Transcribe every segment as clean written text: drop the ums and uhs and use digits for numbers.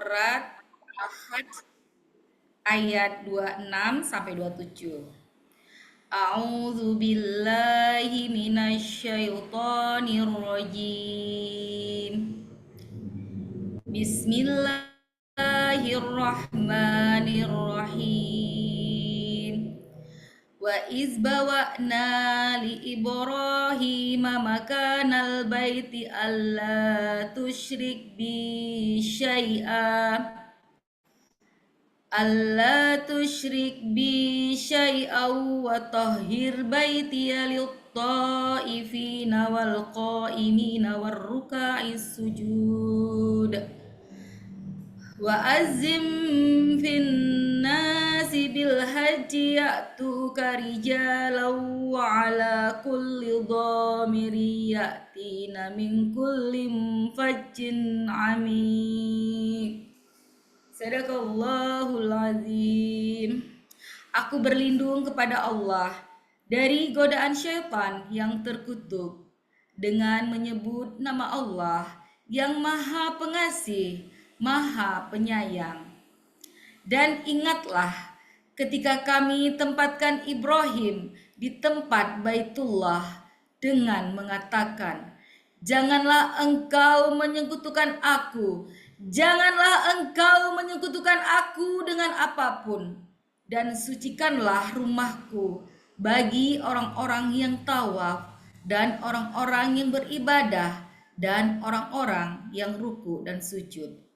surat Ahad ayat 26 sampai 27. A'udzu billahi minasyaitonir rajim. Bismillahirrahmanirrahim. Wa iz bawa'na li Ibrahim makanal baiti alla tusyrik bi syai'a alla tusyrik bi syai'aw wa tahhir baitiya lit-ta'ifina wal qa'imina war ruka'is sujud wa azim fin nasi bil haji ya'tuka rijalan wa ala kulli dhamiri ya'tina min kulli fajjin amik. Sadaqallahul azim. Aku berlindung kepada Allah dari godaan syaitan yang terkutuk dengan menyebut nama Allah yang Maha Pengasih, Maha Penyayang. Dan ingatlah ketika kami tempatkan Ibrahim di tempat Baitullah dengan mengatakan, "Janganlah engkau menyekutukan aku, janganlah engkau menyekutukan aku dengan apapun, dan sucikanlah rumahku bagi orang-orang yang tawaf dan orang-orang yang beribadah dan orang-orang yang ruku dan sujud."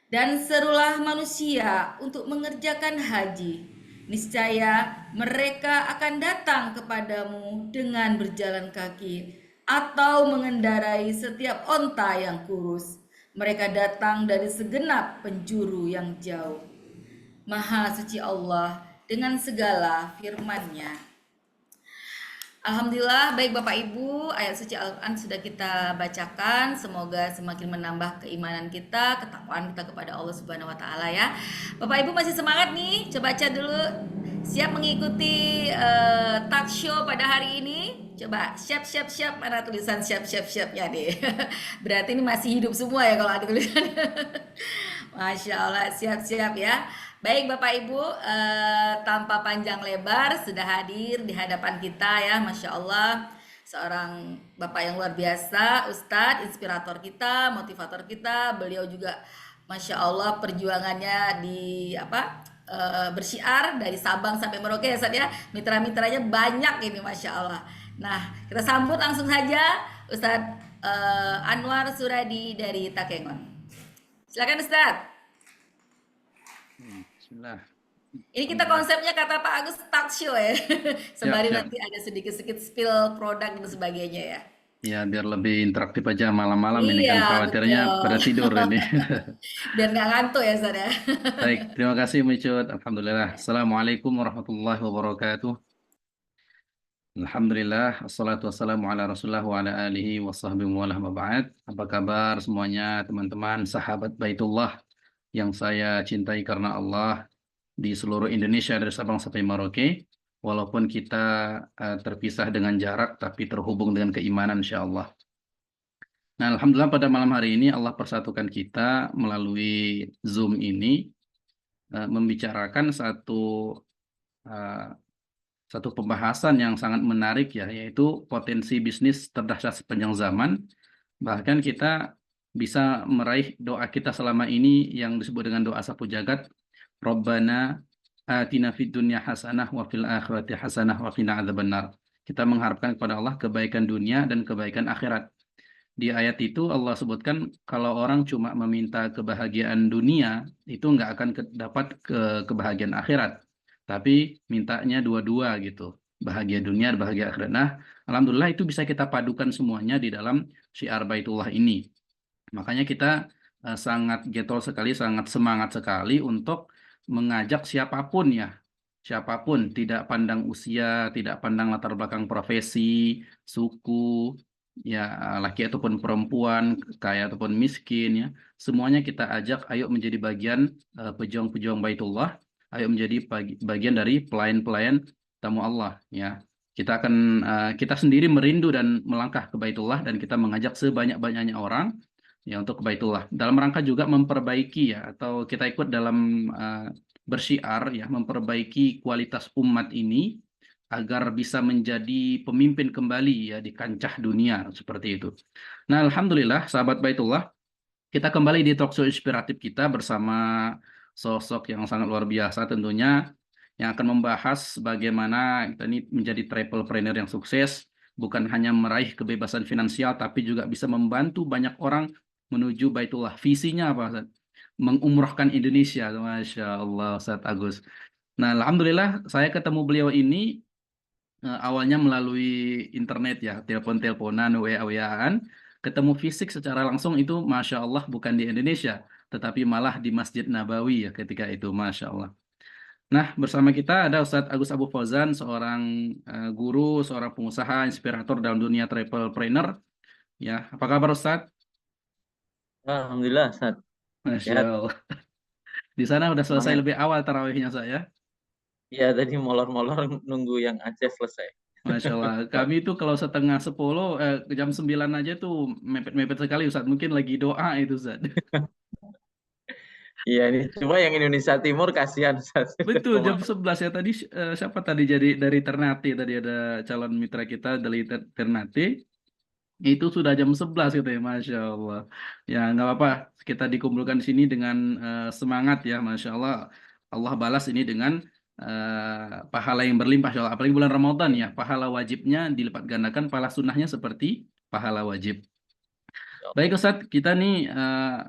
Dan serulah manusia untuk mengerjakan haji. Niscaya mereka akan datang kepadamu dengan berjalan kaki atau mengendarai setiap onta yang kurus. Mereka datang dari segenap penjuru yang jauh. Maha suci Allah dengan segala firman-Nya. Alhamdulillah, baik Bapak Ibu, ayat suci Al-Quran sudah kita bacakan. Semoga semakin menambah keimanan kita, ketakwaan kita kepada Allah Subhanahu wa Ta'ala ya. Bapak Ibu masih semangat nih? Coba baca dulu. Siap mengikuti talk show pada hari ini? Coba siap. Mana tulisan siap-siapnya nih? Berarti ini masih hidup semua ya kalau ada tulisan. Masya Allah, siap-siap ya. Baik Bapak Ibu, tanpa panjang lebar sudah hadir di hadapan kita ya, Masya Allah. Seorang Bapak yang luar biasa, Ustadz, inspirator kita, motivator kita. Beliau juga Masya Allah perjuangannya di bersiar dari Sabang sampai Merauke ya Ustadz ya. Mitra-mitranya banyak ini Masya Allah. Nah, kita sambut langsung saja Ustadz Anwar Suradi dari Takengon. Silakan Ustadz. Bismillah. Ini kita konsepnya kata Pak Agus talk show ya. Sembari Siap. nanti ada sedikit-sedikit spill produk dan sebagainya ya. Ya, biar lebih interaktif aja malam-malam ini kan Iya, khawatirnya betul. pada tidur ini. Biar nggak ngantuk ya, Ustaz ya. Baik, terima kasih Micut. Alhamdulillah. Assalamualaikum warahmatullahi wabarakatuh. Alhamdulillah, assalatu wassalamu ala rasulullah wa ala alihi wa sahbihi wa ala ba'd. Apa kabar semuanya teman-teman, sahabat Baitullah yang saya cintai karena Allah di seluruh Indonesia dari Sabang sampai Merauke. Walaupun kita terpisah dengan jarak, tapi terhubung dengan keimanan insya Allah. Nah, Alhamdulillah pada malam hari ini Allah persatukan kita melalui Zoom ini membicarakan satu pembahasan yang sangat menarik ya, yaitu potensi bisnis terdahsyat sepanjang zaman. Bahkan kita bisa meraih doa kita selama ini yang disebut dengan doa sapu jagat, Rabbana atina fid dunya hasanah wa fil akhirati hasanah wa qina adzabannar. Kita mengharapkan kepada Allah kebaikan dunia dan kebaikan akhirat. Di ayat itu Allah sebutkan kalau orang cuma meminta kebahagiaan dunia itu nggak akan dapat kebahagiaan akhirat. Tapi mintanya dua-dua gitu. Bahagia dunia dan bahagia akhirat. Nah, alhamdulillah itu bisa kita padukan semuanya di dalam syiar Baitullah ini. Makanya kita sangat getol sekali, sangat semangat sekali untuk mengajak siapapun ya, siapapun, tidak pandang usia, tidak pandang latar belakang profesi, suku, ya laki ataupun perempuan, kaya ataupun miskin ya, semuanya kita ajak, ayo menjadi bagian pejuang-pejuang Baitullah, ayo menjadi bagian dari pelayan-pelayan tamu Allah ya. Kita sendiri merindu dan melangkah ke Baitullah dan kita mengajak sebanyak-banyaknya orang ya untuk Baitullah. Dalam rangka juga memperbaiki ya atau kita ikut dalam bersyiar ya memperbaiki kualitas umat ini agar bisa menjadi pemimpin kembali ya di kancah dunia seperti itu. Nah, alhamdulillah sahabat Baitullah, kita kembali di talkshow inspiratif kita bersama sosok yang sangat luar biasa tentunya yang akan membahas bagaimana kita ini menjadi travelpreneur yang sukses, bukan hanya meraih kebebasan finansial tapi juga bisa membantu banyak orang menuju Baitullah. Visinya apa, Ustaz? Mengumrohkan Indonesia. Masya Allah, Ustaz Agus. Nah, alhamdulillah saya ketemu beliau ini awalnya melalui internet ya, telepon-teleponan, WA-WA-an, ketemu fisik secara langsung itu Masya Allah bukan di Indonesia, tetapi malah di Masjid Nabawi ya ketika itu, Masya Allah. Nah, bersama kita ada Ustadz Agus Abu Fauzan, seorang guru, seorang pengusaha, inspirator dalam dunia travelpreneur. Ya, apa kabar Ustadz? Alhamdulillah, Ustaz. Masya Sehat. Allah. Di sana udah selesai Semangat. lebih awal tarawihnya saya. Ya, tadi molor-molor nunggu yang Aceh selesai. Masya Allah. Kami itu kalau setengah 10, jam 9 aja tuh mepet-mepet sekali Ustadz. Mungkin lagi doa itu Ustadz. Iya, ini cuma yang Indonesia Timur kasihan, Ustaz. Betul, jam 11 ya tadi siapa tadi jadi dari Ternate tadi ada calon mitra kita dari Ternate itu sudah jam 11 gitu ya, Masya Allah. Ya nggak apa-apa, kita dikumpulkan di sini dengan semangat ya, Masya Allah. Allah balas ini dengan pahala yang berlimpah, Masya Allah. Apalagi bulan Ramadan ya, pahala wajibnya dilipat gandakan, pahala sunnahnya seperti pahala wajib. Baik Ustadz, kita nih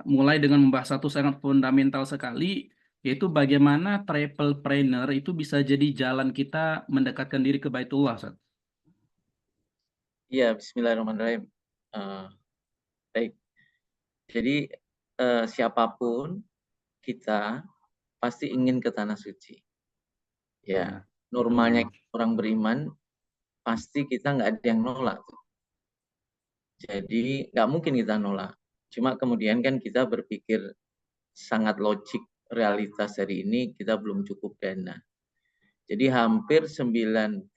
mulai dengan membahas satu sangat fundamental sekali, yaitu bagaimana travelpreneur itu bisa jadi jalan kita mendekatkan diri ke Baitullah, Ustadz. Iya, Bismillahirrahmanirrahim. Baik. Jadi siapapun kita pasti ingin ke tanah suci. Ya, normalnya orang beriman pasti kita nggak ada yang nolak. Jadi nggak mungkin kita nolak. Cuma kemudian kan kita berpikir sangat logik realitas hari ini kita belum cukup dana. Jadi hampir 90%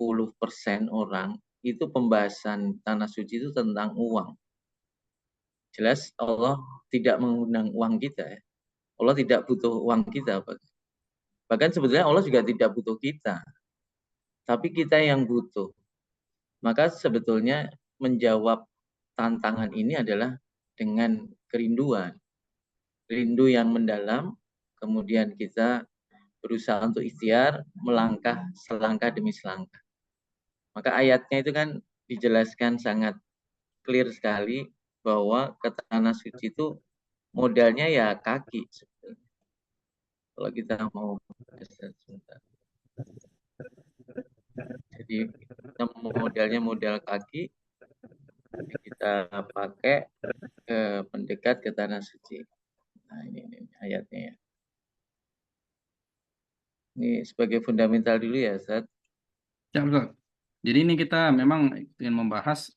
orang itu pembahasan tanah suci itu tentang uang. Jelas Allah tidak mengundang uang kita ya. Allah tidak butuh uang kita. Bahkan sebetulnya Allah juga tidak butuh kita. Tapi kita yang butuh. Maka sebetulnya menjawab tantangan ini adalah dengan kerinduan. Rindu yang mendalam, kemudian kita berusaha untuk ikhtiar, melangkah selangkah demi selangkah. Maka ayatnya itu kan dijelaskan sangat clear sekali bahwa ke tanah suci itu modalnya ya kaki. Kalau kita mau sebentar. Jadi kita modalnya modal kaki, kita pakai mendekat ke tanah suci. Nah ini ayatnya ya. Ini sebagai fundamental dulu ya, Ustaz. Ya, betul. Jadi ini kita memang ingin membahas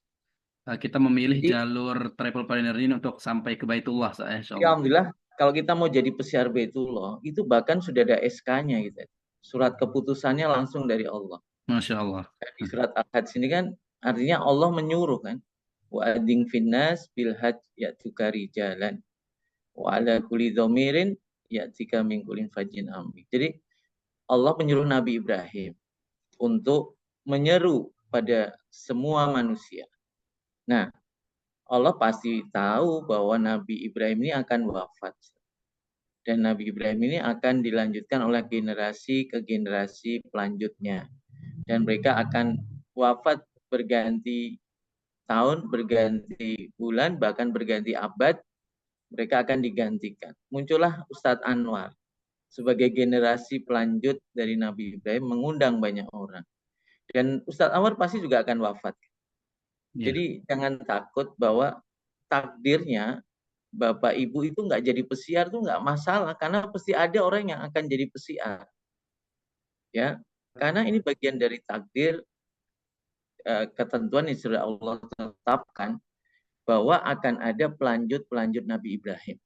kita memilih jalur travelpreneur ini untuk sampai ke Baitullah, insya Allah. Alhamdulillah, kalau kita mau jadi pesiar Baitullah, itu bahkan sudah ada SK-nya gitu. Surat keputusannya langsung dari Allah. Masya Allah. Di surat Al-Hajj ini kan artinya Allah menyuruh kan. Wa ading finnas bil hajj ya'tuka rijalan wa ala kulli dhamirin ya'tika min kullin fajjin amik. Jadi Allah menyuruh Nabi Ibrahim untuk menyeru pada semua manusia. Nah, Allah pasti tahu bahwa Nabi Ibrahim ini akan wafat. Dan Nabi Ibrahim ini akan dilanjutkan oleh generasi ke generasi pelanjutnya. Dan mereka akan wafat berganti tahun, berganti bulan, bahkan berganti abad. Mereka akan digantikan. Muncullah Ustadz Anwar sebagai generasi pelanjut dari Nabi Ibrahim mengundang banyak orang. Dan Ustadz Anwar pasti juga akan wafat. Jadi jangan takut bahwa takdirnya Bapak Ibu itu nggak jadi pesiar itu nggak masalah karena pasti ada orang yang akan jadi pesiar. Ya, karena ini bagian dari takdir ketentuan yang sudah Allah tetapkan bahwa akan ada pelanjut Nabi Ibrahim.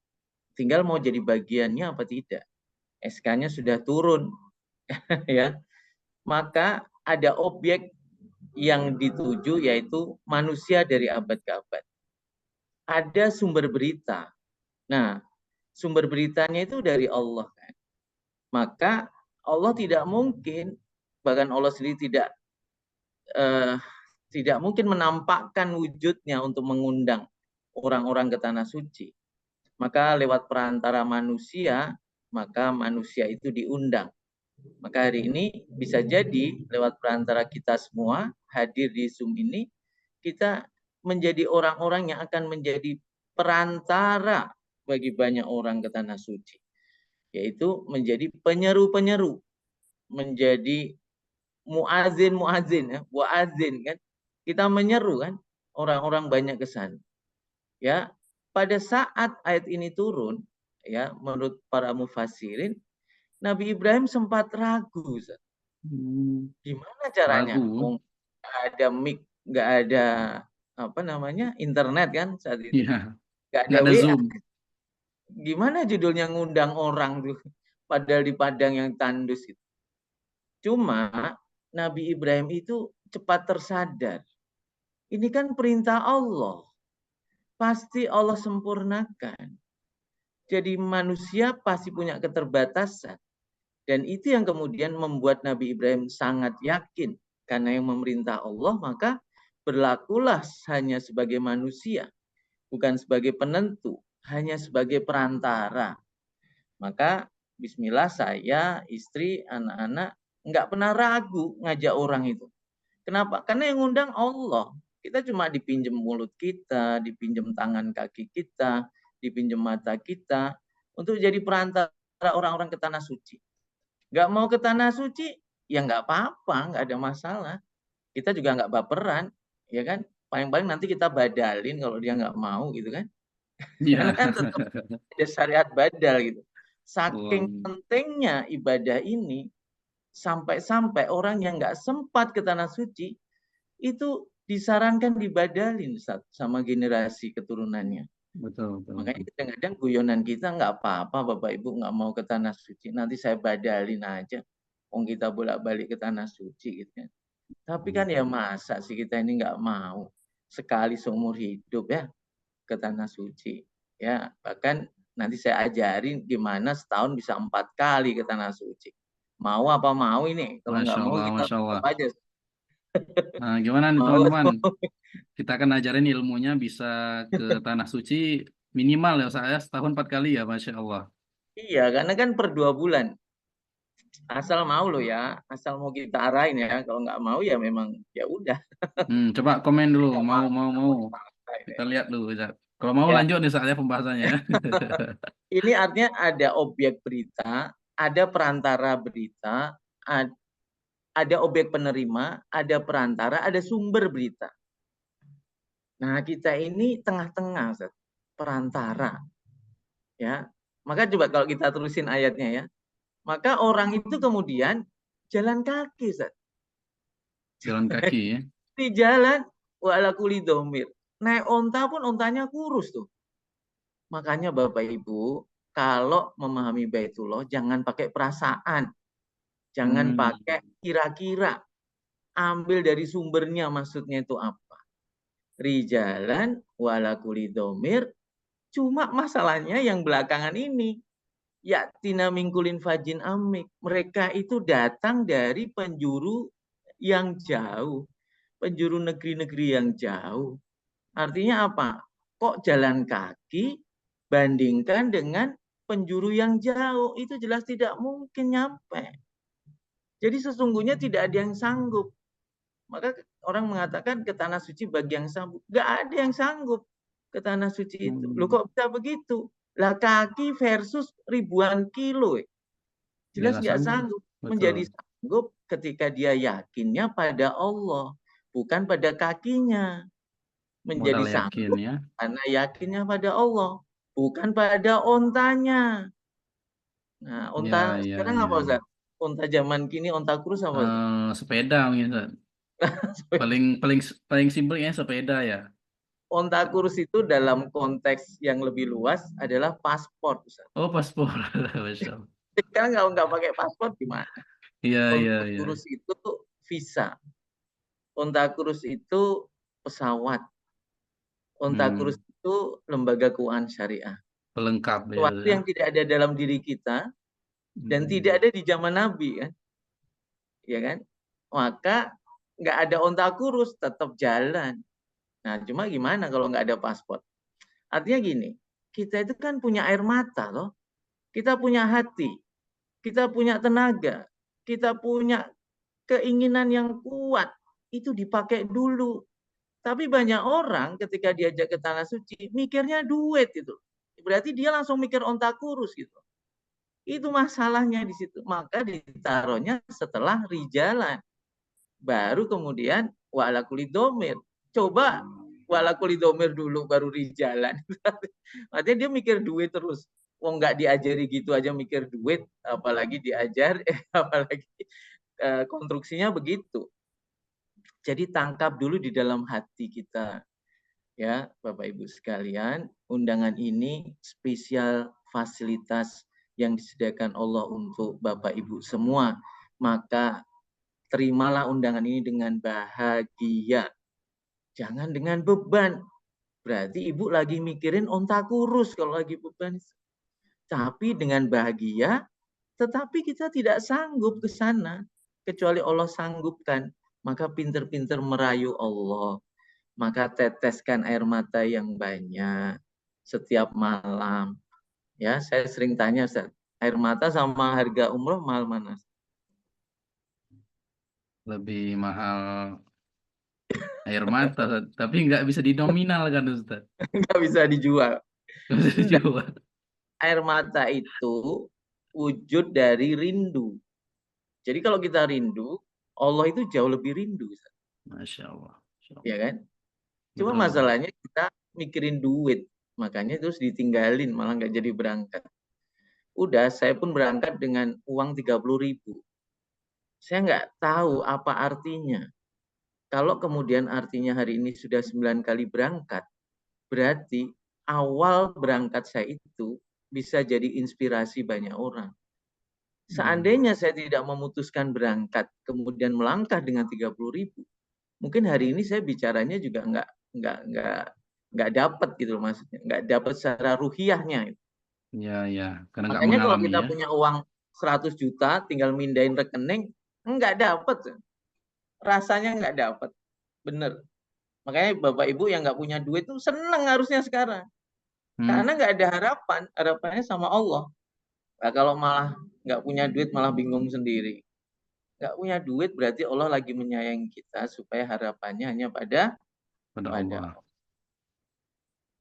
Tinggal mau jadi bagiannya apa tidak. SK-nya sudah turun. Ya. Maka ada objek yang dituju yaitu manusia dari abad ke abad. ada sumber berita. Nah, sumber beritanya itu dari Allah kan. Maka Allah tidak mungkin, bahkan Allah sendiri tidak mungkin menampakkan wujudnya untuk mengundang orang-orang ke tanah suci. Maka lewat perantara manusia, maka manusia itu diundang. Maka hari ini bisa jadi lewat perantara kita semua hadir di Zoom ini, kita menjadi orang-orang yang akan menjadi perantara bagi banyak orang ke tanah suci. Yaitu menjadi penyeru-penyeru, menjadi muazin ya, muazin kan. Kita menyeru kan orang-orang banyak ke sana. Ya, pada saat ayat ini turun, ya, menurut para mufassirin, Nabi Ibrahim sempat ragu. Gimana caranya? Ragu. Nggak ada mic, nggak ada apa namanya internet kan saat itu, Iya, nggak ada nggak ada WA. Zoom. Gimana judulnya ngundang orang tuh, padahal di padang yang tandus itu. Cuma Nabi Ibrahim itu cepat tersadar. Ini kan perintah Allah. Pasti Allah sempurnakan. Jadi manusia pasti punya keterbatasan. Dan itu yang kemudian membuat Nabi Ibrahim sangat yakin. Karena yang memerintah Allah, maka berlakulah hanya sebagai manusia. Bukan sebagai penentu. Hanya sebagai perantara. Maka bismillah saya, istri, anak-anak nggak pernah ragu ngajak orang itu. Kenapa? Karena yang ngundang Allah. Kita cuma dipinjam mulut kita, dipinjam tangan kaki kita, dipinjam mata kita untuk jadi perantara orang-orang ke tanah suci. Nggak mau ke tanah suci, ya nggak apa-apa, nggak ada masalah. Kita juga nggak baperan, ya kan? Paling-paling nanti kita badalin kalau dia nggak mau gitu kan. Karena Iya. kan tetap ada syariat badal gitu. Saking Wow. pentingnya ibadah ini, sampai-sampai orang yang nggak sempat ke tanah suci, itu disarankan dibadalin sama generasi keturunannya. Betul, betul, Makanya betul. kadang-kadang guyonan kita nggak apa-apa Bapak Ibu nggak mau ke tanah suci, nanti saya badalin aja. Wong kita bolak-balik ke tanah suci gitu kan. Tapi kan ya masa sih kita ini nggak mau sekali seumur hidup ya ke tanah suci. Ya, bahkan nanti saya ajarin gimana setahun bisa 4 kali ke tanah suci. Mau apa mau ini? Kalau nggak Masya mau Allah, kita Masya Allah. tutup aja. Nah, gimana nih Mau teman-teman? atau mau. Kita akan ajarin ilmunya bisa ke tanah suci minimal ya saya setahun 4 kali ya, Masya Allah. Iya, karena kan per 2 bulan. Asal mau lo ya, asal mau kita arahin ya. Kalau nggak mau ya memang ya udah. Coba komen dulu, Nggak mau, mau, mau, nggak mau. mau dipaksa Kita ya. lihat dulu, Ustaz. Kalau mau Ya, lanjut nih saatnya pembahasannya ya. ini artinya ada objek berita, ada perantara berita, ada objek penerima, ada perantara, ada sumber berita. Nah, kita ini tengah-tengah, Ustaz. Perantara. Ya. Maka coba kalau kita terusin ayatnya ya. Maka orang itu kemudian jalan kaki, Ustaz. Jalan kaki ya. Di jalan wala kuli domir. Naik onta pun ontanya kurus tuh. Makanya Bapak Ibu, kalau memahami Baitullah jangan pakai perasaan. Jangan Hmm, pakai kira-kira. Ambil dari sumbernya maksudnya itu apa. Rijalan wala kuli domir. Cuma masalahnya yang belakangan ini. Ya tina mingkulin fajin amik. Mereka itu datang dari penjuru yang jauh. Penjuru negeri-negeri yang jauh. Artinya apa? Kok jalan kaki bandingkan dengan penjuru yang jauh? Itu jelas tidak mungkin nyampe. Jadi sesungguhnya tidak ada yang sanggup. Maka orang mengatakan ke tanah suci bagi yang sanggup. Gak ada yang sanggup ke tanah suci itu. Loh kok bisa begitu? Lah kaki versus ribuan kilo. ya Jelas nggak nggak sanggup. sanggup. Betul. Menjadi sanggup ketika dia yakinnya pada Allah. Bukan pada kakinya. Menjadi Modal yakin sanggup ya. karena yakinnya pada Allah. Bukan pada ontanya. Nah, Ya, onta ya, sekarang ya, apa ya. Ustaz? Onta zaman kini, onta kurus apa Ustaz? Sepeda mungkin, Ustaz. Paling paling paling simpel ya sepeda ya. Onta kurus itu dalam konteks yang lebih luas adalah paspor Ustaz. Oh, paspor. Masya Allah. Sekarang nggak pakai paspor gimana? Iya, iya, Onta iya. kurus itu visa. Onta kurus itu pesawat. Onta Hmm. kurus itu itu lembaga keuangan syariah. Pelengkap ya. Sesuatu yang tidak ada dalam diri kita dan tidak ada di zaman Nabi kan, ya kan? Maka nggak ada onta kurus, tetap jalan. Nah, cuma gimana kalau nggak ada paspor? Artinya gini, kita itu kan punya air mata loh, kita punya hati, kita punya tenaga, kita punya keinginan yang kuat, itu dipakai dulu. Tapi banyak orang ketika diajak ke tanah suci, mikirnya duit itu. Berarti dia langsung mikir onta kurus gitu. Itu masalahnya di situ. Maka ditaruhnya setelah rijalan. Baru kemudian wa'ala kulli domir. Coba wa'ala kulli domir dulu baru rijalan. Artinya dia mikir duit terus. Wong nggak diajari gitu aja mikir duit, apalagi diajar, apalagi konstruksinya begitu. Jadi tangkap dulu di dalam hati kita. Ya, Bapak Ibu sekalian, undangan ini spesial fasilitas yang disediakan Allah untuk Bapak Ibu semua. Maka terimalah undangan ini dengan bahagia. Jangan dengan beban. Berarti Ibu lagi mikirin onta kurus kalau lagi beban. Tapi dengan bahagia, tetapi kita tidak sanggup ke sana. Kecuali Allah sanggupkan. Maka pinter-pinter merayu Allah. Maka teteskan air mata yang banyak setiap malam. Ya, saya sering tanya, Ustaz, air mata sama harga umroh mahal mana? Lebih mahal air mata, Ustaz. Tapi nggak bisa dinominal kan, Ustaz? Nggak bisa dijual. Nggak bisa Enggak. dijual. Air mata itu wujud dari rindu. Jadi kalau kita rindu, Allah itu jauh lebih rindu, Ustaz. Masya Allah. Masya Allah. Ya kan? Cuma Betul, masalahnya kita mikirin duit. Makanya terus ditinggalin, malah nggak jadi berangkat. Udah, saya pun berangkat dengan uang 30.000. Saya nggak tahu apa artinya. Kalau kemudian artinya hari ini sudah 9 kali berangkat, berarti awal berangkat saya itu bisa jadi inspirasi banyak orang. Seandainya saya tidak memutuskan berangkat, kemudian melangkah dengan 30.000, mungkin hari ini saya bicaranya juga nggak dapat gitu maksudnya, nggak dapat secara ruhiyahnya. Ya, ya. Karena nggak Makanya kalau mengalami kita ya. punya uang 100 juta, tinggal mindahin rekening, nggak dapat. Rasanya nggak dapat. Bener. Makanya Bapak Ibu yang nggak punya duit tuh seneng harusnya sekarang. Karena nggak ada harapan. Harapannya sama Allah. Nah, kalau malah nggak punya duit malah bingung sendiri. Nggak punya duit berarti Allah lagi menyayangi kita supaya harapannya hanya pada Pada Allah. Allah.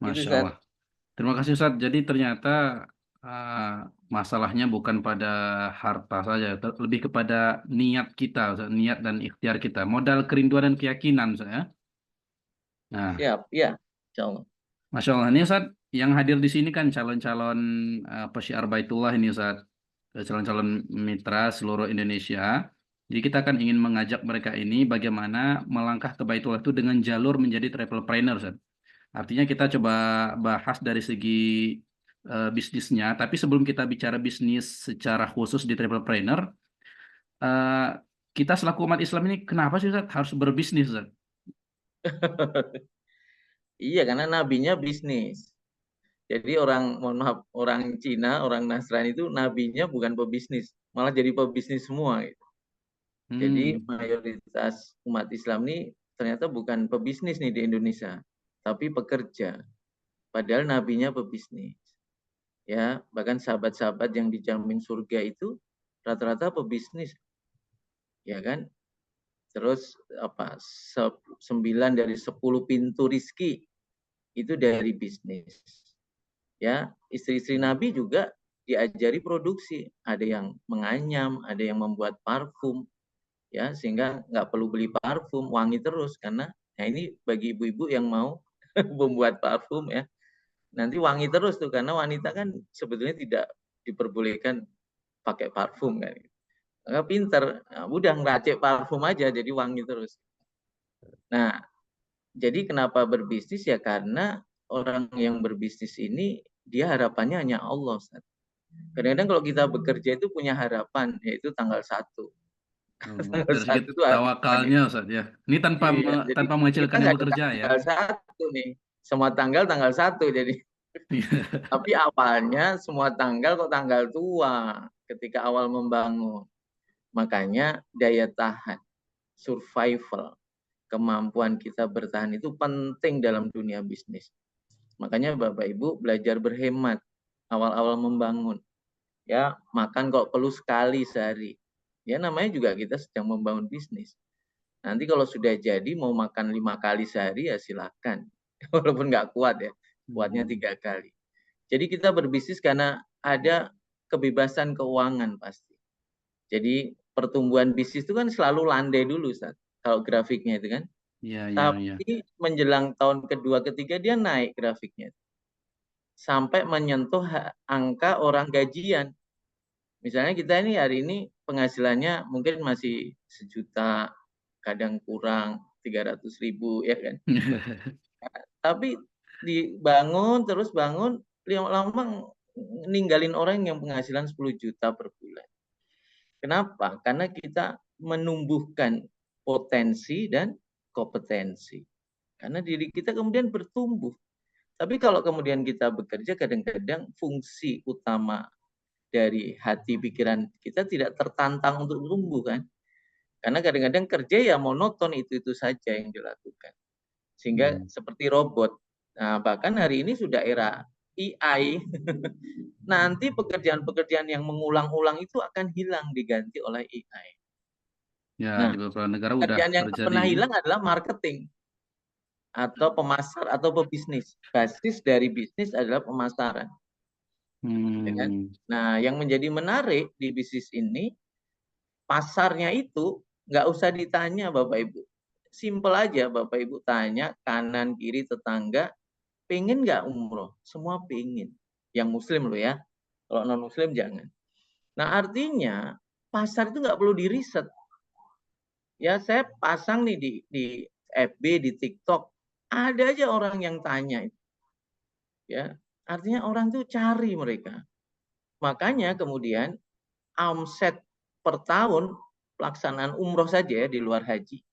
Gitu, Masya Ustaz. Allah. Terima kasih, Ustaz. Jadi ternyata masalahnya bukan pada harta saja, lebih kepada niat kita, Ustaz. Niat dan ikhtiar kita. Modal kerinduan dan keyakinan, Ustaz, ya. Nah, Siap, ya. Insya Allah. Masya Allah. Ini, Ustaz, yang hadir di sini kan calon-calon pesyiar Baitullah ini, Ustaz. Calon-calon mitra seluruh Indonesia. Jadi kita akan ingin mengajak mereka ini bagaimana melangkah ke Baitullah itu dengan jalur menjadi travelpreneur, Ustaz. Artinya kita coba bahas dari segi bisnisnya, tapi sebelum kita bicara bisnis secara khusus di travelpreneur, eh, kita selaku umat Islam ini kenapa sih, Ustaz, harus berbisnis, Ustaz? Iya, karena nabinya bisnis. Jadi mohon maaf, orang Cina, orang Nasrani itu nabinya bukan pebisnis, malah jadi pebisnis semua. Gitu. Jadi mayoritas umat Islam ini ternyata bukan pebisnis nih di Indonesia, tapi pekerja. Padahal nabinya pebisnis. Ya, bahkan sahabat-sahabat yang dijamin surga itu rata-rata pebisnis. Ya kan? Terus 9 dari 10 pintu rizki itu dari bisnis. Ya, istri-istri Nabi juga diajari produksi. Ada yang menganyam, ada yang membuat parfum, ya sehingga nggak perlu beli parfum, wangi terus karena ini bagi ibu-ibu yang mau membuat parfum ya, nanti wangi terus tuh karena wanita kan sebetulnya tidak diperbolehkan pakai parfum kan. Maka pinter, nah, udah ngeracik parfum aja jadi wangi terus. Nah, jadi kenapa berbisnis ya karena orang yang berbisnis ini dia harapannya hanya Allah. Kadang-kadang kalau kita bekerja itu punya harapan yaitu tanggal 1. Tanggal Dari segi 1 itu hari tawakalnya, Ustaz, ya. Ini tanpa iya, jadi tanpa kita mengecilkan yang nggak ada bekerja ya. tanggal 1 nih. Semua tanggal 1 jadi. Tapi awalnya semua tanggal kok tanggal tua ketika awal membangun. Makanya daya tahan, survival, kemampuan kita bertahan itu penting dalam dunia bisnis. Makanya Bapak Ibu belajar berhemat awal-awal membangun. Ya, makan kok perlu sekali sehari. Ya namanya juga kita sedang membangun bisnis. Nanti kalau sudah jadi mau makan 5 kali sehari ya silakan. Walaupun nggak kuat ya, kuatnya 3 kali. Jadi kita berbisnis karena ada kebebasan keuangan pasti. Jadi pertumbuhan bisnis itu kan selalu landai dulu, Ustaz. Kalau grafiknya itu kan. Iya, iya, iya. Tapi menjelang tahun kedua, ketiga dia naik grafiknya. Sampai menyentuh angka orang gajian. Misalnya kita ini hari ini penghasilannya mungkin masih 1 juta, kadang kurang 300.000 ya kan. Tapi dibangun terus bangun, lama-lama ninggalin orang yang penghasilan 10 juta per bulan. Kenapa? Karena kita menumbuhkan potensi dan kompetensi. Karena diri kita kemudian bertumbuh. Tapi kalau kemudian kita bekerja, kadang-kadang fungsi utama dari hati pikiran kita tidak tertantang untuk tumbuh kan. Karena kadang-kadang kerja ya monoton itu saja yang dilakukan. Sehingga seperti robot. Nah, bahkan hari ini sudah era AI. Nanti pekerjaan-pekerjaan yang mengulang-ulang itu akan hilang diganti oleh AI. Ya, Nah, di beberapa negara udah pekerjaan yang terjadi. pernah hilang adalah marketing atau pemasar atau pebisnis. Basis dari bisnis adalah pemasaran. Ya kan? Nah, yang menjadi menarik di bisnis ini, pasarnya itu nggak usah ditanya Bapak Ibu. Simple aja Bapak Ibu tanya kanan kiri tetangga, pengen nggak umroh? Semua pengen. Yang muslim loh ya. Kalau non muslim jangan. Nah artinya pasar itu nggak perlu diriset. Ya saya pasang nih di FB, di TikTok, ada aja orang yang tanya. Ya, artinya orang itu cari mereka. Makanya kemudian omset per tahun pelaksanaan umroh saja ya di luar haji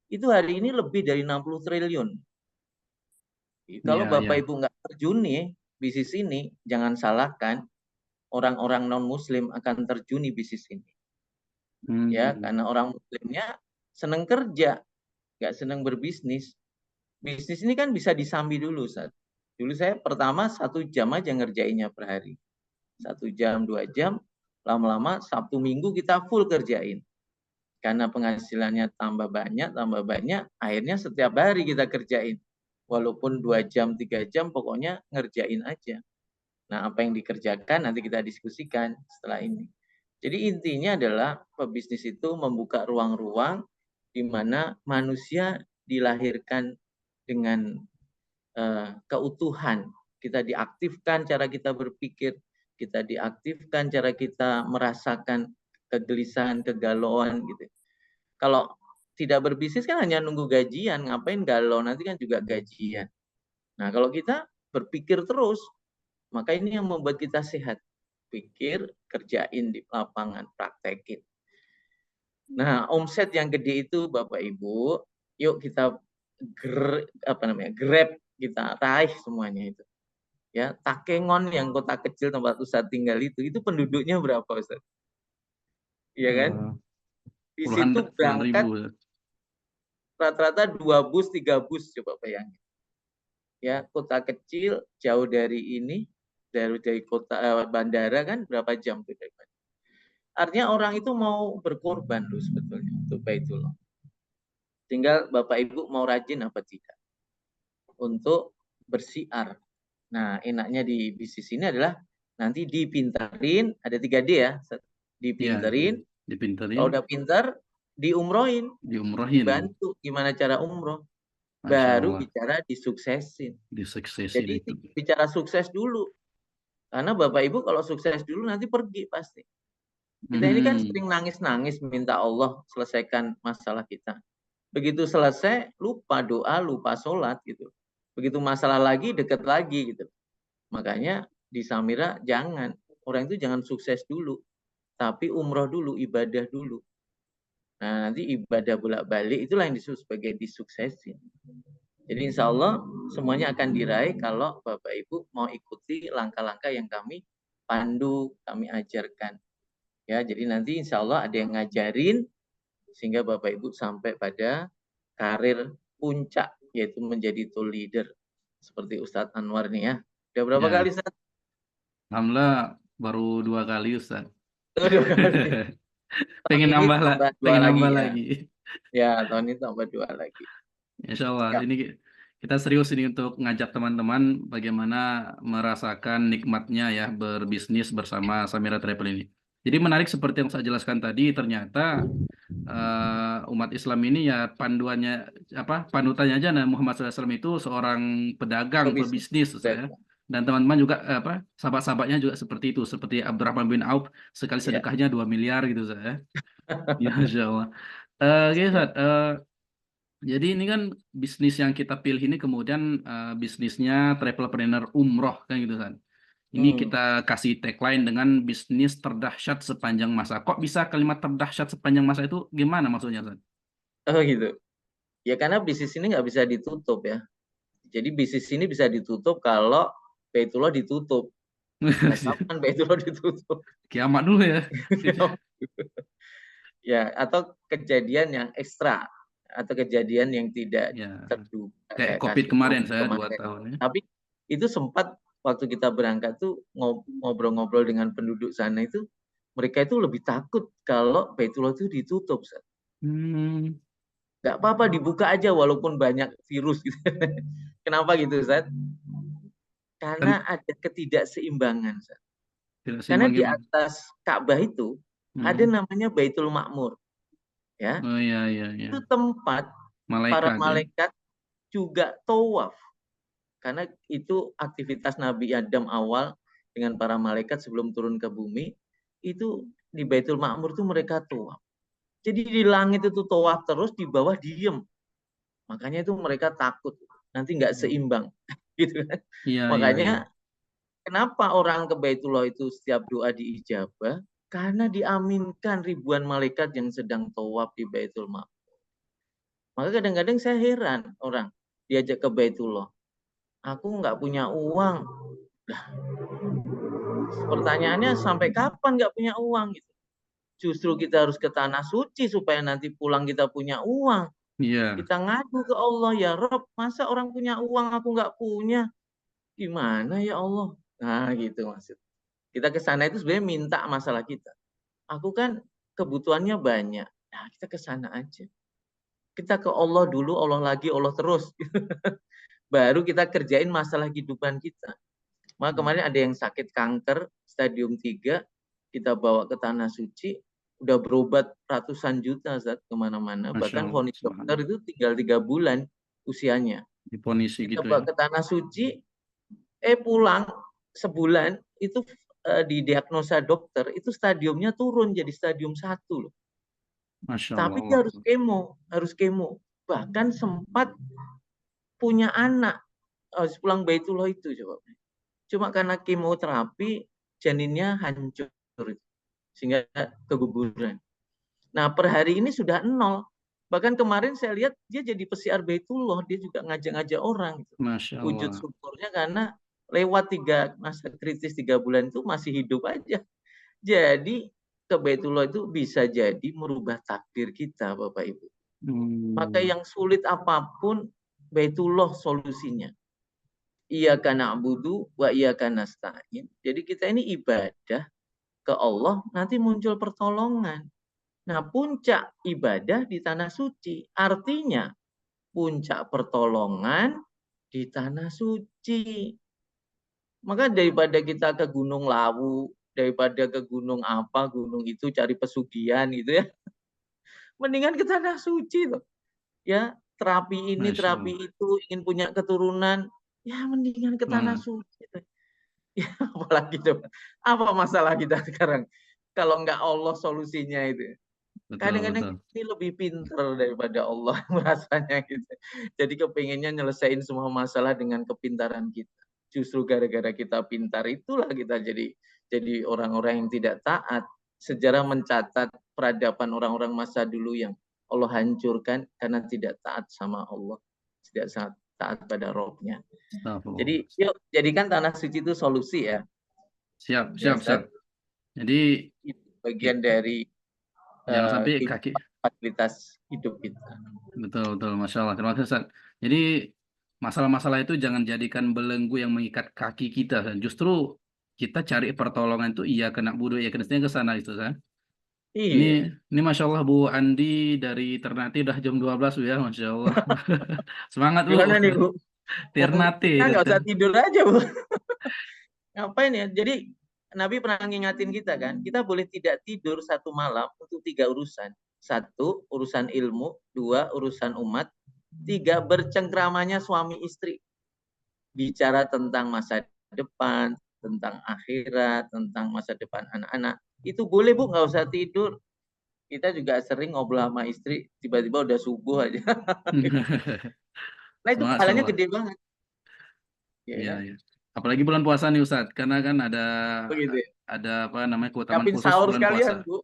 itu hari ini lebih dari 60 triliun. Kalau Bapak Ibu nggak terjun nih bisnis ini, jangan salahkan orang-orang non Muslim akan terjun di bisnis ini. Ya, karena orang Muslimnya senang kerja, nggak senang berbisnis. Bisnis ini kan bisa disambi dulu, Ustaz. Dulu saya pertama 1 jam aja ngerjainnya per hari. 1 jam, 2 jam, lama-lama Sabtu Minggu kita full kerjain. Karena penghasilannya tambah banyak, akhirnya setiap hari kita kerjain. Walaupun 2 jam, 3 jam, pokoknya ngerjain aja. Nah, apa yang dikerjakan nanti kita diskusikan setelah ini. Jadi intinya adalah pebisnis itu membuka ruang-ruang di mana manusia dilahirkan dengan keutuhan. Kita diaktifkan cara kita berpikir, kita diaktifkan cara kita merasakan kegelisahan, kegalauan gitu. Kalau tidak berbisnis kan hanya nunggu gajian, ngapain galau, nanti kan juga gajian. Nah, kalau kita berpikir terus, maka ini yang membuat kita sehat. Pikir, kerjain di lapangan, praktekin. Nah, omset yang gede itu Bapak Ibu, yuk kita grab, kita raih semuanya itu. Ya, Takengon yang kota kecil tempat Ustaz tinggal itu penduduknya berapa Ustaz? Iya kan? Di situ berangkat rata-rata 2 bus, 3 bus, coba bayangin. Ya, kota kecil jauh dari ini, dari kota bandara kan berapa jam tuh dari bandara. Artinya orang itu mau berkorban loh sebetulnya untuk Baitullah. Tinggal Bapak Ibu mau rajin apa tidak untuk bersiar. Nah, enaknya di bisnis ini adalah nanti dipintarin, ada 3D ya, dipinterin, kalau udah pinter, diumrohin, dibantu gimana cara umroh, baru bicara disuksesin. Jadi bicara sukses dulu, karena Bapak Ibu kalau sukses dulu nanti pergi pasti. Kita ini kan sering nangis-nangis minta Allah selesaikan masalah kita. Begitu selesai, lupa doa, lupa sholat gitu. Begitu masalah lagi, deket lagi gitu. Makanya di Samira jangan, orang itu jangan sukses dulu, tapi umroh dulu, ibadah dulu. Nah, nanti ibadah bolak-balik itulah yang disebut sebagai disuksesin. Jadi insya Allah semuanya akan diraih kalau Bapak Ibu mau ikuti langkah-langkah yang kami pandu, kami ajarkan. Ya, jadi nanti insya Allah ada yang ngajarin sehingga Bapak Ibu sampai pada karir puncak yaitu menjadi tool leader seperti Ustadz Anwar nih ya. Udah berapa Ya, kali Ustadz? alhamdulillah baru 2 kali Ustaz. Dua kali. Tahun Pengen ini nambah lah, tambah dua pengen lagi nambah ya. lagi. Ya, tahun ini tambah 2 lagi. Insya Allah, Ya. ini kita serius ini untuk ngajak teman-teman bagaimana merasakan nikmatnya ya berbisnis bersama Samira Travel ini. Jadi menarik seperti yang saya jelaskan tadi, ternyata umat Islam ini ya panduannya apa panutannya aja nah Muhammad SAW itu seorang pedagang, Pebisnis. pebisnis saya. Dan teman-teman juga sahabat-sahabatnya juga seperti itu, seperti Abdurrahman bin Auf sekali Ya. sedekahnya 2 miliar gitu saya. Ya, Insya Allah. Oke, Ya. Ustaz. Jadi ini kan bisnis yang kita pilih ini kemudian bisnisnya travelpreneur umroh kan gitu kan. Ini Hmm. kita kasih tagline dengan bisnis terdahsyat sepanjang masa. Kok bisa kalimat terdahsyat sepanjang masa itu gimana maksudnya, Ustaz? Oh gitu. Ya karena bisnis ini nggak bisa ditutup ya. Jadi bisnis ini bisa ditutup kalau Baitullah ditutup. Nah, kapan Baitullah ditutup? Kiamat dulu ya. Ya, atau kejadian yang ekstra atau kejadian yang tidak Ya, terduga kayak kayak COVID kasus kemarin COVID saya 2 kemarin. tahun ya. Tapi itu sempat waktu kita berangkat tuh ngobrol-ngobrol dengan penduduk sana itu mereka itu lebih takut kalau Baitullah itu ditutup. Hmm, Nggak apa-apa dibuka aja walaupun banyak virus gitu. Kenapa gitu, Ustaz? kan Karena ada ketidakseimbangan, Ustaz. tidak Karena seimbang di gimana? atas Ka'bah itu ada Hmm. namanya Baitul Ma'mur, ya. Oh iya iya iya. Itu tempat para Malaikat ya. malaikat juga tawaf. Karena itu aktivitas Nabi Adam awal dengan para malaikat sebelum turun ke bumi, itu di Baitul Ma'mur itu mereka tawaf. Jadi di langit itu tawaf terus, di bawah diem. Makanya itu mereka takut nanti nggak seimbang gitu kan. Iya iya iya. Makanya kenapa orang ke Baitullah itu setiap doa diijabah? Karena diaminkan ribuan malaikat yang sedang tawaf di Baitul Ma'mur. Maka kadang-kadang saya heran orang diajak ke Baitullah. Aku nggak punya uang. Nah, pertanyaannya sampai kapan nggak punya uang? Gitu. Justru kita harus ke tanah suci supaya nanti pulang kita punya uang. Iya. Kita ngadu ke Allah, ya Rob, masa orang punya uang aku nggak punya? Gimana ya Allah? Nah gitu maksud. Kita ke sana itu sebenarnya minta masalah kita. Aku kan kebutuhannya banyak. Nah kita ke sana aja. Kita ke Allah dulu, Allah lagi, Allah terus. Baru kita kerjain masalah kehidupan kita. Maka kemarin ada yang sakit kanker stadium 3, kita bawa ke tanah suci, udah berobat ratusan juta saat kemana-mana. Masya Bahkan Allah. vonis dokter Subhanallah. itu tinggal 3 bulan usianya. Diponisi Kita gitu ya. bawa ke tanah suci, pulang sebulan itu didiagnosa dokter itu stadiumnya turun jadi stadium 1 loh. Masya Allah. Tapi dia harus kemo. Bahkan sempat punya anak harus pulang Baitullah itu coba. Cuma karena kemoterapi janinnya hancur sehingga keguguran. Nah, per hari ini sudah 0. Bahkan kemarin saya lihat dia jadi PCR Baitullah, dia juga ngajak-ngajak orang gitu. Masya Wujud Allah. syukurnya karena lewat 3 masa kritis 3 bulan itu masih hidup aja. Jadi ke Baitullah itu bisa jadi merubah takdir kita, Bapak Ibu. Maka Hmm. yang sulit apapun Baitullah solusinya. Iyyaka na'budu wa iyyaka nasta'in. Jadi kita ini ibadah ke Allah, nanti muncul pertolongan. Nah, puncak ibadah di tanah suci. Artinya puncak pertolongan di tanah suci. Maka daripada kita ke Gunung Lawu, daripada ke gunung apa, gunung itu cari pesugihan gitu ya. Mendingan ke tanah suci tuh. Ya, terapi ini, Masya terapi Allah. itu, ingin punya keturunan, ya mendingan ke tanah Nah, suci tuh. Ya, apalagi coba. Apa masalah kita sekarang? Kalau nggak Allah solusinya itu. betul Kadang-kadang betul. ini lebih pintar daripada Allah merasanya gitu. Jadi kepengennya nyelesain semua masalah dengan kepintaran kita. Justru gara-gara kita pintar itulah kita jadi orang-orang yang tidak taat. Sejarah mencatat peradaban orang-orang masa dulu yang Allah hancurkan karena tidak taat sama Allah. Tidak taat pada Robnya. Astagfirullah. Jadi yuk jadikan tanah suci itu solusi ya. Siap, Ya siap, siap. Ustaz, Jadi itu bagian dari jangan sampai kaki. kehidupan fasilitas hidup kita. Betul, betul. Masya Allah. Terima kasih, Ustaz. Jadi masalah-masalah itu jangan jadikan belenggu yang mengikat kaki kita, Ustaz. Justru kita cari pertolongan itu iya kena budu, iya kena ke sana itu, Ustaz. Iya. Ini Masya Allah Bu Andi dari Ternate udah jam 12 Bu ya, Masya Allah. Semangat Bu. Gimana nih Bu? Ternate. Kita nggak usah tidur aja Bu. Ngapain ya? Jadi Nabi pernah ngingatin kita kan, kita boleh tidak tidur satu malam untuk 3 urusan. 1, urusan ilmu. 2, urusan umat. 3, bercengkramanya suami istri. Bicara tentang masa depan, tentang akhirat, tentang masa depan anak-anak. Itu boleh Bu, nggak usah tidur. Kita juga sering ngobrol sama istri, tiba-tiba udah subuh aja. Nah itu Masya pahalanya Allah. gede banget. Ya Iya, kan? iya. Apalagi bulan puasa nih Ustadz, karena kan Begitu ya. ada apa namanya keutamaan Siapin khusus sahur bulan puasa. sekalian Bu.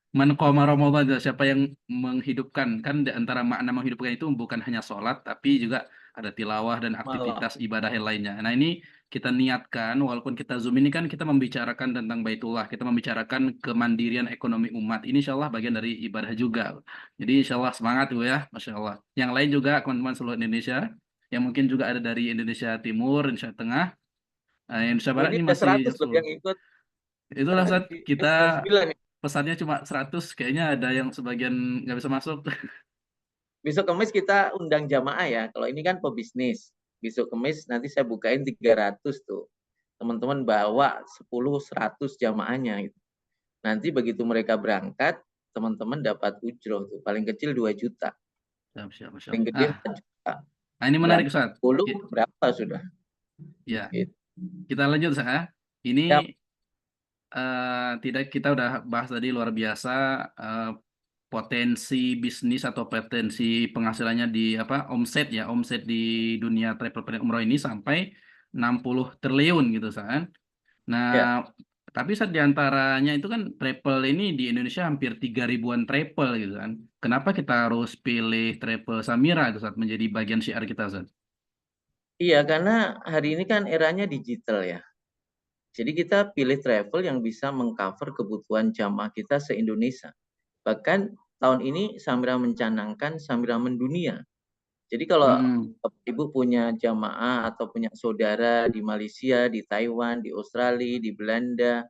Man qoma Ramadan, siapa yang menghidupkan, kan di antara makna menghidupkan itu bukan hanya sholat tapi juga ada tilawah dan Malam. aktivitas ibadah yang lainnya. Nah ini kita niatkan, walaupun kita Zoom ini kan kita membicarakan tentang Baitullah, kita membicarakan kemandirian ekonomi umat. Ini insya Allah bagian dari ibadah juga. Jadi insya Allah semangat Bu ya, Masya Allah. Yang lain juga teman-teman seluruh Indonesia, yang mungkin juga ada dari Indonesia Timur, Indonesia Tengah, Indonesia Oh, Barat ini ini udah masih 100 loh Sul. yang ikut. Itulah saat Di kita 99 nih. pesannya cuma 100, kayaknya ada yang sebagian nggak bisa masuk. Besok Kamis kita undang jamaah ya. Kalau ini kan pebisnis. Besok Kamis nanti saya bukain 300 tuh. Teman-teman bawa 10, 100 jamaahnya gitu. Nanti begitu mereka berangkat, teman-teman dapat ujroh tuh. Paling kecil 2 juta. Siap, siap, Masya Paling Allah. gede 4 juta. Nah ini menarik Ustaz. 10 berapa sudah? Ya, Gitu. kita lanjut Ustaz ya. Ini Siap. tidak kita udah bahas tadi luar biasa potensi bisnis atau potensi penghasilannya di omset di dunia travel planning umroh ini sampai 60 triliun gitu kan. Nah, Ya. tapi saat diantaranya itu kan travel ini di Indonesia hampir 3.000-an travel gitu kan. Kenapa kita harus pilih travel Samira itu saat menjadi bagian syiar kita Ustaz? Iya, karena hari ini kan eranya digital ya. Jadi kita pilih travel yang bisa mengcover kebutuhan jamaah kita se-Indonesia. Bahkan tahun ini Samira mencanangkan Samira mendunia. Jadi kalau Ibu punya jamaah atau punya saudara di Malaysia, di Taiwan, di Australia, di Belanda,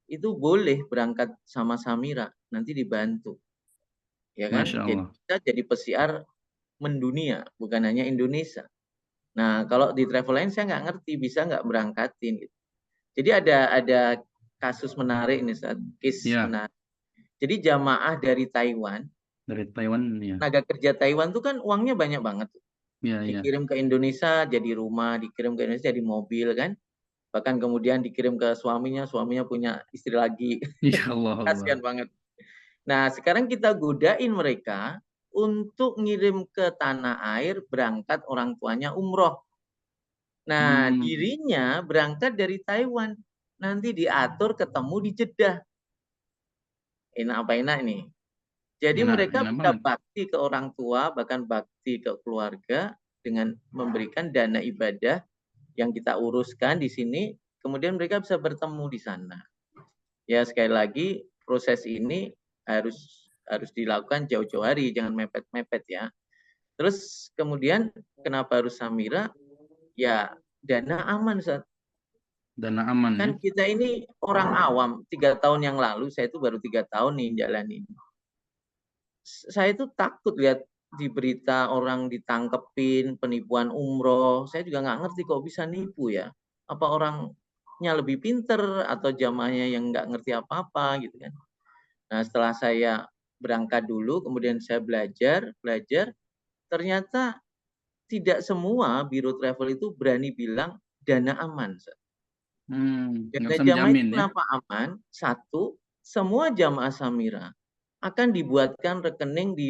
itu boleh berangkat sama Samira, nanti dibantu. Ya kan? Masya Jadi Allah. kita jadi pesiar mendunia, bukan hanya Indonesia. Nah, kalau di travel lain saya nggak ngerti, bisa nggak berangkatin gitu. Jadi ada kasus menarik nih, case Ya, menarik. Jadi jamaah dari Taiwan, dari Taiwan ya. tenaga kerja Taiwan tuh kan uangnya banyak banget. Ya, ya. Dikirim ke Indonesia jadi rumah, dikirim ke Indonesia jadi mobil kan. Bahkan kemudian dikirim ke suaminya punya istri lagi. Ya Allah, Kasihan banget. Nah, sekarang kita godain mereka untuk ngirim ke tanah air berangkat orang tuanya umroh. Nah, dirinya berangkat dari Taiwan. Nanti diatur ketemu di Jeddah. Enak apa enak nih? Jadi mereka bisa bakti ke orang tua, bahkan bakti ke keluarga dengan memberikan dana ibadah yang kita uruskan di sini, kemudian mereka bisa bertemu di sana. Ya, sekali lagi proses ini harus dilakukan jauh-jauh hari, jangan mepet-mepet ya. Terus kemudian kenapa harus Samira? Ya, dana aman, Ustaz. Dana aman kan ya. Kita ini orang awam. 3 tahun yang lalu, saya itu baru 3 tahun nih jalanin. Saya itu takut lihat di berita orang ditangkepin, penipuan umroh. Saya juga nggak ngerti kok bisa nipu ya. Apa orangnya lebih pinter atau jamaahnya yang nggak ngerti apa-apa gitu kan. Nah, setelah saya berangkat dulu, kemudian saya belajar, ternyata tidak semua biro travel itu berani bilang dana aman. Dana jamaah itu kenapa aman? 1, semua jamaah Samira akan dibuatkan rekening di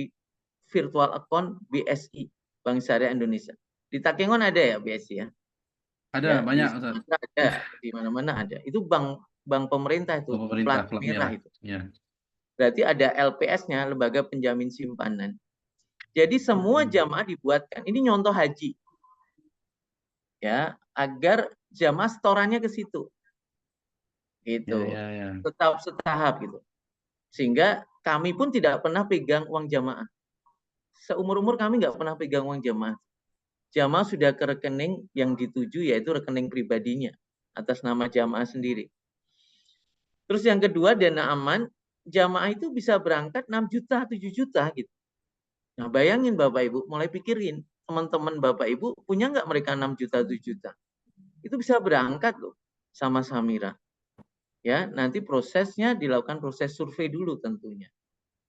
virtual account BSI, Bank Syariah Indonesia. Di Takengon ada ya BSI ya? Ada, ya, banyak. Ada, di mana-mana ada. Itu bank pemerintah itu, plat merah itu. Ya. Berarti ada LPS-nya, Lembaga Penjamin Simpanan. Jadi semua jamaah dibuatkan, ini nyontoh haji, ya, agar jamaah setorannya ke situ, Ya, gitu, ya, ya. tetap setahap gitu, sehingga kami pun tidak pernah pegang uang jamaah, seumur-umur kami nggak pernah pegang uang jamaah. Jamaah sudah ke rekening yang dituju, yaitu rekening pribadinya atas nama jamaah sendiri. Terus yang kedua, dana aman, jamaah itu bisa berangkat 6 juta, 7 juta gitu. Nah, bayangin Bapak Ibu, mulai pikirin, teman-teman Bapak Ibu punya nggak mereka 6 juta, 7 juta? Itu bisa berangkat loh sama Samira. Ya, nanti prosesnya dilakukan proses survei dulu tentunya.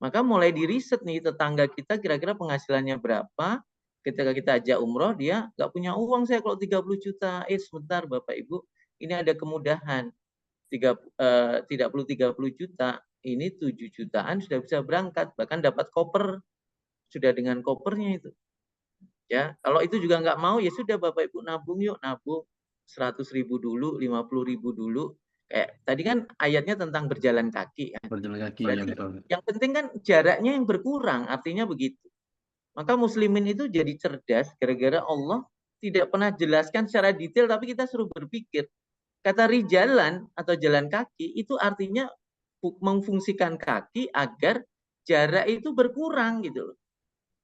Maka mulai diriset nih tetangga kita kira-kira penghasilannya berapa. Ketika kita ajak umroh, dia nggak punya uang saya kalau 30 juta. Sebentar Bapak Ibu, ini ada kemudahan. Tidak perlu 30 juta, ini 7 jutaan sudah bisa berangkat. Bahkan dapat koper, sudah dengan kopernya itu. Ya, kalau itu juga nggak mau, ya sudah Bapak Ibu nabung yuk, nabung 100.000 dulu, 50.000 dulu. Kayak tadi kan ayatnya tentang berjalan kaki. Berjalan kaki, ya Berarti betul. yang penting kan jaraknya yang berkurang, artinya begitu. Maka muslimin itu jadi cerdas gara-gara Allah tidak pernah jelaskan secara detail, tapi kita suruh berpikir. Kata rijalan atau jalan kaki itu artinya memfungsikan kaki agar jarak itu berkurang gitu loh.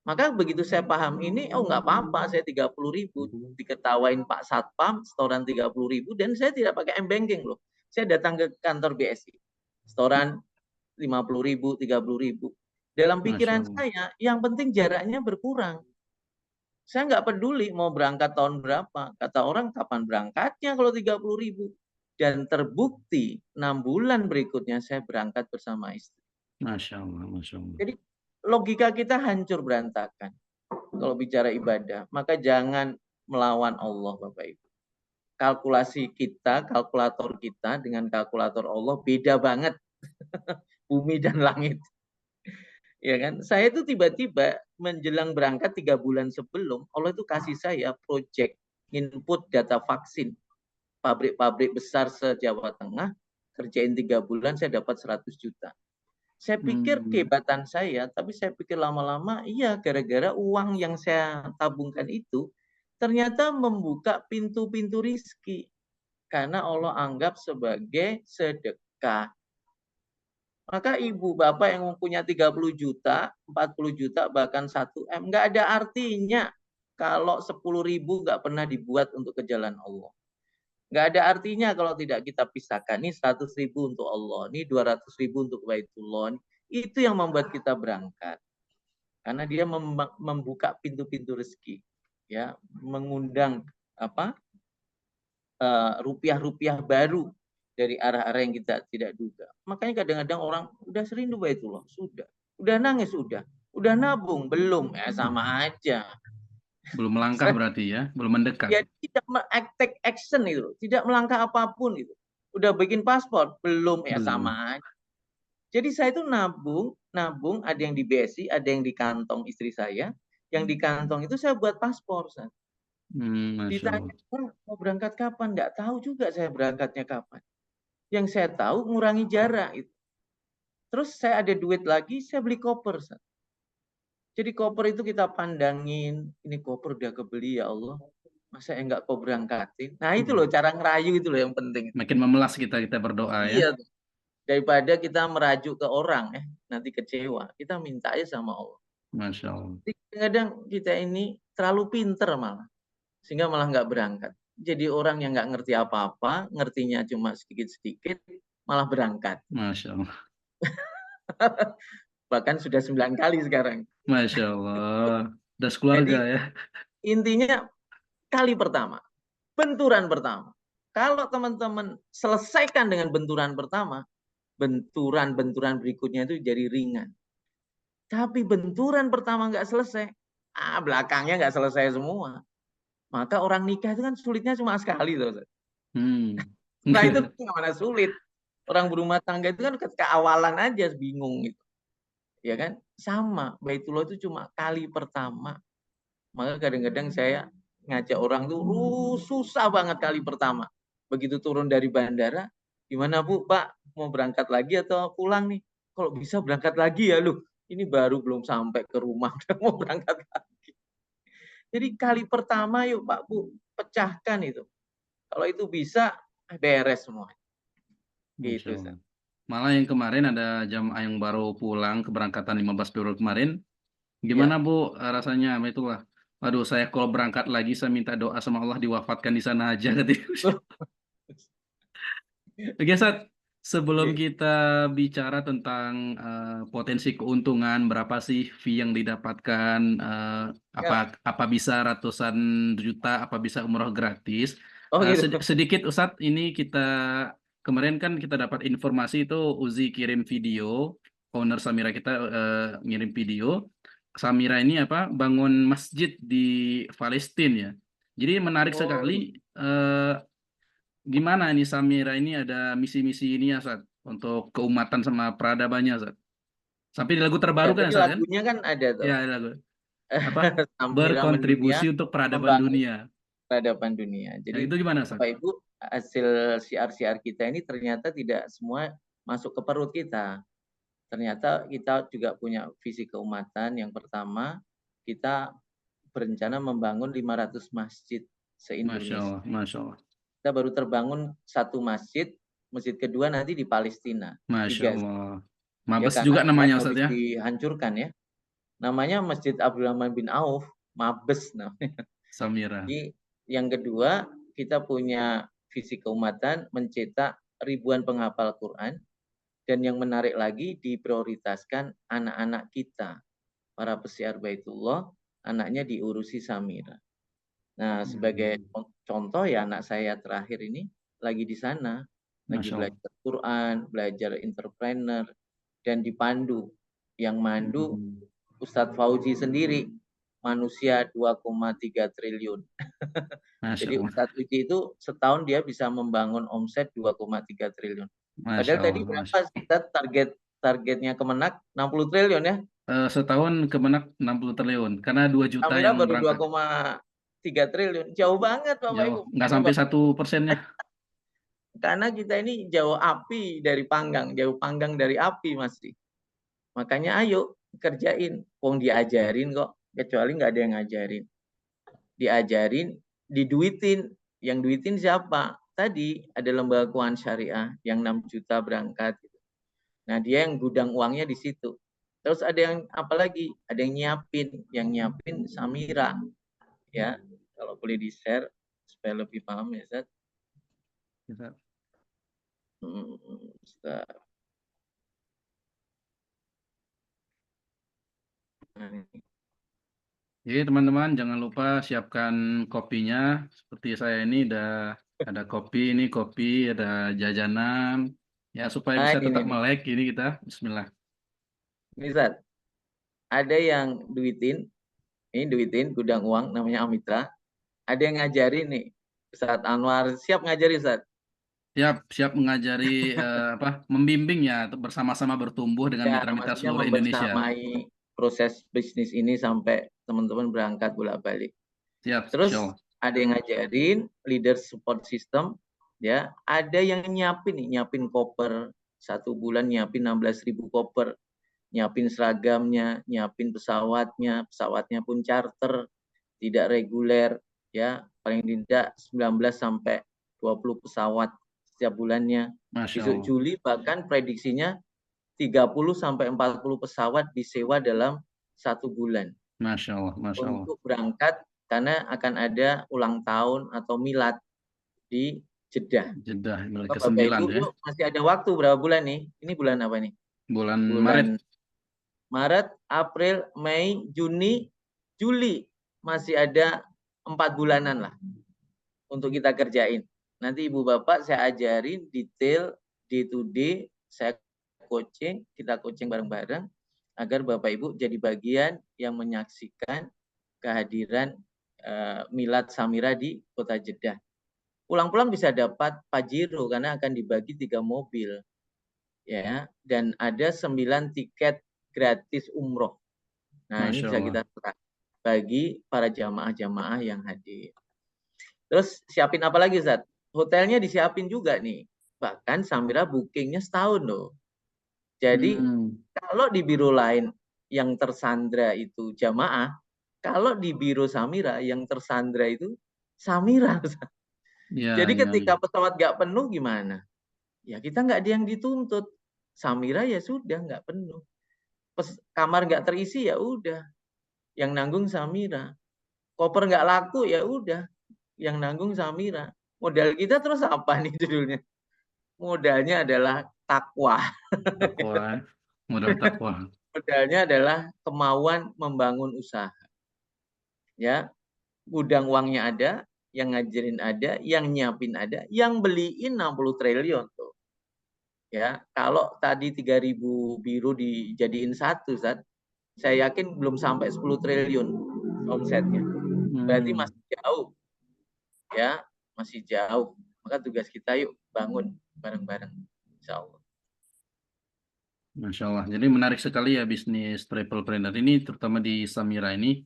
Maka begitu saya paham ini, oh nggak apa-apa, saya 30.000 diketawain Pak Satpam, setoran 30.000 dan saya tidak pakai m-banking loh. Saya datang ke kantor BSI, setoran 50.000, 30.000. Dalam Masya pikiran Allah. saya, yang penting jaraknya berkurang. Saya nggak peduli mau berangkat tahun berapa. Kata orang, kapan berangkatnya kalau 30.000? Dan terbukti 6 bulan berikutnya saya berangkat bersama istri. Masya Allah, Masya Allah. Jadi logika kita hancur berantakan kalau bicara ibadah. Maka jangan melawan Allah, Bapak Ibu. Kalkulasi kita, kalkulator kita dengan kalkulator Allah beda banget. Bumi dan langit. Ya kan? Saya itu tiba-tiba menjelang berangkat 3 bulan sebelum, Allah itu kasih saya project input data vaksin. Pabrik-pabrik besar se-Jawa Tengah, kerjain 3 bulan saya dapat 100 juta. Saya pikir kehebatan saya, tapi saya pikir lama-lama, iya gara-gara uang yang saya tabungkan itu, ternyata membuka pintu-pintu rizki. Karena Allah anggap sebagai sedekah. Maka ibu bapak yang mempunyai 30 juta, 40 juta, bahkan 1 M, nggak ada artinya kalau 10.000 nggak pernah dibuat untuk ke jalan Allah. Nggak ada artinya kalau tidak kita pisahkan. Ini 100.000 untuk Allah, ini 200.000 untuk Baitullah. Itu yang membuat kita berangkat. Karena dia membuka pintu-pintu rezeki, ya, mengundang rupiah-rupiah baru dari arah-arah yang kita tidak duga. Makanya kadang-kadang orang udah serindu Baitullah, udah nangis, udah nabung, belum, sama aja. Belum melangkah berarti ya, belum mendekat. Ya tidak take action itu, tidak melangkah apapun itu. Udah bikin paspor, belum, sama aja. Jadi saya itu nabung, ada yang di BSI, ada yang di kantong istri saya, yang di kantong itu saya buat paspor. Masya Ditanya, Allah. mau berangkat kapan? Nggak tahu juga saya berangkatnya kapan. Yang saya tahu ngurangi jarak itu. Terus saya ada duit lagi, saya beli koper. Jadi koper itu kita pandangin, ini koper udah kebeli ya Allah. Masa enggak kau berangkatin? Nah itu loh cara ngerayu itu loh yang penting. Makin memelas kita berdoa ya. Iya, daripada kita merajuk ke orang, nanti kecewa. Kita minta aja sama Allah. Masya Allah. Kadang kita ini terlalu pinter malah, sehingga malah nggak berangkat. Jadi orang yang nggak ngerti apa-apa, ngertinya cuma sedikit-sedikit, malah berangkat. Masya Allah. Bahkan sudah 9 kali sekarang. Masya Allah. Das keluarga ya. Intinya kali pertama, benturan pertama. Kalau teman-teman selesaikan dengan benturan pertama, benturan-benturan berikutnya itu jadi ringan. Tapi benturan pertama nggak selesai, belakangnya nggak selesai semua. Maka orang nikah itu kan sulitnya cuma sekali. Nah itu gimana sulit. Orang berumah tangga itu kan keawalan aja bingung gitu. Ya kan? Sama, Baitullah itu cuma kali pertama. Maka kadang-kadang saya ngajak orang tuh susah banget kali pertama. Begitu turun dari bandara, gimana Bu, Pak, mau berangkat lagi atau pulang nih? Kalau bisa berangkat lagi ya lu. Ini baru belum sampai ke rumah udah mau berangkat lagi. Jadi kali pertama yuk Pak Bu, pecahkan itu. Kalau itu bisa beres semua. Masya Gitu. Allah. Malah yang kemarin ada jamaah yang baru pulang keberangkatan 15 Februari kemarin. Ya. Gimana Bu rasanya? Itulah. Waduh, saya kalau berangkat lagi saya minta doa sama Allah diwafatkan di sana aja. Oke, Sat. Sebelum Oke. kita bicara tentang potensi keuntungan, berapa sih fee yang didapatkan, Ya. apa bisa ratusan juta, apa bisa umroh gratis. Oh gitu. Sedikit Ustadz, ini kita kemarin kan kita dapat informasi itu Uzi kirim video, owner Samira kita ngirim video. Samira ini bangun masjid di Palestina ya. Jadi menarik Oh, sekali. eh, Gimana ini Samira ini ada misi-misi ini ya Sat untuk keumatan sama peradabannya Sat. Sampai di lagu terbaru ya kan tadi ya Sat kan? lagunya kan ada tuh. Ya lagu apa Samira mendunia berkontribusi untuk peradaban membangun dunia. peradaban dunia. Ya, Jadi itu gimana Sat? Bapak Ibu, hasil siar-siar kita ini ternyata tidak semua masuk ke perut kita. Ternyata kita juga punya visi keumatan. Yang pertama, kita berencana membangun 500 masjid Masya se-Indonesia. Allah, Masya Allah, Kita baru terbangun satu masjid, masjid kedua nanti di Palestina. Masya 3. Allah. Ya Mabes karena juga kan namanya Ustaz habis ya. dihancurkan ya. Namanya Masjid Abdurrahman bin Auf, Mabes namanya. Samira. Jadi yang kedua, kita punya visi keumatan mencetak ribuan penghafal Quran, dan yang menarik lagi diprioritaskan anak-anak kita, para pesiar Baitullah, anaknya diurusi Samira. Nah, sebagai contoh ya anak saya terakhir ini lagi di sana, lagi Masya Allah. belajar Quran, belajar entrepreneur, dan dipandu. Yang mandu Ustadz Fauzi sendiri, manusia 2,3 triliun. Masya Jadi Allah. Ustadz Uji itu setahun dia bisa membangun omset 2,3 triliun. Masya Padahal tadi Allah. berapa Masya. kita targetnya Kemenak 60 triliun ya. Setahun Kemenak 60 triliun karena 2 juta Samira yang baru berangkat. 2,3 triliun. Jauh banget Bapak Jauh, Ibu. nggak sampai 1%-nya. Karena kita ini jauh api dari panggang, jauh panggang dari api masih. Makanya ayo kerjain. Wong diajarin kok, kecuali nggak ada yang ngajarin. Diajarin, diduitin. Yang duitin siapa? Tadi ada lembaga keuangan syariah yang 6 juta berangkat. Nah dia yang gudang uangnya di situ. Terus ada yang apa lagi? Ada yang nyiapin Samira. Ya, kalau boleh di share supaya lebih paham ya Zat. Jadi teman-teman jangan lupa siapkan kopinya. Seperti saya ini ada kopi, ada jajanan. Ya supaya Nah, bisa tetap ini melek ini kita. Bismillah. nih Zat. Ada yang duitin gudang uang namanya Amitra. Ada yang ngajarin nih, Ustadz Anwar siap ngajari Ustadz. Siap mengajari membimbing ya bersama-sama bertumbuh dengan Ya, mitra-mitra maksudnya seluruh Indonesia. membersamai proses bisnis ini sampai teman-teman berangkat bolak-balik. Siap, Terus insya Allah. ada yang ngajarin leader support system, ya. Ada yang nyiapin koper 1 bulan nyiapin 16.000 koper, nyiapin seragamnya, nyiapin pesawatnya pun charter, tidak reguler, ya paling tidak 19 sampai 20 pesawat setiap bulannya. Masya Besok Allah. Juli bahkan prediksinya 30 sampai 40 pesawat disewa dalam 1 bulan. Masya Allah, Masya Allah. Untuk berangkat karena akan ada ulang tahun atau milad di Jeddah. Jeddah, bulan Bapak ke-9 Ibu, ya. masih ada waktu berapa bulan nih? Ini bulan apa nih? Bulan Bulan Maret. Maret, April, Mei, Juni, Juli. Masih ada 4 bulanan lah untuk kita kerjain. Nanti Ibu Bapak saya ajarin detail day to day, saya kita coaching bareng-bareng agar Bapak Ibu jadi bagian yang menyaksikan kehadiran milad Samira di Kota Jeddah. Pulang-pulang bisa dapat Pajero karena akan dibagi 3 mobil. Ya, dan ada 9 tiket gratis umroh. Nah, ini bisa kita bagi para jamaah-jamaah yang hadir. Terus siapin apa lagi, Zat? Hotelnya disiapin juga nih. Bahkan Samira bookingnya setahun loh. Jadi kalau di biro lain yang tersandra itu jamaah, kalau di Biro Samira yang tersandra itu Samira. Ya, Jadi ya, ketika ya. pesawat nggak penuh gimana? Ya kita nggak ada yang dituntut. Samira ya sudah nggak penuh. Kamar nggak terisi ya udah, yang nanggung Samira. Koper nggak laku ya udah, yang nanggung Samira. Modal kita terus apa nih judulnya? Modalnya adalah takwa. Takwa, modal takwa. Modalnya adalah kemauan membangun usaha. Ya, gudang uangnya ada, yang ngajarin ada, yang nyiapin ada, yang beliin 60 triliun tuh. Ya, kalau tadi 3.000 biru dijadiin satu, saya yakin belum sampai 10 triliun omsetnya. Berarti Hmm, masih jauh, ya, masih jauh. Maka tugas kita yuk bangun bareng-bareng, insya Allah. Masya Allah. Jadi menarik sekali ya bisnis travelpreneur ini, terutama di Samira ini.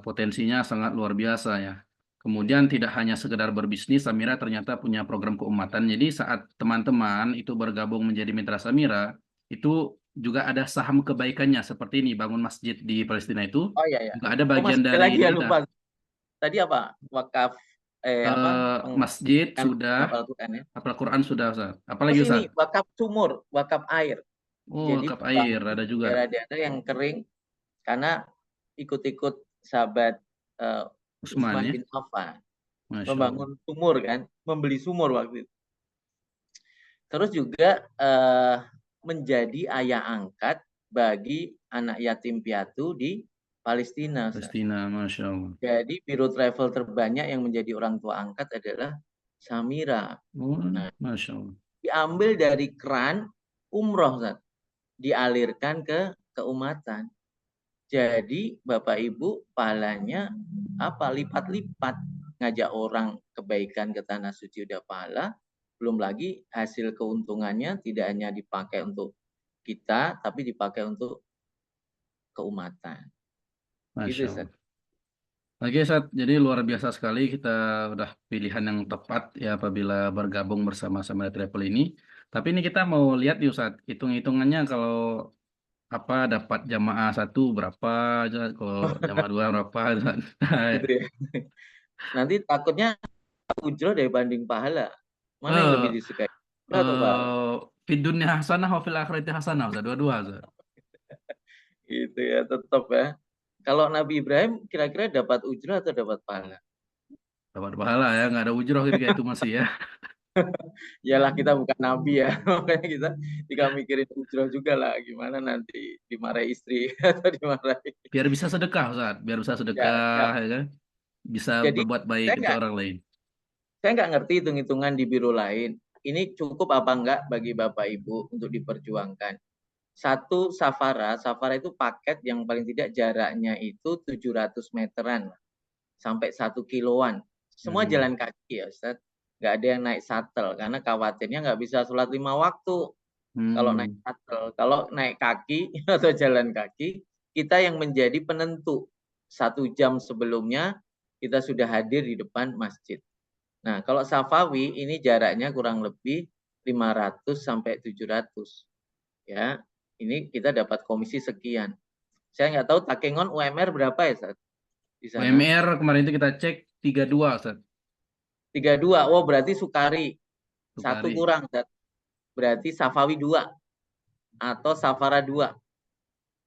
Potensinya sangat luar biasa ya. Kemudian tidak hanya sekedar berbisnis, Samira ternyata punya program keumatan. Jadi saat teman-teman itu bergabung menjadi mitra Samira, itu juga ada saham kebaikannya seperti ini bangun masjid di Palestina itu Oh iya ya. juga ada Oh bagian masih ada dari lagi ini ya, kita. lupa. Tadi apa? Wakaf Masjid kan sudah, hafal Quran ya. hafal Quran sudah, Ustaz. Terus Apalagi ini Ustaz? wakaf sumur, wakaf air. Oh, Jadi wakaf air bangun ada juga. daerah-daerah yang kering karena ikut-ikut sahabat Usman Utsman ya. bin Affan Masya Allah. membangun sumur kan, membeli sumur waktu itu. Terus juga menjadi ayah angkat bagi anak yatim piatu di Palestina. Palestina, Masya Allah. Jadi biro travel terbanyak yang menjadi orang tua angkat adalah Samira. Oh, Nah, Masya Allah. diambil dari keran umroh, Ustaz, dialirkan ke keumatan. Jadi Bapak Ibu pahalanya apa? Lipat-lipat, ngajak orang kebaikan ke tanah suci udah pahala, belum lagi hasil keuntungannya tidak hanya dipakai untuk kita, tapi dipakai untuk keumatan. Masya Gitu, Allah. Ustaz. Oke, Sat. Jadi luar biasa sekali kita udah pilihan yang tepat ya apabila bergabung bersama sama Travel ini. Tapi ini kita mau lihat nih, Ustaz, hitung-hitungannya kalau apa dapat jamaah satu berapa, Ustaz. Kalau jamaah dua berapa, Ustaz. Gitu ya. Nanti takutnya ujroh dibanding pahala. Mana yang lebih Eh, disukai? Ujroh atau pahala? Fid dunya hasanah wa fil akhirati hasanah, Ustaz. Dua-dua, Ustaz. Gitu ya, tetap ya. Kalau Nabi Ibrahim kira-kira dapat ujroh atau dapat pahala? Dapat pahala ya, nggak ada ujroh ketika itu masih ya. Yalah kita bukan nabi ya, makanya kita tinggal mikirin ujroh juga lah, gimana nanti dimarahi istri atau dimarahi. Biar bisa sedekah, Ustaz. Biar bisa Ya, sedekah, ya. ya kan? Bisa Jadi berbuat baik saya untuk nggak orang lain. saya nggak ngerti hitung-hitungan di biro lain. Ini cukup apa enggak bagi Bapak Ibu untuk diperjuangkan. Satu safara, safara itu paket yang paling tidak jaraknya itu 700 meteran sampai 1 kiloan. Semua Hmm. jalan kaki ya Ustaz. Nggak ada yang naik shuttle karena khawatirnya nggak bisa sholat 5 waktu. Kalau naik Hmm. shuttle, kalau naik kaki atau jalan kaki, kita yang menjadi penentu. 1 jam sebelumnya kita sudah hadir di depan masjid. Nah, kalau Safawi ini jaraknya kurang lebih 500 sampai 700. Ya, ini kita dapat komisi sekian. Saya nggak tahu Takengon UMR berapa ya Ustaz, di sana? UMR kemarin itu kita cek 32, Ustaz. 32. Oh, berarti Sukari. Satu Sukari. kurang, Ustaz. Berarti Safawi 2 atau Safara 2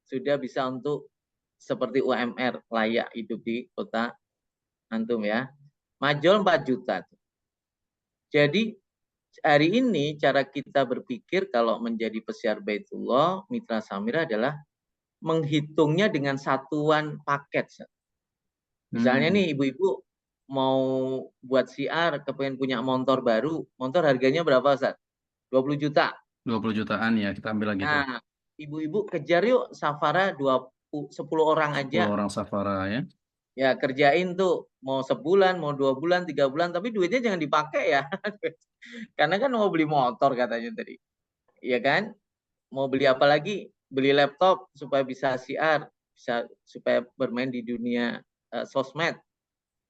sudah bisa untuk seperti UMR layak hidup di kota antum ya. Majol 4 juta. Jadi hari ini cara kita berpikir kalau menjadi pesiar Baitullah, Mitra Samira adalah menghitungnya dengan satuan paket. Misalnya Hmm. nih ibu-ibu mau buat siar, kepengen punya motor baru, motor harganya berapa Ustaz? 20 juta. 20 jutaan ya kita ambil lagi tuh. Nah, ibu-ibu kejar yuk Safara 10 orang 10 aja. orang safara ya. Ya kerjain tuh mau sebulan, mau 2 bulan, 3 bulan, tapi duitnya jangan dipakai ya. Karena kan mau beli motor katanya tadi. Iya kan? Mau beli apa lagi? Beli laptop supaya bisa siar, bisa supaya bermain di dunia sosmed.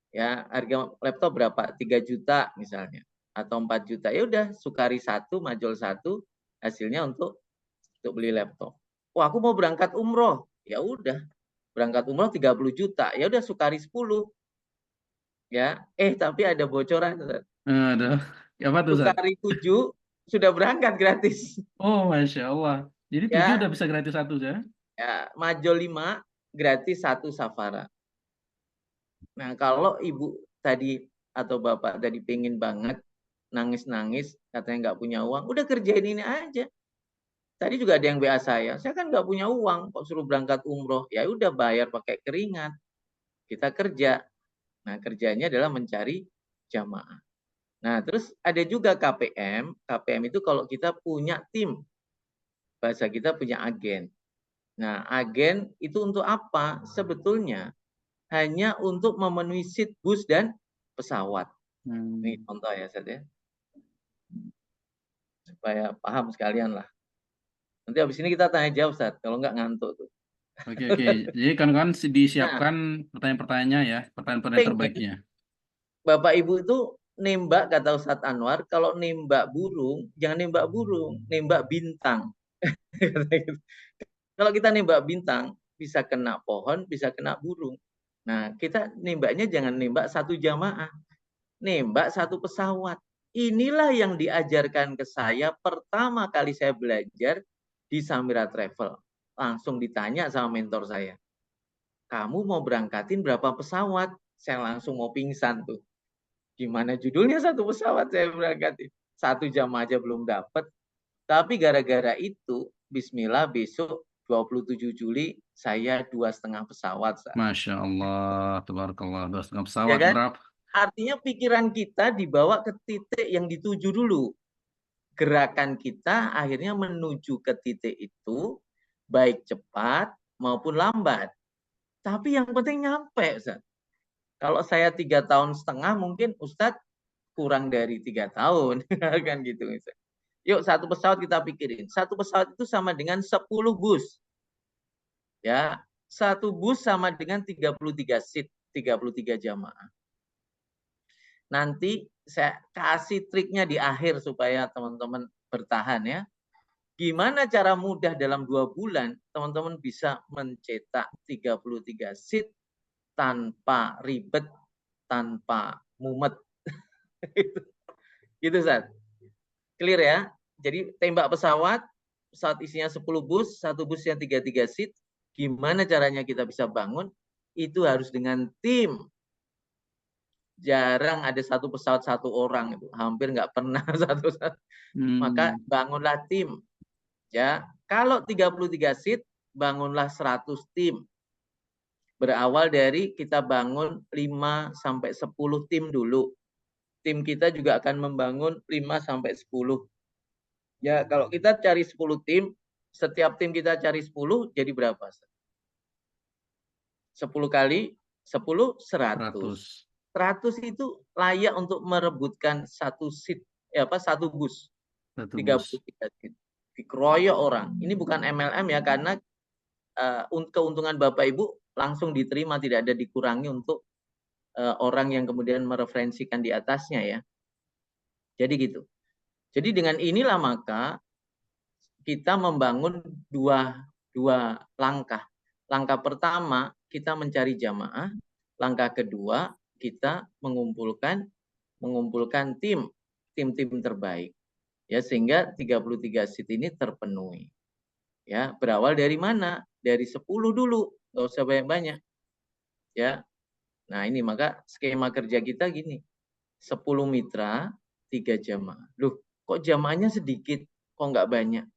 Ya, harga laptop berapa? 3 juta misalnya atau 4 juta. Ya udah, Sukari 1, Majol 1, hasilnya untuk beli laptop. Wah, aku mau berangkat umroh. Ya udah, berangkat umroh 30 juta. Ya udah Sukari 10. Ya, tapi ada bocoran. Ustaz. Aduh, apa tuh, Ustaz? Sukari 7 sudah berangkat gratis. Oh, Masya Allah. Jadi 7 Ya, udah bisa gratis satu, ya? Majo 5 gratis 1 safara. Nah, kalau ibu tadi atau bapak tadi pengen banget nangis-nangis, katanya nggak punya uang, udah kerjain ini aja. Tadi juga ada yang WA saya kan nggak punya uang, kok suruh berangkat umroh. Ya udah bayar pakai keringat, kita kerja. Nah, kerjanya adalah mencari jamaah. Nah, terus ada juga KPM. KPM itu kalau kita punya tim, bahasa kita punya agen. Nah, agen itu untuk apa? Sebetulnya hanya untuk memenuhi seat bus dan pesawat. Ini contoh ya, Ustaz ya. Supaya paham sekalian lah. Nanti habis ini kita tanya jawab, Ustaz. Kalau nggak ngantuk tuh. Oke, oke. Jadi kan Nah, disiapkan pertanyaan-pertanyaannya ya, pertanyaan-pertanyaan pengen terbaiknya. Bapak Ibu itu nembak, kata Ustadz Anwar, kalau nembak burung, jangan nembak burung, nembak bintang. Kalau kita nembak bintang, bisa kena pohon, bisa kena burung. Nah, kita nembaknya jangan nembak satu jamaah, nembak satu pesawat. Inilah yang diajarkan ke saya pertama kali saya belajar di Samira Travel. Langsung ditanya sama mentor saya, kamu mau berangkatin berapa pesawat? Saya langsung mau pingsan tuh. Gimana judulnya satu pesawat saya berangkatin? 1 jam aja belum dapat. Tapi gara-gara itu, bismillah besok 27 Juli saya 2,5 pesawat. Masya Allah, tabarakallah. 2,5 Ya pesawat kan? berapa? Artinya pikiran kita dibawa ke titik yang dituju dulu. Gerakan kita akhirnya menuju ke titik itu, baik cepat maupun lambat. Tapi yang penting nyampe, Ustaz. Kalau saya 3,5 tahun mungkin Ustadz kurang dari 3 tahun. Kan gitu. Ustaz. Yuk satu pesawat kita pikirin. Satu pesawat itu sama dengan 10 bus. Ya, satu bus sama dengan 33 seat, 33 jamaah. Nanti saya kasih triknya di akhir supaya teman-teman bertahan ya. Gimana cara mudah dalam 2 bulan teman-teman bisa mencetak 33 seat tanpa ribet, tanpa mumet. Gitu, Ustaz. Clear ya? Jadi tembak pesawat, pesawat isinya 10 bus, satu bus yang 33 seat. Gimana caranya kita bisa bangun? Itu harus dengan tim. Jarang ada satu pesawat satu orang itu, hampir nggak pernah satu. Maka bangunlah tim. Ya, kalau 33 seat, bangunlah 100 tim. Berawal dari kita bangun 5 sampai 10 tim dulu. Tim kita juga akan membangun 5 sampai 10. Ya, kalau kita cari 10 tim, setiap tim kita cari 10, jadi berapa? 10 kali 10, 100. 100 itu layak untuk merebutkan satu seat, satu bus. 33 seat. Dikeroyok orang. Ini bukan MLM ya, karena keuntungan Bapak Ibu langsung diterima, tidak ada dikurangi untuk orang yang kemudian mereferensikan di atasnya ya. Jadi gitu. Jadi dengan inilah maka kita membangun dua langkah. Langkah pertama kita mencari jamaah, langkah kedua kita mengumpulkan tim terbaik. Ya, sehingga 33 seat ini terpenuhi. Ya, berawal dari mana? Dari 10 dulu, nggak usah banyak-banyak. Ya. Nah, ini maka skema kerja kita gini. 10 mitra, 3 jamaah. Loh, kok jamaahnya sedikit? Kok nggak banyak?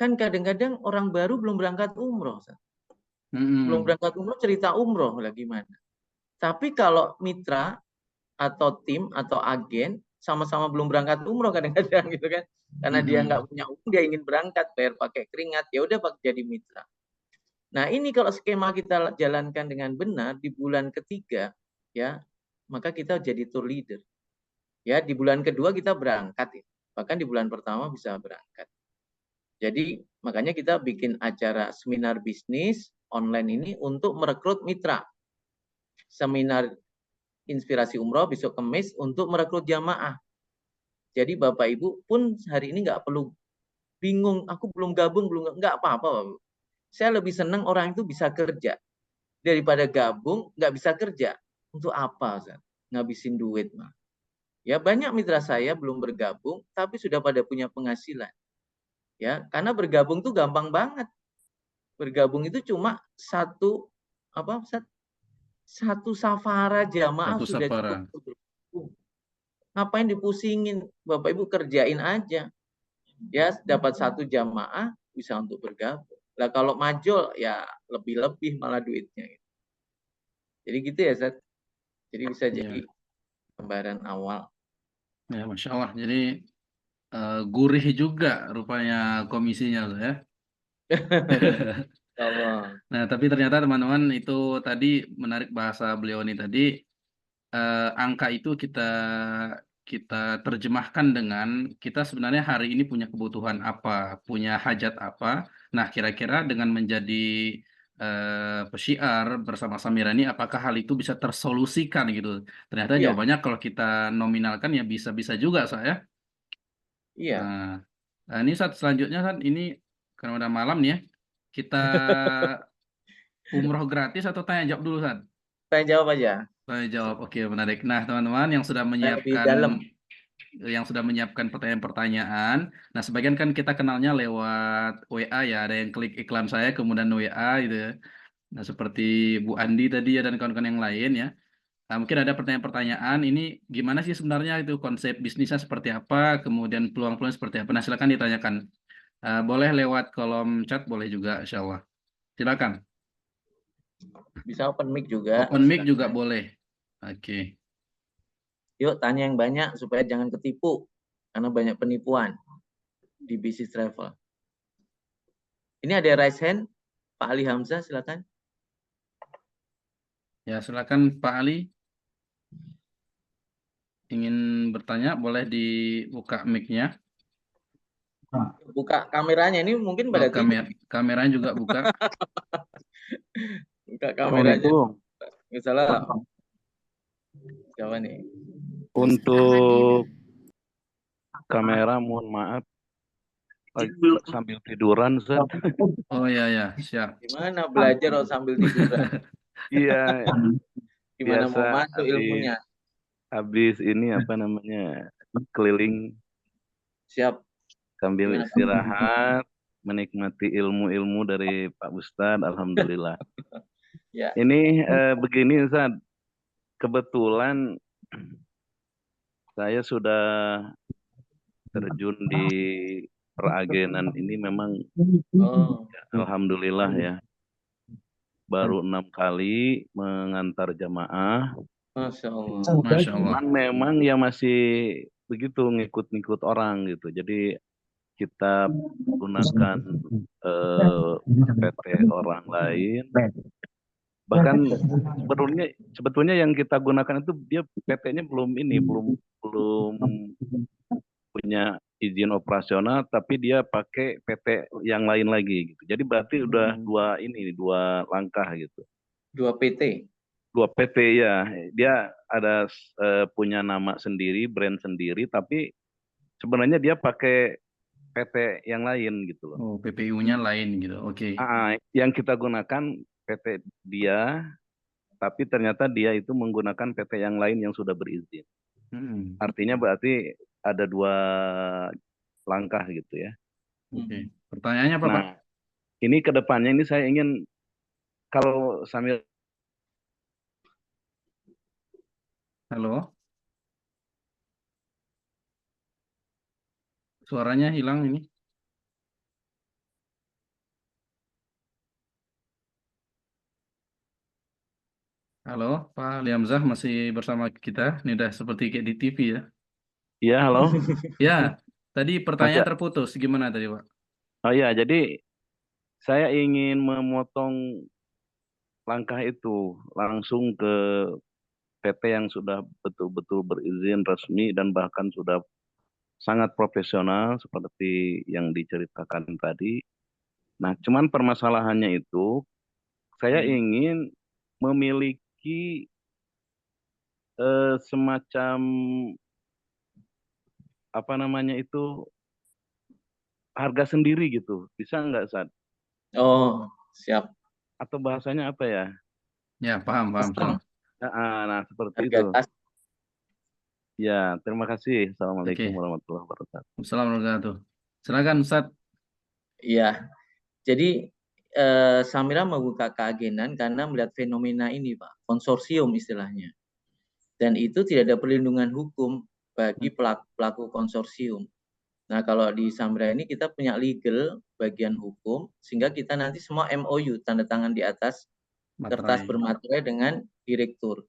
Kan kadang-kadang orang baru belum berangkat umroh. Belum berangkat umroh, cerita umroh lah gimana. Tapi kalau mitra atau tim atau agen sama-sama belum berangkat umroh kadang-kadang gitu kan. Karena dia nggak punya uang, dia ingin berangkat, bayar pakai keringat, ya udah pakai jadi mitra. Nah, ini kalau skema kita jalankan dengan benar di bulan ketiga, ya, maka kita jadi tour leader. Ya, di bulan kedua kita berangkat, ya. Bahkan di bulan pertama bisa berangkat. Jadi makanya kita bikin acara seminar bisnis online ini untuk merekrut mitra. Seminar inspirasi umroh besok Kamis untuk merekrut jamaah. Jadi Bapak Ibu pun hari ini nggak perlu bingung, aku belum gabung, nggak apa-apa. Saya lebih senang orang itu bisa kerja daripada gabung nggak bisa kerja. Untuk apa, Ustaz? Ngabisin duit mah. Ya banyak mitra saya belum bergabung tapi sudah pada punya penghasilan. Ya, karena bergabung tuh gampang banget. Bergabung itu cuma satu apa, Ustaz? Satu safara jamaah Satu sudah sapara. cukup untuk bergabung. Ngapain dipusingin? Bapak Ibu kerjain aja. Ya, dapat satu jamaah bisa untuk bergabung. Lah kalau majul ya lebih-lebih malah duitnya. Jadi gitu ya, Ustaz. Jadi bisa jadi Iya. gambaran awal. Ya, Masya Allah. Jadi gurih juga rupanya komisinya loh ya. Allah. Nah, tapi ternyata teman-teman itu tadi menarik bahasa beliau ini tadi, angka itu kita kita terjemahkan dengan kita sebenarnya hari ini punya kebutuhan apa, punya hajat apa. Nah, kira-kira dengan menjadi pesyiar bersama Samirani, apakah hal itu bisa tersolusikan gitu? Ternyata Iya, jawabannya kalau kita nominalkan ya bisa-bisa juga saya. iya. Nah, ini saat selanjutnya saat ini karena udah malam nih ya, kita umroh gratis atau tanya jawab dulu saat? Saya jawab aja. Tanya jawab, oke menarik. Nah teman-teman Saya lebih dalam. yang sudah menyiapkan pertanyaan-pertanyaan. Nah sebagian kan kita kenalnya lewat WA ya, ada yang klik iklan saya kemudian WA gitu ya. Nah seperti Bu Andi tadi ya dan kawan-kawan yang lain ya. Nah, mungkin ada pertanyaan-pertanyaan ini gimana sih sebenarnya itu konsep bisnisnya seperti apa, kemudian peluang-peluang seperti apa. Nah silakan ditanyakan. Boleh lewat kolom chat, boleh juga, insya Allah. Silakan. Bisa open mic juga. Open mic juga Silakan. boleh. Oke. Yuk tanya yang banyak supaya jangan ketipu. Karena banyak penipuan di bisnis travel. Ini ada raise hand. Pak Ali Hamzah, silakan. Ya, silakan Pak Ali. Ingin bertanya, boleh dibuka mic-nya. Buka kameranya. Ini mungkin Oh, pada tidur. kameranya juga buka. Buka kameranya. Assalamualaikum. Misalnya, siapa nih? Untuk kamera mohon maaf lagi sambil tiduran Ustaz. Oh ya ya, siap. Gimana belajar kalau sambil tiduran? Iya, Gimana mau biasa masuk ilmunya? habis ini apa namanya keliling Siap. sambil Gimana, Pak? istirahat menikmati ilmu-ilmu dari Pak Ustadz. Alhamdulillah. Ya. Ini begini Ustaz, kebetulan saya sudah terjun di peragenan ini memang Oh, alhamdulillah ya. Baru 6 kali mengantar jamaah. Masya Allah. Masya Allah. Cuman memang ya masih begitu ngikut-ngikut orang gitu. Jadi kita gunakan PT orang lain. Bahkan sebetulnya yang kita gunakan itu dia PT-nya belum punya izin operasional, tapi dia pakai PT yang lain lagi gitu. Jadi berarti udah dua langkah gitu. 2 PT. Dua PT ya, dia ada punya nama sendiri, brand sendiri, tapi sebenarnya dia pakai PT yang lain gitu loh. Oh, PPU-nya lain gitu. Oke. Yang kita gunakan PT dia, tapi ternyata dia itu menggunakan PT yang lain yang sudah berizin. Artinya berarti ada dua langkah gitu ya. Oke. Pertanyaannya apa, Pak? Nah, ini ke depannya ini saya ingin kalau sambil Halo? Suaranya hilang ini. Halo, Pak Liamzah masih bersama kita. Ini udah seperti kayak di TV ya. ya halo. Ya, tadi pertanyaan Masih, terputus. Gimana tadi, Pak? oh ya, jadi saya ingin memotong langkah itu langsung ke PT yang sudah betul-betul berizin resmi dan bahkan sudah sangat profesional seperti yang diceritakan tadi. Nah, cuman permasalahannya itu saya ingin memiliki semacam apa namanya itu harga sendiri gitu. Bisa nggak, Sad? Oh, Siap. atau bahasanya apa ya? Ya, paham, paham. Nah, seperti Harga itu. tas. Ya, terima kasih. Oke. Assalamualaikum warahmatullahi wabarakatuh. Assalamualaikum warahmatullahi wabarakatuh. Silakan Ustaz. Iya. Jadi Samira membuka keagenan karena melihat fenomena ini, Pak, konsorsium istilahnya. Dan itu tidak ada perlindungan hukum bagi pelaku konsorsium. Nah, kalau di Samira ini kita punya legal bagian hukum, sehingga kita nanti semua MOU, tanda tangan di atas kertas Materai. bermaterai dengan direktur.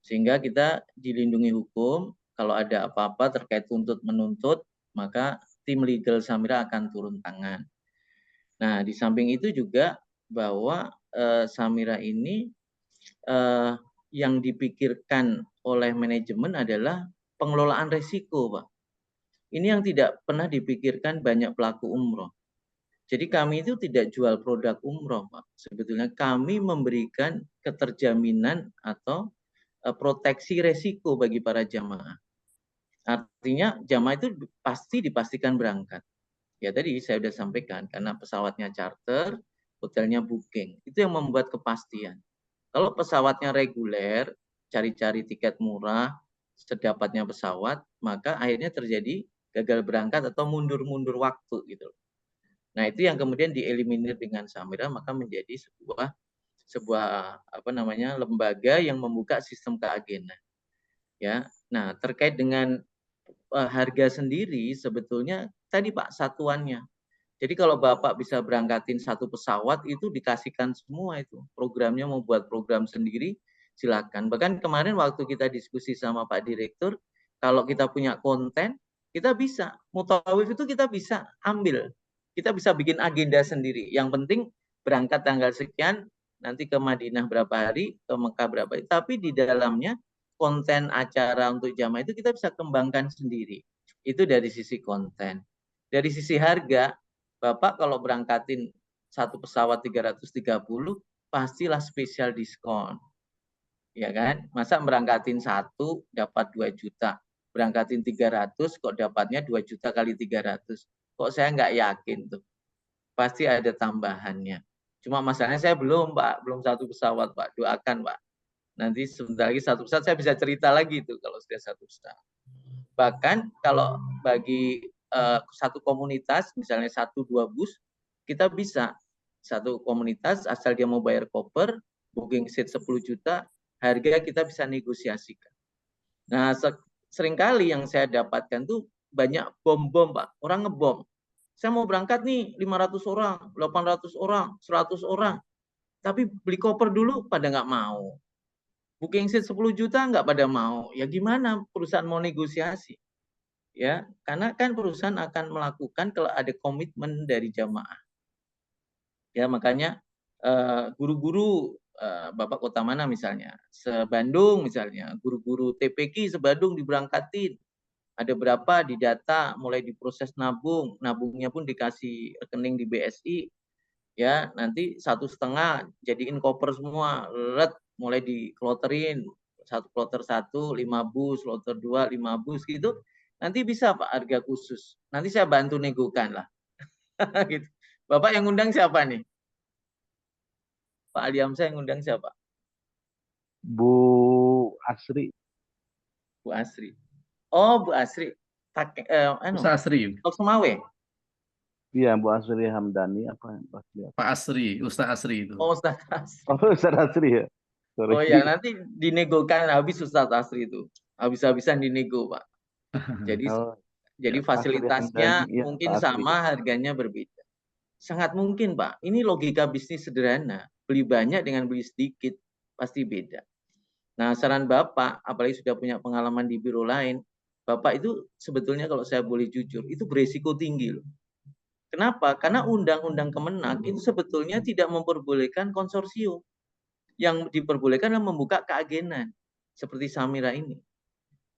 Sehingga kita dilindungi hukum, kalau ada apa-apa terkait tuntut menuntut, maka tim legal Samira akan turun tangan. Nah, di samping itu juga bahwa Samira ini yang dipikirkan oleh manajemen adalah pengelolaan resiko, Pak. Ini yang tidak pernah dipikirkan banyak pelaku umroh. Jadi kami itu tidak jual produk umroh, Pak. Sebetulnya kami memberikan keterjaminan atau proteksi resiko bagi para jamaah. Artinya jamaah itu pasti dipastikan berangkat. Ya tadi saya sudah sampaikan, karena pesawatnya charter, hotelnya booking. Itu yang membuat kepastian. Kalau pesawatnya reguler, cari-cari tiket murah, sedapatnya pesawat, maka akhirnya terjadi gagal berangkat atau mundur-mundur waktu gitu. Nah, itu yang kemudian dieliminir dengan Samira, maka menjadi sebuah lembaga yang membuka sistem keagenan. Ya. Nah, terkait dengan harga sendiri sebetulnya tadi Pak satuannya. Jadi kalau Bapak bisa berangkatin satu pesawat itu dikasihkan semua itu. Programnya mau buat program sendiri silakan. Bahkan kemarin waktu kita diskusi sama Pak Direktur, kalau kita punya konten, kita bisa Mutawif itu kita bisa ambil. Kita bisa bikin agenda sendiri. Yang penting berangkat tanggal sekian, nanti ke Madinah berapa hari, ke Mekah berapa hari. Tapi di dalamnya konten acara untuk jamaah itu kita bisa kembangkan sendiri. Itu dari sisi konten. Dari sisi harga, Bapak kalau berangkatin satu pesawat 330, pastilah spesial diskon. Ya kan? Masa berangkatin satu dapat 2 juta. Berangkatin 300 kok dapatnya 2 juta kali 300. Kok saya nggak yakin tuh. Pasti ada tambahannya. Cuma masalahnya saya belum, Pak. Belum satu pesawat, Pak. Doakan, Pak. Nanti sebentar lagi satu pesawat saya bisa cerita lagi itu kalau sudah satu pesawat. Bahkan kalau bagi satu komunitas, misalnya 1-2 bus, kita bisa satu komunitas asal dia mau bayar koper, booking seat 10 juta, harga kita bisa negosiasikan. Nah, seringkali yang saya dapatkan tuh banyak bom-bom, Pak. Orang ngebom. Saya mau berangkat nih 500 orang, 800 orang, 100 orang. Tapi beli koper dulu pada nggak mau. Booking seat 10 juta nggak pada mau. Ya gimana perusahaan mau negosiasi? Ya, karena kan perusahaan akan melakukan kalau ada komitmen dari jamaah. Ya, makanya guru-guru Bapak kota mana misalnya, se-Bandung misalnya, guru-guru TPQ se-Bandung diberangkatin. Ada berapa didata, mulai diproses nabung, nabungnya pun dikasih rekening di BSI. Ya, nanti 1,5 jadiin koper semua, mulai dikloterin, satu kloter 1 5 bus, kloter 2 5 bus gitu. Nanti bisa Pak harga khusus. Nanti saya bantu negokan lah. Gitu. Bapak yang ngundang siapa nih? Pak Aliamsa yang ngundang siapa? Bu Asri. Bu Asri. Oh, Bu Asri. Ustaz Asri. Tok Semawe. Iya, Bu Asri Hamdani apa? Pak Asri, Ustaz Asri itu. Oh, Ustaz Asri. Oh, Ustaz Asri ya. Sorry. Oh ya, nanti dinegokan habis Ustaz Asri itu. Habis-habisan dinego, Pak. Jadi fasilitasnya ya, mungkin sama, harganya berbeda. Sangat mungkin, Pak. Ini logika bisnis sederhana. Beli banyak dengan beli sedikit pasti beda. Nah, saran Bapak, apalagi sudah punya pengalaman di biro lain, Bapak itu sebetulnya kalau saya boleh jujur, itu beresiko tinggi loh. Kenapa? Karena undang-undang Kemenak itu sebetulnya tidak memperbolehkan konsorsium. Yang diperbolehkan adalah membuka keagenan seperti Samira ini.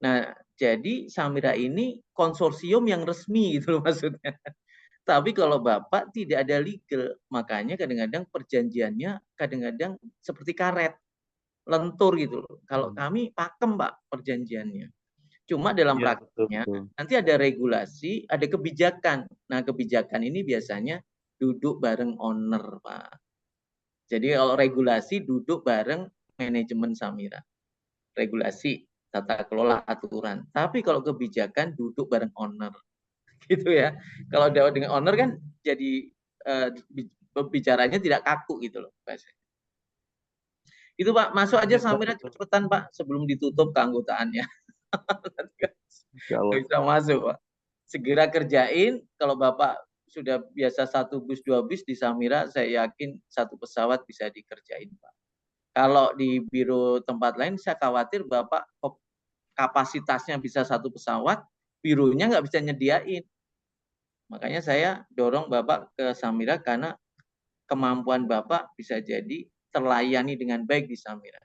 Nah, jadi Samira ini konsorsium yang resmi gitu loh maksudnya. Tapi kalau Bapak tidak ada legal, makanya kadang-kadang perjanjiannya kadang-kadang seperti karet, lentur gitu loh. Kalau kami pakem Pak perjanjiannya. Cuma dalam praktiknya nanti ada regulasi, ada kebijakan. Nah, kebijakan ini biasanya duduk bareng owner, Pak. Jadi kalau regulasi duduk bareng manajemen Samira. Regulasi, tata kelola, aturan. Tapi kalau kebijakan duduk bareng owner. Gitu ya. Kalau dengan owner kan jadi bicaranya tidak kaku gitu loh. Itu Pak, masuk aja Samira cepetan Pak sebelum ditutup keanggotaannya. Nggak bisa masuk Pak. Segera kerjain. Kalau Bapak sudah biasa 1 bus 2 bus di Samira, saya yakin 1 pesawat bisa dikerjain Pak. Kalau di biro tempat lain saya khawatir Bapak kapasitasnya bisa 1 pesawat, bironya nggak bisa nyediain. Makanya saya dorong Bapak ke Samira karena kemampuan Bapak bisa jadi terlayani dengan baik di Samira.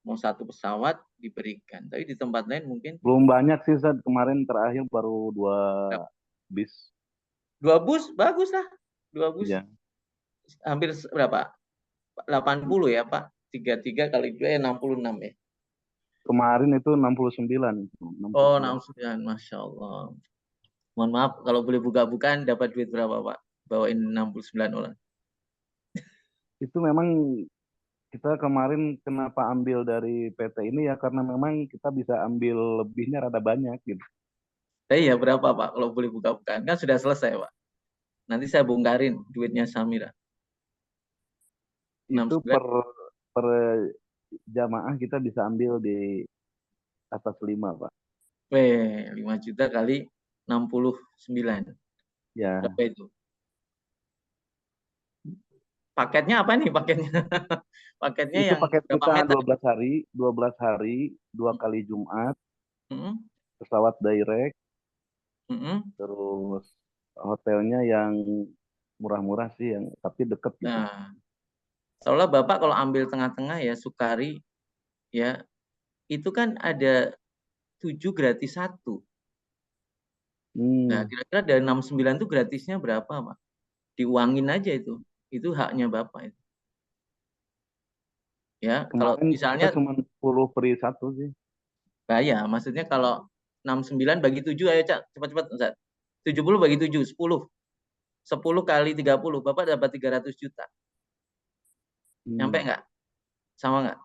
Mau 1 pesawat diberikan, tapi di tempat lain mungkin belum banyak sih Ustaz, kemarin terakhir baru 2 bis. 2 bus bagus lah. 2 bus. Ya. Hampir berapa? 80 ya Pak. 33 kali 2 66 ya. Kemarin itu 69. Oh 69, Masya Allah. Mohon maaf kalau boleh buka-bukaan dapat duit berapa Pak? Bawain 69 orang. Itu memang kita kemarin kenapa ambil dari PT ini ya karena memang kita bisa ambil lebihnya rada banyak gitu. Iya berapa Pak kalau boleh buka-bukaan? Kan sudah selesai Pak. Nanti saya bongkarin duitnya Samira. Itu per jamaah kita bisa ambil di atas 5 Pak. 5 juta kali 69. Ya. Berapa itu? Paketnya apa nih paketnya? Paketnya itu yang paket berapa kita meter? 12 hari, 2 kali Jumat, Hmm. pesawat direct, Hmm. terus hotelnya yang murah-murah sih, yang tapi deket gitu. Nah, soalnya Bapak kalau ambil tengah-tengah ya Sukari, ya itu kan ada 7 gratis 1. Nah, kira-kira dari 69 itu gratisnya berapa Pak? Diuangin aja itu. Itu haknya Bapak itu. Ya, kalau Kemarin misalnya kita cuma 10 free 1 sih. ya, maksudnya kalau 69 bagi 7 ayo Cak, cepat-cepat Ustaz. 70 bagi 7, 10. 10 kali 30, Bapak dapat 300 juta. Nyampe nggak? Sama nggak?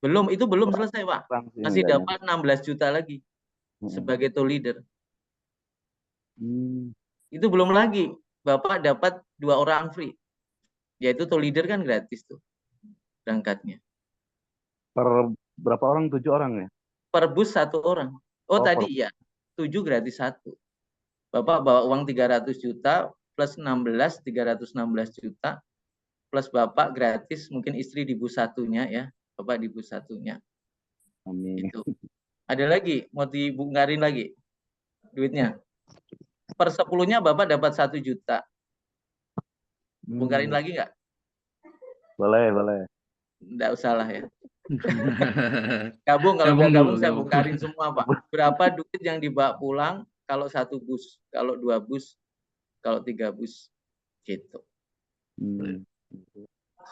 Belum, itu belum selesai Pak. Masih dapat 16 juta lagi sebagai tour leader. Itu belum lagi. Bapak dapat 2 orang free. Yaitu tour leader kan gratis tuh berangkatnya. Per berapa orang? 7 orang ya? Per bus 1 orang. Oh tadi ya, 7 gratis 1. Bapak bawa uang 300 juta plus 16, 316 juta. Plus Bapak gratis, mungkin istri di bus 1-nya ya. Bapak di bus 1-nya. Amin. Itu. Ada lagi, mau dibongkarin lagi duitnya. Per 10-nya Bapak dapat 1 juta. Bongkarin lagi nggak? Boleh. Nggak usah lah ya. Gabung, kalau udah gabung saya bongkarin semua Pak. Berapa duit yang dibawa pulang kalau 1 bus, kalau 2 bus, kalau 3 bus gitu.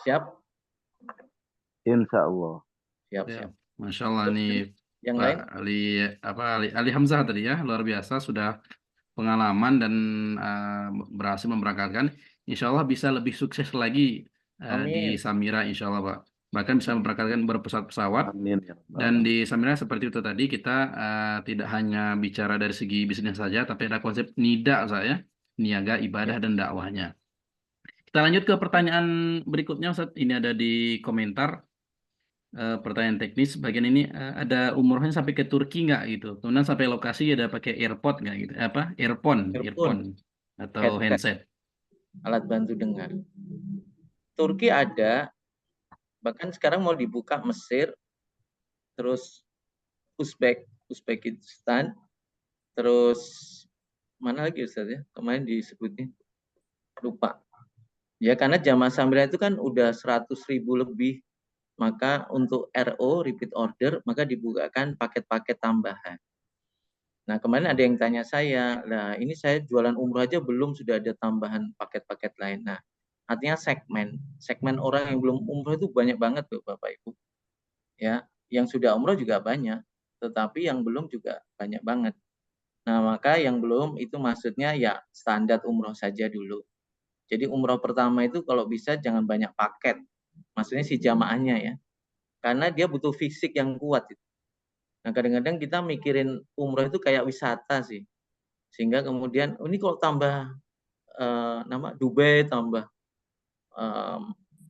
Siap? Insya Allah. Siap. Masya Allah nih yang Pak lain? Ali Hamzah tadi ya, luar biasa, sudah pengalaman dan berhasil memberangkatkan. Insya Allah bisa lebih sukses lagi di Samira, insya Allah Pak. Bahkan bisa memberangkatkan pesawat. Amin. Dan di Samira seperti itu tadi, kita tidak hanya bicara dari segi bisnis saja, tapi ada konsep NIDA saya, niaga, ibadah, dan dakwahnya. Kita lanjut ke pertanyaan berikutnya Ustaz. Ini ada di komentar. Pertanyaan teknis bagian ini, ada umrohnya sampai ke Turki nggak gitu, kemudian sampai lokasi ada pakai AirPod nggak gitu, earphone atau handset, alat bantu dengar. Turki ada, bahkan sekarang mau dibuka Mesir, terus Uzbekistan, terus mana lagi Ustaz ya, kemarin disebutnya lupa ya, karena jamaah Samira itu kan udah 100.000 lebih. Maka untuk RO, repeat order, maka dibukakan paket-paket tambahan. Nah, kemarin ada yang tanya saya, lah ini saya jualan umroh aja belum, sudah ada tambahan paket-paket lain. Nah, artinya segmen orang yang belum umroh itu banyak banget loh Bapak Ibu. Ya, yang sudah umroh juga banyak, tetapi yang belum juga banyak banget. Nah, maka yang belum itu maksudnya ya standar umroh saja dulu. Jadi umroh pertama itu kalau bisa jangan banyak paket. Maksudnya si jamaahnya ya. Karena dia butuh fisik yang kuat. Nah, kadang-kadang kita mikirin umroh itu kayak wisata sih. Sehingga kemudian, oh, ini kalau tambah nama Dubai, tambah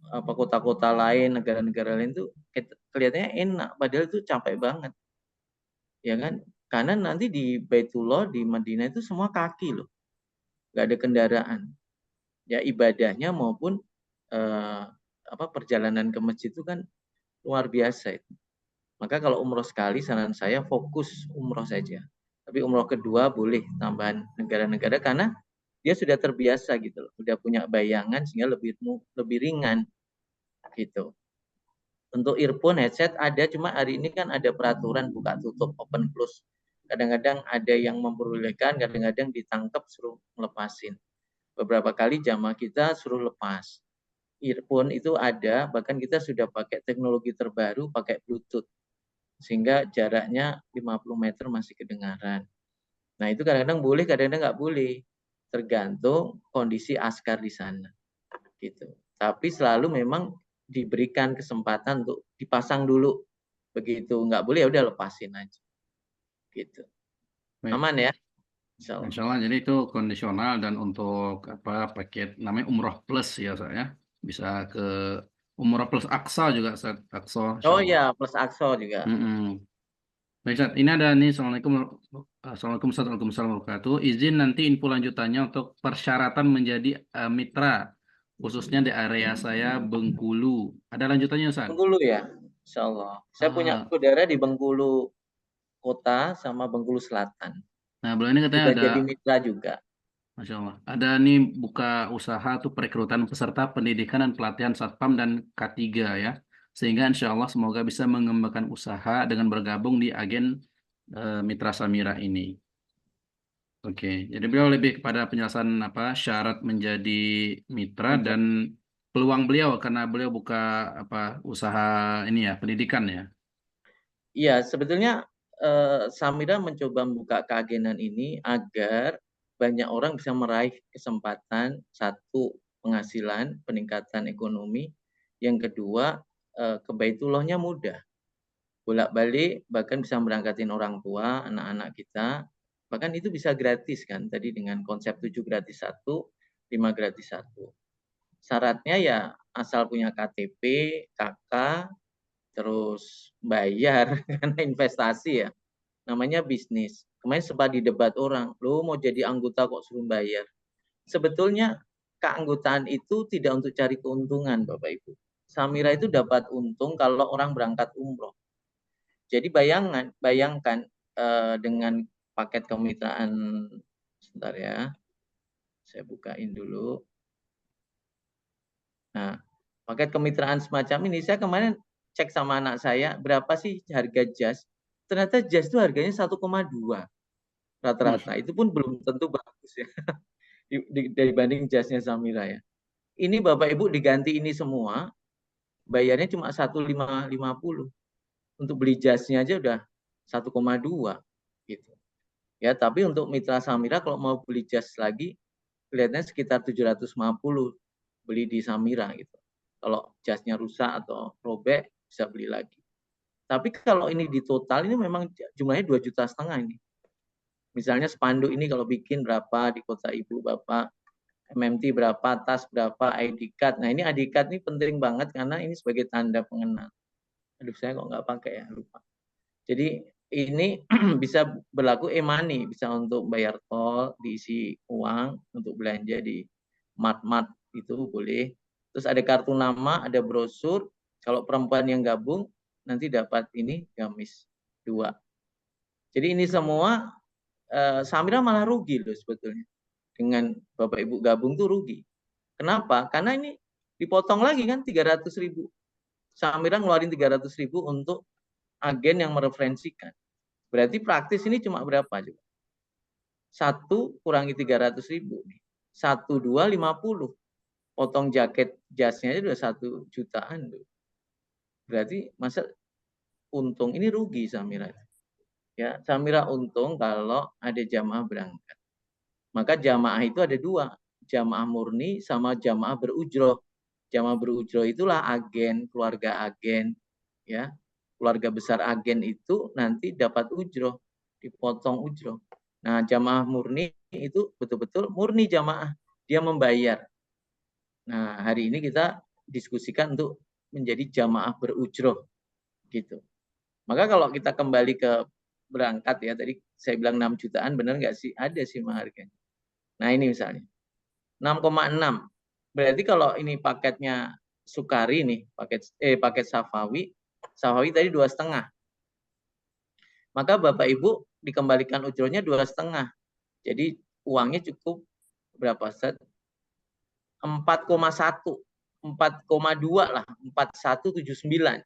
apa kota-kota lain, negara-negara lain tuh kelihatannya enak, padahal itu capek banget. Ya kan? Karena nanti di Baitullah, di Madinah itu semua kaki loh. Nggak ada kendaraan. Ya ibadahnya maupun perjalanan ke masjid itu kan luar biasa itu. Maka kalau umroh sekali, saran saya fokus umroh saja. Tapi umroh kedua boleh tambahan negara-negara karena dia sudah terbiasa gitu loh, udah punya bayangan sehingga lebih ringan gitu. Untuk earphone headset ada, cuma hari ini kan ada peraturan buka tutup open close. Kadang-kadang ada yang memperbolehkan, kadang-kadang ditangkap suruh melepasin. Beberapa kali jamaah kita suruh lepas. Earphone itu ada, bahkan kita sudah pakai teknologi terbaru, pakai Bluetooth. Sehingga jaraknya 50 meter masih kedengaran. Nah itu kadang-kadang boleh, kadang-kadang nggak boleh. Tergantung kondisi askar di sana. Gitu. Tapi selalu memang diberikan kesempatan untuk dipasang dulu. Begitu nggak boleh ya udah lepasin aja. Gitu. Baik. Aman ya? Insya Allah. Insya Allah, jadi itu kondisional dan untuk paket namanya Umroh Plus ya saya bisa ke Umroh Plus Aqsa juga Ustaz. Aqsa, insya Oh Allah. ya, plus Aqsa juga. Baik Ustaz, ini ada nih Assalamualaikum Ustaz, Waalaikumsalam warahmatullahi wabarakatuh. Izin nanti info lanjutannya untuk persyaratan menjadi mitra khususnya di area saya Bengkulu. Ada lanjutannya Ustaz? Bengkulu ya, Insya Allah. Saya punya saudara di Bengkulu Kota sama Bengkulu Selatan. Nah, bulan ini katanya Sudah ada, jadi mitra juga. Masya Allah, ada nih buka usaha tuh perekrutan peserta pendidikan dan pelatihan Satpam dan K3 ya. Sehingga insya Allah semoga bisa mengembangkan usaha dengan bergabung di agen Mitra Samira ini. Oke, jadi beliau lebih kepada penjelasan syarat menjadi mitra dan peluang beliau karena beliau buka usaha ini ya, pendidikan ya. Iya, sebetulnya Samira mencoba membuka keagenan ini agar banyak orang bisa meraih kesempatan, satu, penghasilan, peningkatan ekonomi, yang kedua, ke Baitullahnya mudah. Bolak-balik, bahkan bisa berangkatin orang tua, anak-anak kita, bahkan itu bisa gratis kan, tadi dengan konsep 7 gratis 1, 5 gratis 1. Syaratnya ya asal punya KTP, KK, terus bayar karena investasi ya. Namanya bisnis. Kemarin sempat di debat orang, lo mau jadi anggota kok suruh bayar. Sebetulnya keanggotaan itu tidak untuk cari keuntungan Bapak Ibu. Samira itu dapat untung kalau orang berangkat umroh. Jadi bayangkan dengan paket kemitraan, sebentar ya, saya bukain dulu. Nah, paket kemitraan semacam ini, saya kemarin cek sama anak saya, berapa sih harga jas? Ternyata jas itu harganya 1,2 rata-rata. Itu pun belum tentu bagus ya, dibanding jasnya Samira ya. Ini Bapak Ibu diganti ini semua, bayarnya cuma 1,550. Untuk beli jasnya aja udah 1,2 gitu. Ya, tapi untuk mitra Samira kalau mau beli jas lagi kelihatannya sekitar 750 beli di Samira gitu. Kalau jasnya rusak atau robek bisa beli lagi. Tapi kalau ini di total ini memang jumlahnya 2,5 juta ini. Misalnya spanduk ini kalau bikin berapa di kota ibu bapak, MMT berapa, tas berapa, ID card. Nah ini ID card ini penting banget karena ini sebagai tanda pengenal. Aduh saya kok nggak pakai ya, lupa. Jadi ini bisa berlaku e-money, bisa untuk bayar tol, diisi uang, untuk belanja di mart-mart itu boleh. Terus ada kartu nama, ada brosur. Kalau perempuan yang gabung, nanti dapat ini gamis 2. Jadi ini semua Samira malah rugi loh sebetulnya. Dengan Bapak Ibu gabung tuh rugi. Kenapa? Karena ini dipotong lagi kan 300.000. Samira ngeluarin 300.000 untuk agen yang mereferensikan. Berarti praktis ini cuma berapa juga? 1 kurangi 300.000 nih. 1, 2, 50. Potong jaket jasnya aja udah 1 jutaan tuh. Berarti masa untung ini rugi Samira. Ya, Samira untung kalau ada jamaah berangkat. Maka jamaah itu ada 2. jamaah murni sama jamaah berujroh. Jamaah berujroh itulah agen, keluarga agen, ya. Keluarga besar agen itu nanti dapat ujroh, dipotong ujroh. Nah, jamaah murni itu betul-betul murni jamaah, dia membayar. Nah, hari ini kita diskusikan untuk menjadi jamaah berujroh, gitu. Maka kalau kita kembali ke berangkat ya, tadi saya bilang 6 jutaan, benar nggak sih? Ada sih harganya. Nah, ini misalnya 6,6. Berarti kalau ini paketnya Sukari nih, paket Safawi tadi 2,5. Maka Bapak Ibu dikembalikan ujrohnya 2,5. Jadi uangnya cukup berapa, Ustaz? 4,1, 4,2 lah, 4179.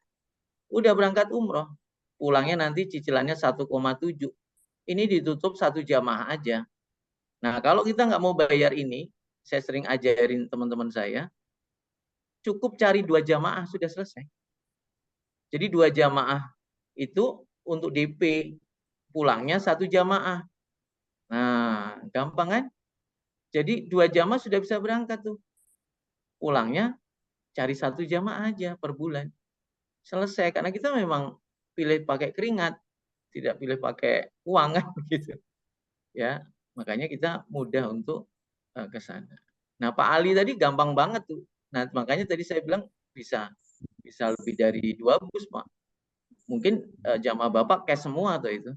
Udah berangkat umroh. Pulangnya nanti cicilannya 1,7. Ini ditutup 1 jamaah aja. Nah, kalau kita nggak mau bayar ini, saya sering ajarin teman-teman saya, cukup cari 2 jamaah, sudah selesai. Jadi 2 jamaah itu untuk DP, pulangnya 1 jamaah. Nah, gampang kan? Jadi 2 jamaah sudah bisa berangkat tuh. Pulangnya cari 1 jamaah aja per bulan. Selesai, karena kita memang pilih pakai keringat, tidak pilih pakai uang kan gitu. Ya, makanya kita mudah untuk ke sana. Nah, Pak Ali tadi gampang banget tuh. Nah, makanya tadi saya bilang bisa lebih dari 2 bus, Pak. Mungkin jamaah Bapak cash semua atau itu.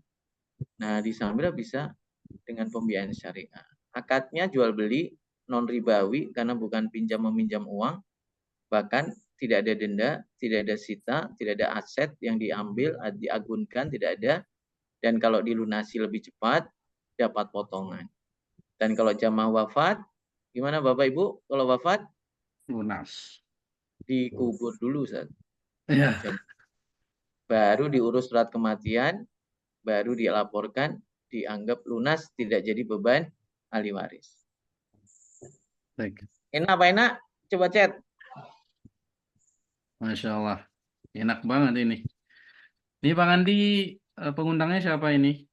Nah, di Samira bisa dengan pembiayaan syariah. Akadnya jual beli non ribawi karena bukan pinjam meminjam uang. Bahkan tidak ada denda, tidak ada sita, tidak ada aset yang diambil, diagunkan, tidak ada. Dan kalau dilunasi lebih cepat, dapat potongan. Dan kalau jamaah wafat, gimana Bapak Ibu? Kalau wafat? Lunas. Dikubur dulu, Ustaz. Ya. Baru diurus surat kematian, baru dilaporkan, dianggap lunas, tidak jadi beban ahli waris. Baik. Enak apa enak? Coba chat. Masya Allah. Enak banget ini. Ini Bang Andi, pengundangnya siapa ini?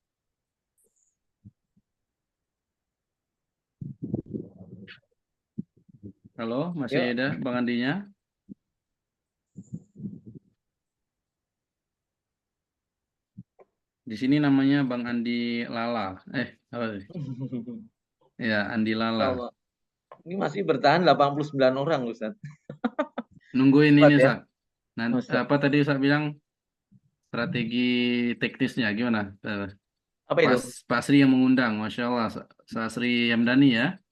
Halo, masih ada Bang Andinya? Di sini namanya Bang Andi Lala. Ya, Andi Lala. Allah. Ini masih bertahan 89 orang, Ustaz. Nungguin ini, Ya? Ustaz. Nanti, apa tadi Ustaz bilang? Strategi teknisnya gimana? Apa itu? Pak Sri yang mengundang, Masya Allah. Pak Sri Hamdani ya.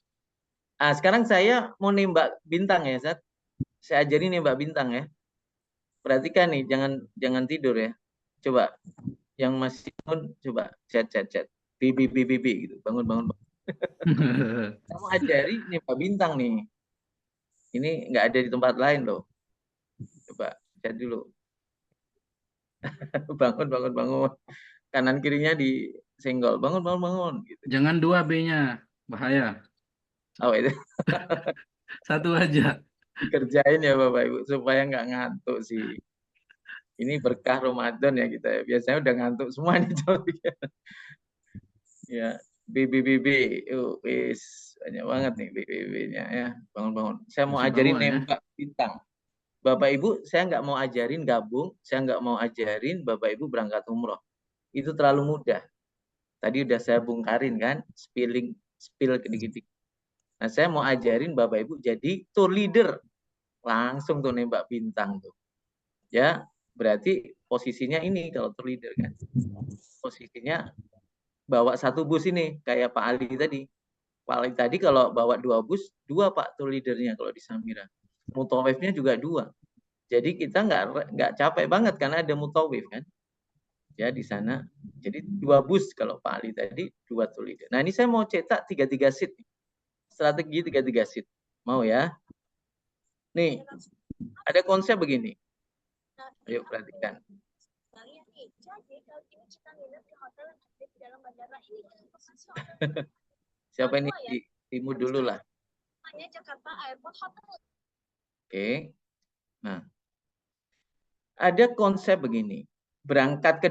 Ah, sekarang saya mau nembak bintang ya, Ustaz. Saya ajarin nembak bintang ya. Perhatikan nih, jangan tidur ya. Coba yang masih pun coba chat. Bibi gitu. Bangun. Kamu ajari nembak bintang nih. Ini nggak ada di tempat lain loh. Coba chat dulu. bangun. Kanan kirinya disenggol. Bangun gitu. Jangan 2 B-nya, bahaya. Oh itu. 1 aja. Dikerjain ya Bapak Ibu supaya nggak ngantuk sih. Ini berkah Ramadan ya kita ya. Biasanya udah ngantuk semua nih ya. BB. Wis banyak banget nih BB-nya ya. Bangun. Saya mau Masih ajarin bangun, ya. nembak bintang. Bapak Ibu, saya nggak mau ajarin gabung, saya nggak mau ajarin Bapak Ibu berangkat umroh. Itu terlalu mudah. Tadi udah saya bongkarin kan, spill dikit-dikit. Nah, saya mau ajarin Bapak Ibu jadi tour leader. Langsung tuh nembak bintang tuh. Ya, berarti posisinya ini kalau tour leader kan. Posisinya bawa 1 bus ini, kayak Pak Ali tadi. Pak Ali tadi kalau bawa 2 bus, 2 Pak tour leadernya kalau di Samira. Mutawifnya juga 2. Jadi kita nggak capek banget karena ada mutawif kan. Ya di sana. Jadi 2 bus kalau Pak Ali tadi, 2 tour leader. Nah ini saya mau cetak 3 seat. Strategi 3 seat. Mau ya? Nih, ada konsep begini. Ayo perhatikan. Siapa ini? Timu dulu lah. Oke. Nah, ada konsep begini. Berangkat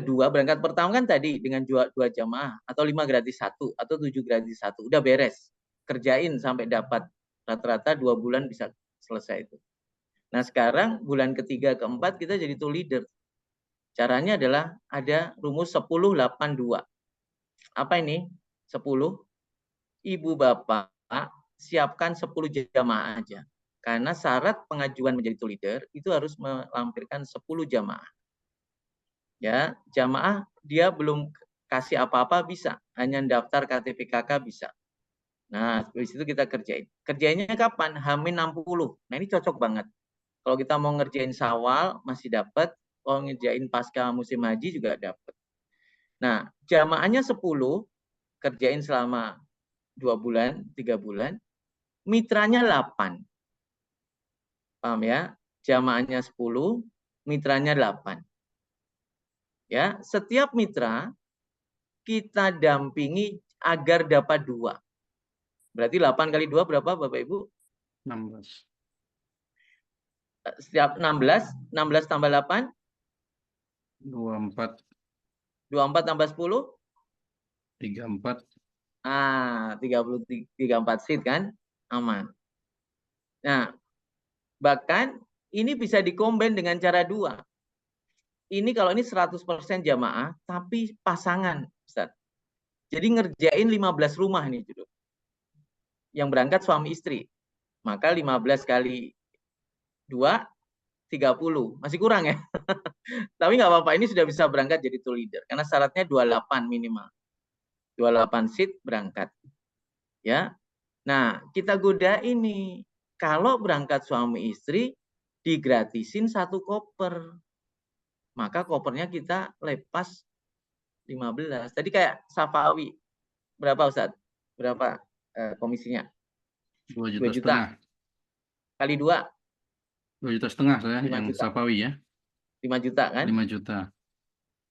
pertama kan tadi dengan 2 jamaah atau 5 gratis 1 atau 7 gratis 1. Udah beres. Kerjain sampai dapat Rata-rata 2 bulan bisa selesai itu. Nah sekarang bulan ketiga keempat kita jadi tool leader. Caranya adalah ada rumus 10-8-2. Apa ini? 10. Ibu bapak siapkan 10 jamaah aja. Karena syarat pengajuan menjadi tool leader itu harus melampirkan 10 jamaah. Ya, jamaah dia belum kasih apa-apa bisa, hanya daftar KTP KK bisa. Nah, dari situ kita kerjain. Kerjainnya kapan? H-60. Nah, ini cocok banget. Kalau kita mau ngerjain Syawal masih dapat, kalau ngerjain pasca musim haji juga dapat. Nah, jamaahnya 10, kerjain selama 2 bulan, 3 bulan, mitranya 8. Paham ya? Jamaahnya 10, mitranya 8. Ya, setiap mitra kita dampingi agar dapat 2. Berarti 8 kali 2 berapa Bapak Ibu? 16. Setiap 16 tambah 8? 24. 24 tambah 10? 34. 34 seat kan? Aman. Nah, bahkan ini bisa dikombin dengan cara 2. Ini kalau ini 100% jamaah, tapi pasangan, Ustaz. Jadi ngerjain 15 rumah nih, Judul. Yang berangkat suami istri. Maka 15 kali 2, 30. Masih kurang ya? Tapi nggak apa-apa, ini sudah bisa berangkat jadi tool leader. Karena syaratnya 28 minimal. 28 seat berangkat. Ya. Nah, kita godain nih. Kalau berangkat suami istri, digratisin 1 koper. Maka kopernya kita lepas 15. Tadi kayak Safawi. Berapa Ustaz? Berapa komisinya? 2,5 2 juta. Kali 2. 2,5 juta saya 5 yang juta. Safawi ya. 5 juta kan? 5 juta.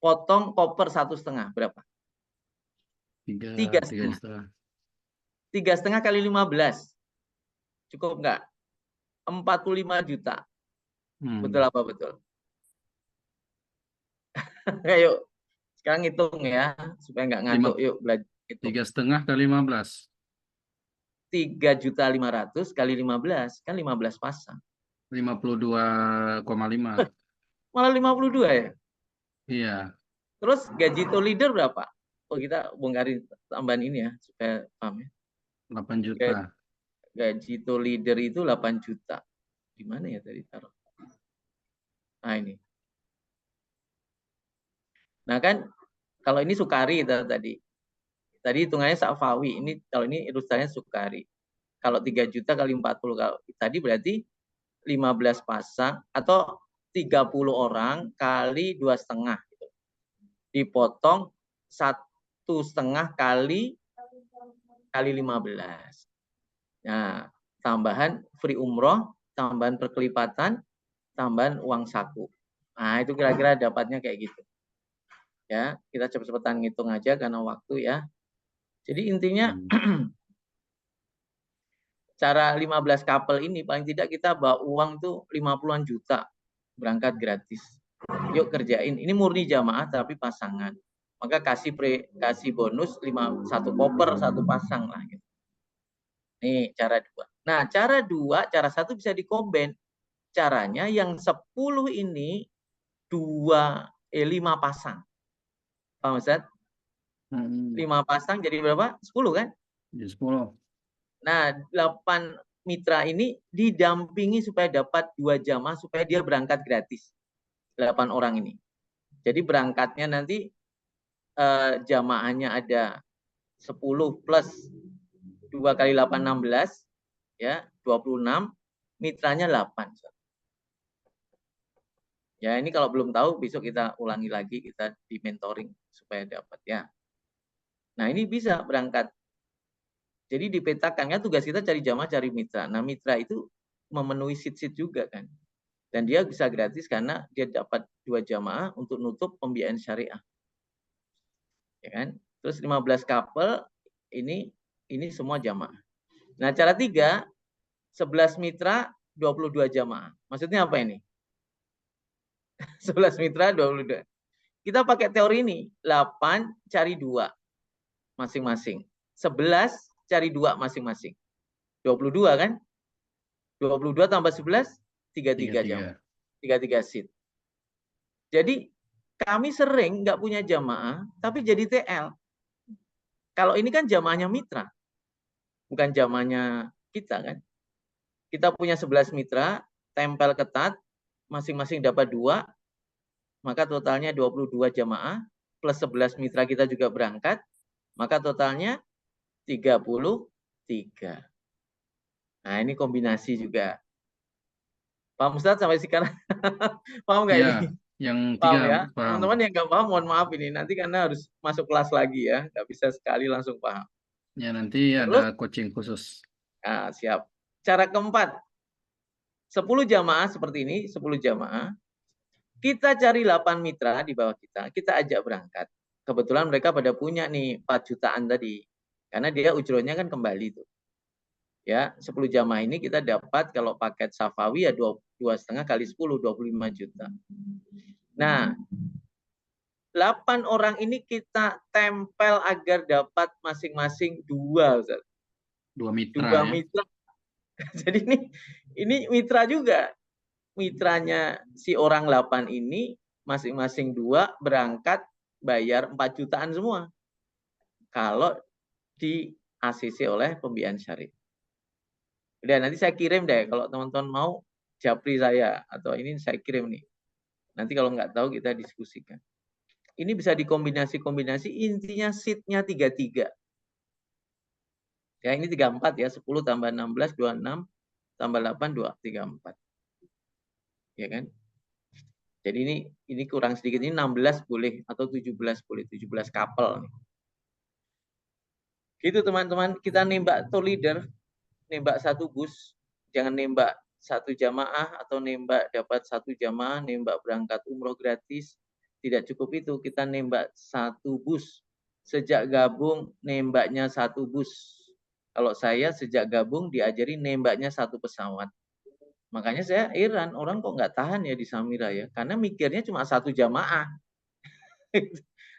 Potong koper 1,5 berapa? 3,5 juta. 3,5 kali 15. Cukup nggak? 45 juta. Betul apa betul? Ayo, sekarang hitung ya, supaya nggak ngantuk. Yuk belajar hitung. 3,5 kali 15. 3.500.000 kali 15 kan 15 pasang. 52,5. Malah 52 ya? Iya. Terus gaji tool leader berapa? Oh kita bongkarin tambahan ini ya supaya paham ya. 8 juta. Gaji tool leader itu 8 juta. Di mana ya tadi taruh? Nah ini. Nah kan kalau ini Sukari tadi. Tadi hitungannya Safawi. Ini kalau ini ilustrasinya Sukari. Kalau 3 juta kali 40 kalau tadi berarti 15 pasang atau 30 orang kali 2,5 gitu. Dipotong 1,5 kali 15. Nah, tambahan free umroh, tambahan perkelipatan, tambahan uang saku. Nah, itu kira-kira dapatnya kayak gitu. Ya, kita cepet-cepetan ngitung aja karena waktu ya. Jadi intinya cara 15 couple ini paling tidak kita bawa uang tuh 50-an juta berangkat gratis. Yuk kerjain. Ini murni jamaah tapi pasangan. Maka kasih bonus 1 koper 1 pasang lah gitu. Nih cara 2. Nah, cara 2, cara 1 bisa dikombin. Caranya yang 10 ini 5 pasang. Paham Ustaz? 5 pasang jadi berapa? 10 kan? Jadi 10. Nah, 8 mitra ini didampingi supaya dapat 2 jamaah supaya dia berangkat gratis. 8 orang ini. Jadi berangkatnya nanti jamaahnya ada 10 plus 2 kali 8 16 ya, 26, mitranya 8. Ya, ini kalau belum tahu besok kita ulangi lagi, kita di mentoring supaya dapat ya. Nah, ini bisa berangkat. Jadi dipetakan kan tugas kita cari jamaah, cari mitra. Nah, mitra itu memenuhi seat-seat juga kan. Dan dia bisa gratis karena dia dapat 2 jamaah untuk nutup pembiayaan syariah. Ya kan? Terus 15 couple ini semua jamaah. Nah, cara 3, 11 mitra 22 jamaah. Maksudnya apa ini? 11 mitra 22. Kita pakai teori ini, 8 cari 2 masing-masing. 11 cari 2 masing-masing. 22 kan? 22 tambah 11, 33 jamaah. 33. 33 seat. Jadi kami sering nggak punya jamaah, tapi jadi TL. Kalau ini kan jamaahnya mitra, bukan jamaahnya kita kan. Kita punya 11 mitra, tempel ketat, masing-masing dapat 2, maka totalnya 22 jamaah, plus 11 mitra kita juga berangkat, maka totalnya 33. Nah, ini kombinasi juga. Paham Ustadz sampai sekarang? Paham nggak ini? Ya, yang Paham 3 ya? paham. Teman-teman yang nggak paham, mohon maaf ini. Nanti karena harus masuk kelas lagi ya. Nggak bisa sekali langsung paham. Ya, nanti Terus, ada coaching khusus. nah, siap. Cara keempat, 10 jamaah seperti ini, 10 jamaah. Kita cari 8 mitra di bawah kita, kita ajak berangkat. Kebetulan mereka pada punya nih 4 jutaan tadi. Karena dia ujronya kan kembali tuh. Ya, 10 jamaah ini kita dapat kalau paket Safawi ya 2,5 kali 10, 25 juta. Nah, 8 orang ini kita tempel agar dapat masing-masing 2, Ustaz. 2 mitra 2 ya. mitra. Jadi ini mitra juga. Mitranya si orang 8 ini masing-masing 2 berangkat bayar 4 jutaan semua. Kalau di ACC oleh pembiayaan syariah. Udah nanti saya kirim deh kalau teman-teman mau japri saya atau ini saya kirim nih. Nanti kalau nggak tahu kita diskusikan. Ini bisa dikombinasi-kombinasi, intinya seatnya 33. Ya ini 34 ya, 10 tambah 16, 26, tambah 8, 2, 34. Ya kan? Jadi ini kurang sedikit, ini 16 boleh atau 17 boleh, 17 couple. Gitu teman-teman, kita nembak tour leader, nembak 1 bus, jangan nembak 1 jamaah atau nembak dapat 1 jamaah, nembak berangkat umroh gratis. Tidak cukup itu, kita nembak 1 bus. Sejak gabung nembaknya 1 bus. Kalau saya sejak gabung diajari nembaknya 1 pesawat. Makanya saya heran, orang kok nggak tahan ya di Samira ya. Karena mikirnya cuma 1 jamaah.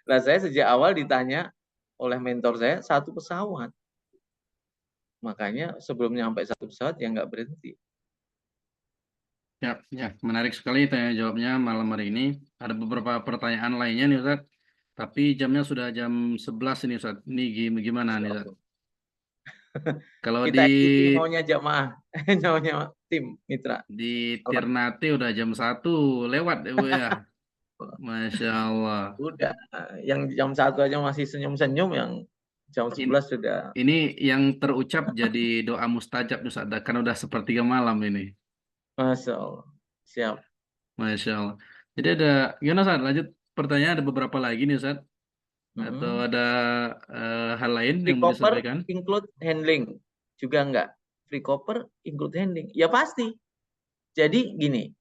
Nah saya sejak awal ditanya oleh mentor saya 1 pesawat. Makanya sebelum nyampe 1 pesawat ya nggak berhenti. Ya, menarik sekali tanya jawabnya malam hari ini. Ada beberapa pertanyaan lainnya nih Ustaz. Tapi jamnya sudah jam 11 ini Ustaz. Ini gimana nih Ustaz? Kalau Kita ikuti maunya jamaah, maunya tim mitra. di Ternate udah jam 1 lewat ya. Masya Allah. Udah, yang jam 1 aja masih senyum-senyum, yang jam 11 sudah. Ini yang terucap jadi doa mustajab Ustaz. Kan udah sepertiga malam ini. Masya Allah. Siap. Masya Allah. Jadi ada, gimana Ustaz? Lanjut pertanyaan, ada beberapa lagi nih Ustaz. Atau ada hal lain Free yang mau copper disampaikan? include handling. Juga enggak? Free copper include handling. Ya pasti. Jadi gini,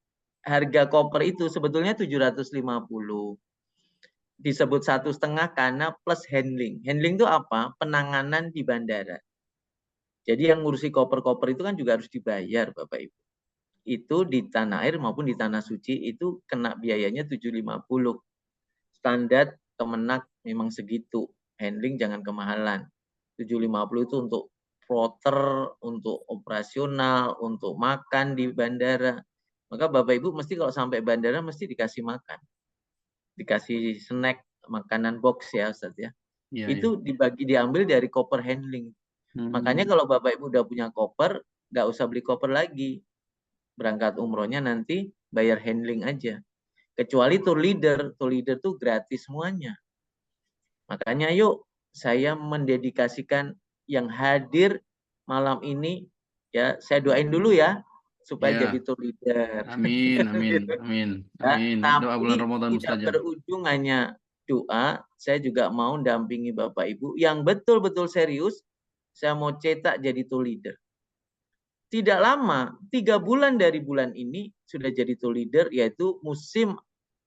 harga koper itu sebetulnya 750. Disebut 1,5 karena plus handling. Handling itu apa? Penanganan di bandara. Jadi yang ngurusi koper-koper itu kan juga harus dibayar Bapak Ibu. Itu di tanah air maupun di tanah suci itu kena biayanya 750. Standar Kemenak memang segitu. Handling jangan kemahalan. 750 itu untuk floater, untuk operasional, untuk makan di bandara. Maka Bapak Ibu mesti kalau sampai bandara mesti dikasih makan. Dikasih snack, makanan box ya Ustaz ya. Ya, itu diambil dari koper handling. Makanya kalau Bapak Ibu udah punya koper, nggak usah beli koper lagi. Berangkat umrohnya nanti bayar handling aja. Kecuali tour leader tuh gratis semuanya. Makanya yuk saya mendedikasikan yang hadir malam ini ya, saya doain dulu ya supaya jadi tour leader. Amin, amin, amin, amin. Doa bulan Ramadan Tapi mustajab. tidak berujung hanya doa, saya juga mau dampingi Bapak Ibu yang betul-betul serius. Saya mau cetak jadi tour leader. Tidak lama, 3 bulan dari bulan ini sudah jadi tour leader, yaitu musim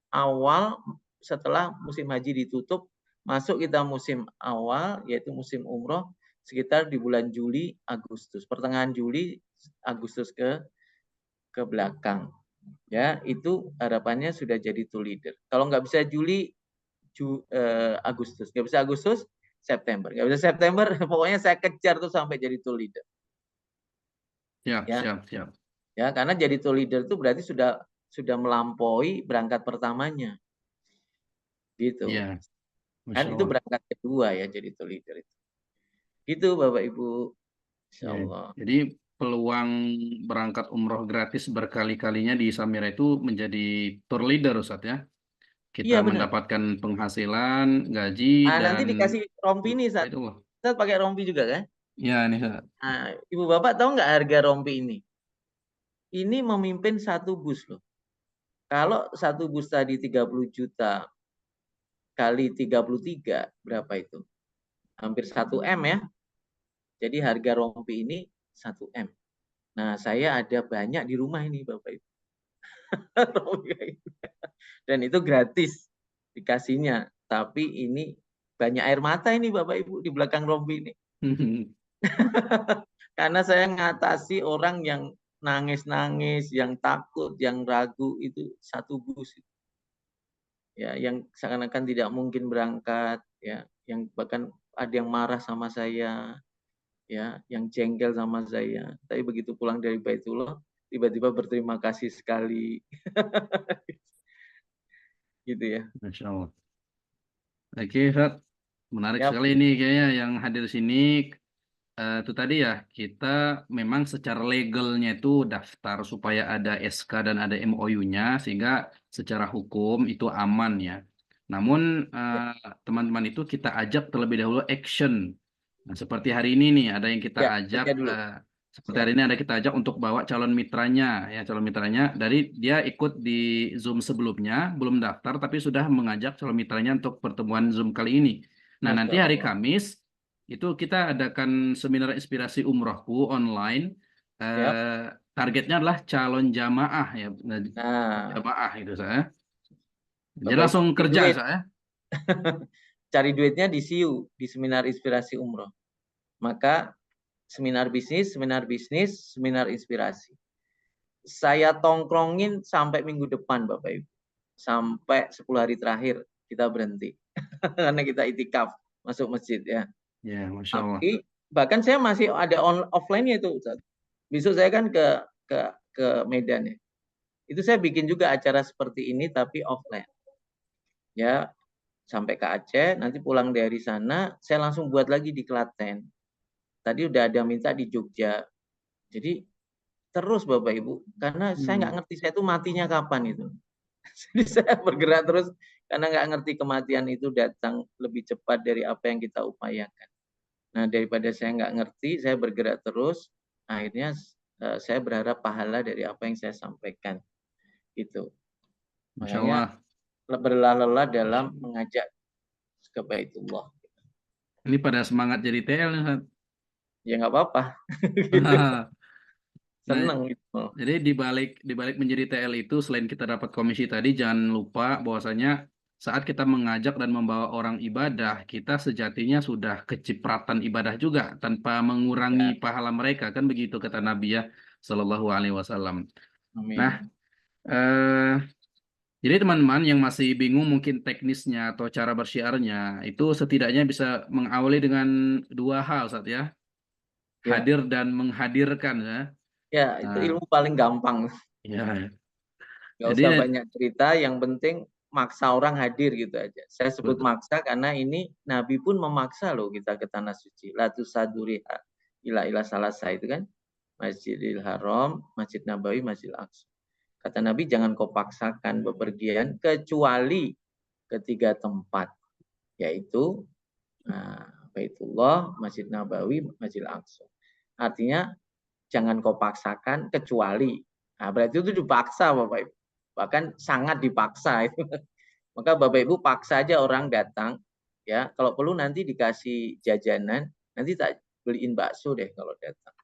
awal setelah musim haji ditutup, masuk kita musim awal, yaitu musim umroh, sekitar di bulan Juli, Agustus. Pertengahan Juli, Agustus ke belakang. Ya, itu harapannya sudah jadi tour leader. Kalau nggak bisa Juli, Agustus. Nggak bisa Agustus, September. Nggak bisa September, pokoknya saya kejar tuh sampai jadi tour leader. Siap, Ya, siap, siap. ya karena jadi tour leader itu berarti sudah melampaui berangkat pertamanya, gitu. Ya, Kan Masya itu Allah. berangkat kedua ya jadi tour leader itu. Gitu Bapak Ibu, Insya Ya, Allah. jadi peluang berangkat umroh gratis berkali-kalinya di Samira itu menjadi tour leader, Ustaz ya. Iya Kita benar. mendapatkan penghasilan, gaji, Nanti dan dikasih rompi nih saat itu loh. Ustaz pakai rompi juga kan? Ya, ini Ustaz. Ibu Bapak tahu nggak harga rompi ini? Ini memimpin satu bus loh. Kalau satu bus tadi 30 juta kali 33 berapa itu? Hampir 1 M ya. Jadi harga rompi ini 1 M. Nah, saya ada banyak di rumah ini Bapak Ibu. Dan itu gratis dikasihnya. Tapi ini banyak air mata ini Bapak Ibu di belakang rompi ini. Karena saya ngatasi orang yang nangis-nangis, yang takut, yang ragu itu satu bus. Ya, yang seakan-akan tidak mungkin berangkat, ya, yang bahkan ada yang marah sama saya, ya, yang jengkel sama saya. Tapi begitu pulang dari Baitullah, tiba-tiba berterima kasih sekali, gitu ya. Masya Allah. Oke, Ustaz. Menarik Ya, sekali ini kayaknya yang hadir sini. Itu tadi ya, kita memang secara legalnya itu daftar supaya ada SK dan ada MOU-nya, sehingga secara hukum itu aman ya. Namun teman-teman itu kita ajak terlebih dahulu action. Nah, seperti hari ini nih, ada yang kita ya, ajak, kerja dulu. seperti Siap. hari ini ada kita ajak untuk bawa calon mitranya, ya calon mitranya. Dari dia ikut di Zoom sebelumnya, belum daftar, tapi sudah mengajak calon mitranya untuk pertemuan Zoom kali ini. Nah, nanti Masya hari Allah. Kamis itu kita adakan seminar inspirasi umrohku online. Siap. Targetnya adalah calon jamaah ya, Nah, jamaah itu saya. Jadi Bapak Ibu langsung cari kerja duit. saya. Cari duitnya di SIU, di Seminar Inspirasi Umroh. Maka seminar bisnis, seminar inspirasi. Saya tongkrongin sampai minggu depan Bapak Ibu. Sampai 10 hari terakhir kita berhenti. Karena kita itikaf masuk masjid ya. Ya, Masya Allah. Tapi bahkan saya masih ada offline-nya itu Ustaz. Besok saya kan ke Medan ya. Itu saya bikin juga acara seperti ini tapi offline. Ya, sampai ke Aceh, nanti pulang dari sana saya langsung buat lagi di Klaten. Tadi udah ada minta di Jogja. Jadi terus Bapak Ibu, karena saya nggak ngerti saya itu matinya kapan itu. Jadi saya bergerak terus karena nggak ngerti kematian itu datang lebih cepat dari apa yang kita upayakan. Nah, daripada saya nggak ngerti, saya bergerak terus. Akhirnya saya berharap pahala dari apa yang saya sampaikan. Gitu. Masya Makanya Allah. berlelah-lelah dalam mengajak ke Baitullah. Ini pada semangat jadi TL nih, Ustaz. Ya nggak apa-apa. Nah, Seneng gitu. jadi di balik menjadi TL itu, selain kita dapat komisi tadi, jangan lupa bahwasanya saat kita mengajak dan membawa orang ibadah, kita sejatinya sudah kecipratan ibadah juga tanpa mengurangi Ya, pahala mereka, kan begitu kata Nabi ya, Shallallahu Alaihi Wasallam. Nah, amin. eh, jadi teman-teman yang masih bingung mungkin teknisnya atau cara bersyiarnya, itu setidaknya bisa mengawali dengan dua hal, Ustaz ya, Ya, hadir dan menghadirkan ya. ya itu Nah, ilmu paling gampang. ya. Nggak Jadi usah banyak cerita, yang penting maksa orang hadir gitu aja. Saya sebut betul. maksa karena ini Nabi pun memaksa loh kita ke tanah suci. La tusaduriha ila salasa itu kan. Masjidil Haram, Masjid Nabawi, Masjidil Aqsa. Kata Nabi jangan kau paksakan bepergian kecuali ketiga tempat, yaitu Baitullah, Masjid Nabawi, Masjidil Aqsa. Artinya jangan kau paksakan kecuali. Nah, berarti itu dipaksa Bapak Ibu. Bahkan sangat dipaksa itu. Maka Bapak Ibu paksa aja orang datang, ya. Kalau perlu nanti dikasih jajanan, nanti tak beliin bakso deh kalau datang.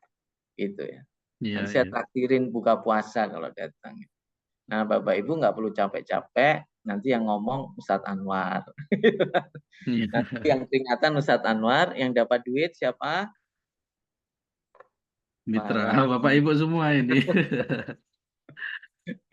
Gitu ya. Iya, Nanti saya iya. traktirin buka puasa kalau datang. Nah, Bapak Ibu nggak perlu capek-capek, nanti yang ngomong Ustadz Anwar. Nanti yang peringatan Ustadz Anwar, yang dapat duit siapa? Mitra, Para Bapak Ibu semua ini.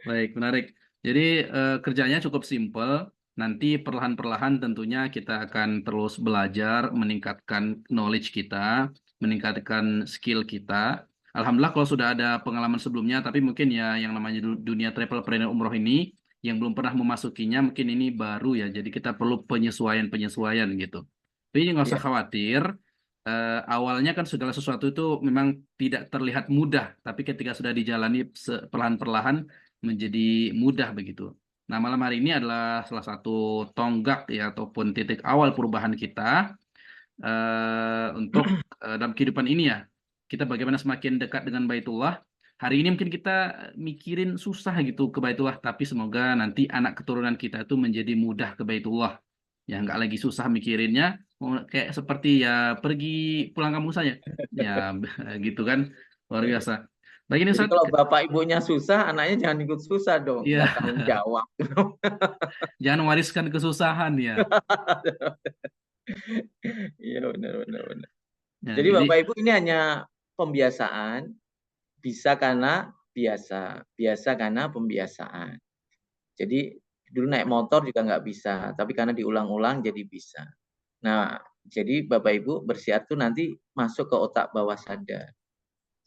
Baik, menarik. Jadi kerjanya cukup simpel. Nanti perlahan-perlahan tentunya kita akan terus belajar, meningkatkan knowledge kita, meningkatkan skill kita. Alhamdulillah kalau sudah ada pengalaman sebelumnya, tapi mungkin ya yang namanya dunia travelpreneur umroh ini yang belum pernah memasukinya mungkin ini baru ya. Jadi kita perlu penyesuaian gitu. Tapi nggak usah Ya, khawatir. Awalnya kan segala sesuatu itu memang tidak terlihat mudah, tapi ketika sudah dijalani perlahan-perlahan menjadi mudah begitu. Nah, malam hari ini adalah salah satu tonggak ya ataupun titik awal perubahan kita untuk dalam kehidupan ini ya. Kita bagaimana semakin dekat dengan Baitullah. Hari ini mungkin kita mikirin susah gitu ke Baitullah, tapi semoga nanti anak keturunan kita itu menjadi mudah ke Baitullah. Ya nggak lagi susah mikirinnya, kayak seperti ya pergi pulang kampung saja. Ya gitu kan, luar biasa. Baik ini jadi Ustaz, kalau bapak ibunya susah, anaknya jangan ikut susah dong, ya nggak tanggung jawab. jangan wariskan kesusahan ya. Iya benar benar benar. Ya, Jadi jadi bapak ibu ini hanya pembiasaan, bisa karena biasa, biasa karena pembiasaan. Jadi dulu naik motor juga nggak bisa, tapi karena diulang-ulang jadi bisa. Nah, jadi bapak ibu bersiar tuh nanti masuk ke otak bawah sadar.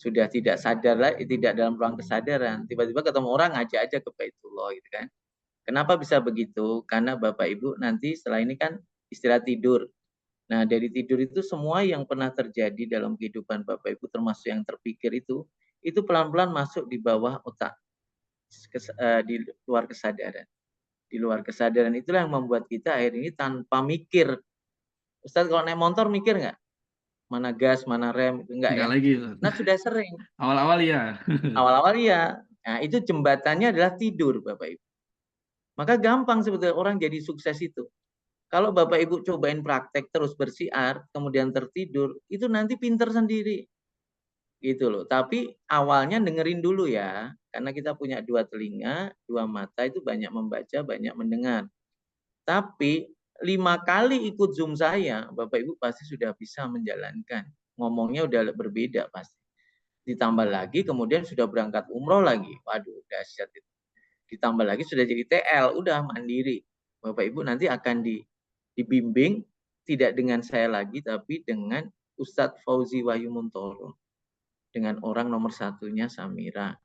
Sudah tidak sadar lagi, tidak dalam ruang kesadaran. Tiba-tiba ketemu orang ngajak aja ke Baitullah gitu kan. Kenapa bisa begitu? Karena bapak ibu nanti setelah ini kan istirahat tidur. Nah, dari tidur itu semua yang pernah terjadi dalam kehidupan bapak ibu termasuk yang terpikir itu pelan-pelan masuk di bawah otak, di luar kesadaran. Di luar kesadaran itulah yang membuat kita akhir ini tanpa mikir. Ustaz kalau naik motor mikir nggak? Mana gas, mana rem, enggak nggak ya? lagi Ustaz. Nah sudah sering. Awal-awal ya. Awal-awal iya. Nah itu jembatannya adalah tidur Bapak Ibu. Maka gampang sebetulnya orang jadi sukses itu. Kalau Bapak Ibu cobain praktek terus bersiar, kemudian tertidur, itu nanti pinter sendiri. Gitu loh. Tapi awalnya dengerin dulu ya. Karena kita punya 2 telinga, 2 mata itu banyak membaca, banyak mendengar. Tapi 5 kali ikut Zoom saya, Bapak Ibu pasti sudah bisa menjalankan. Ngomongnya udah berbeda pasti. Ditambah lagi kemudian sudah berangkat umroh lagi. Waduh, dahsyat itu. Ditambah lagi sudah jadi TL, udah mandiri. Bapak Ibu nanti akan dibimbing tidak dengan saya lagi tapi dengan Ustadz Fauzi Wahyu Muntoro. Dengan orang nomor satunya Samira.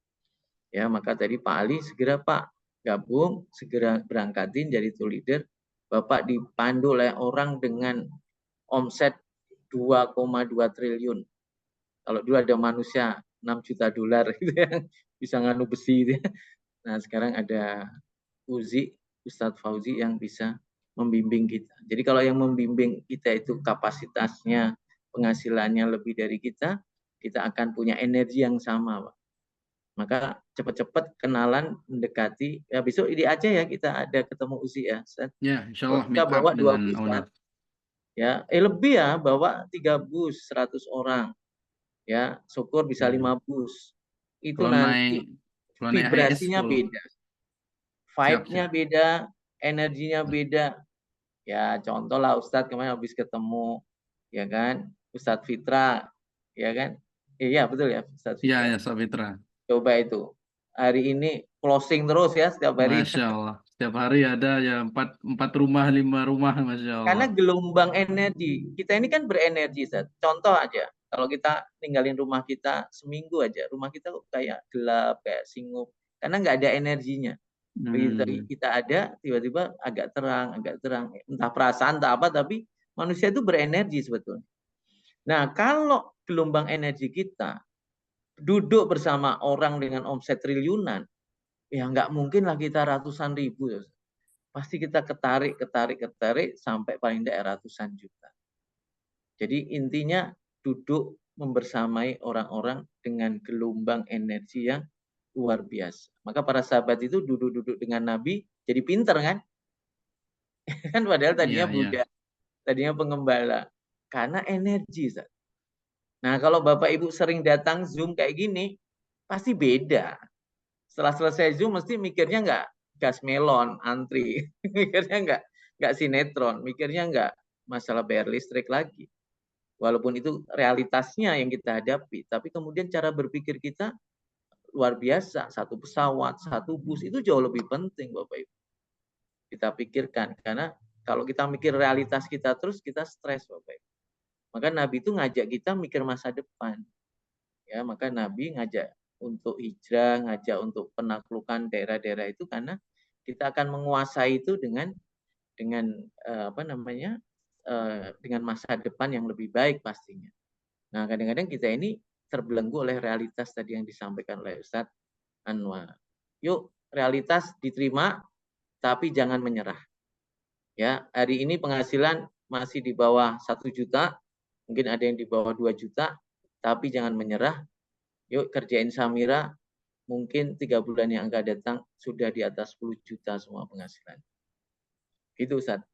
Ya, maka tadi Pak Ali segera Pak gabung, segera berangkatin jadi tour leader. Bapak dipandu oleh orang dengan omset 2,2 triliun. Kalau dulu ada manusia 6 juta dolar gitu ya, bisa nganu besi gitu ya. Nah, sekarang ada Ustadz Fauzi yang bisa membimbing kita. Jadi kalau yang membimbing kita itu kapasitasnya, penghasilannya lebih dari kita akan punya energi yang sama, Pak. Maka cepat-cepat kenalan, mendekati. Ya besok di Aceh ya kita ada ketemu Uzi ya. Ya, insya Kalau Allah kita meet up bawa 2 dengan bus owner. kan. Ya, lebih ya, bawa 3 bus 100 orang. Ya, syukur bisa 5 bus. Itu Kalau nanti naik HS vibrasinya full. beda. Siap, Vibe-nya siap. beda, energinya beda. Ya, contoh lah Ustadz kemarin habis ketemu, ya kan, Ustadz Fitra, ya kan? Iya, betul ya, Ustadz Iya, Fitra. ya, Sabitra. Coba itu. Hari ini closing terus ya setiap hari. Masya Allah. Setiap hari ada ya empat rumah, 5 rumah, Masya Karena Allah. gelombang energi. Kita ini kan berenergi, Ustadz. Contoh aja. Kalau kita ninggalin rumah kita seminggu aja, rumah kita kayak gelap, kayak singup. Karena nggak ada energinya. Begitu kita ada, tiba-tiba agak terang. Entah perasaan, entah apa, tapi manusia itu berenergi sebetulnya. Nah, kalau gelombang energi kita duduk bersama orang dengan omset triliunan, ya nggak mungkin lah kita ratusan ribu. Pasti kita ketarik sampai paling tidak ratusan juta. Jadi intinya duduk membersamai orang-orang dengan gelombang energi yang luar biasa. Maka para sahabat itu duduk-duduk dengan Nabi jadi pinter kan? Kan padahal tadinya Iya, iya. budak, tadinya pengembala. Karena energi. Nah kalau Bapak Ibu sering datang Zoom kayak gini, pasti beda. Setelah selesai Zoom mesti mikirnya nggak gas melon, antri. Mikirnya nggak sinetron, mikirnya nggak masalah bayar listrik lagi. Walaupun itu realitasnya yang kita hadapi, tapi kemudian cara berpikir kita luar biasa. Satu pesawat, satu bus itu jauh lebih penting Bapak Ibu. Kita pikirkan karena kalau kita mikir realitas kita terus kita stres Bapak Ibu. Maka Nabi itu ngajak kita mikir masa depan. Ya, maka Nabi ngajak untuk hijrah, ngajak untuk penaklukan daerah-daerah itu karena kita akan menguasai itu dengan dengan masa depan yang lebih baik pastinya. Nah, kadang-kadang kita ini terbelenggu oleh realitas tadi yang disampaikan oleh Ustadz Anwar. Yuk, realitas diterima, tapi jangan menyerah. Ya, hari ini penghasilan masih di bawah 1 juta, mungkin ada yang di bawah 2 juta, tapi jangan menyerah. Yuk kerjain Samira, mungkin 3 bulan yang akan datang sudah di atas 10 juta semua penghasilan. Itu Ustaz.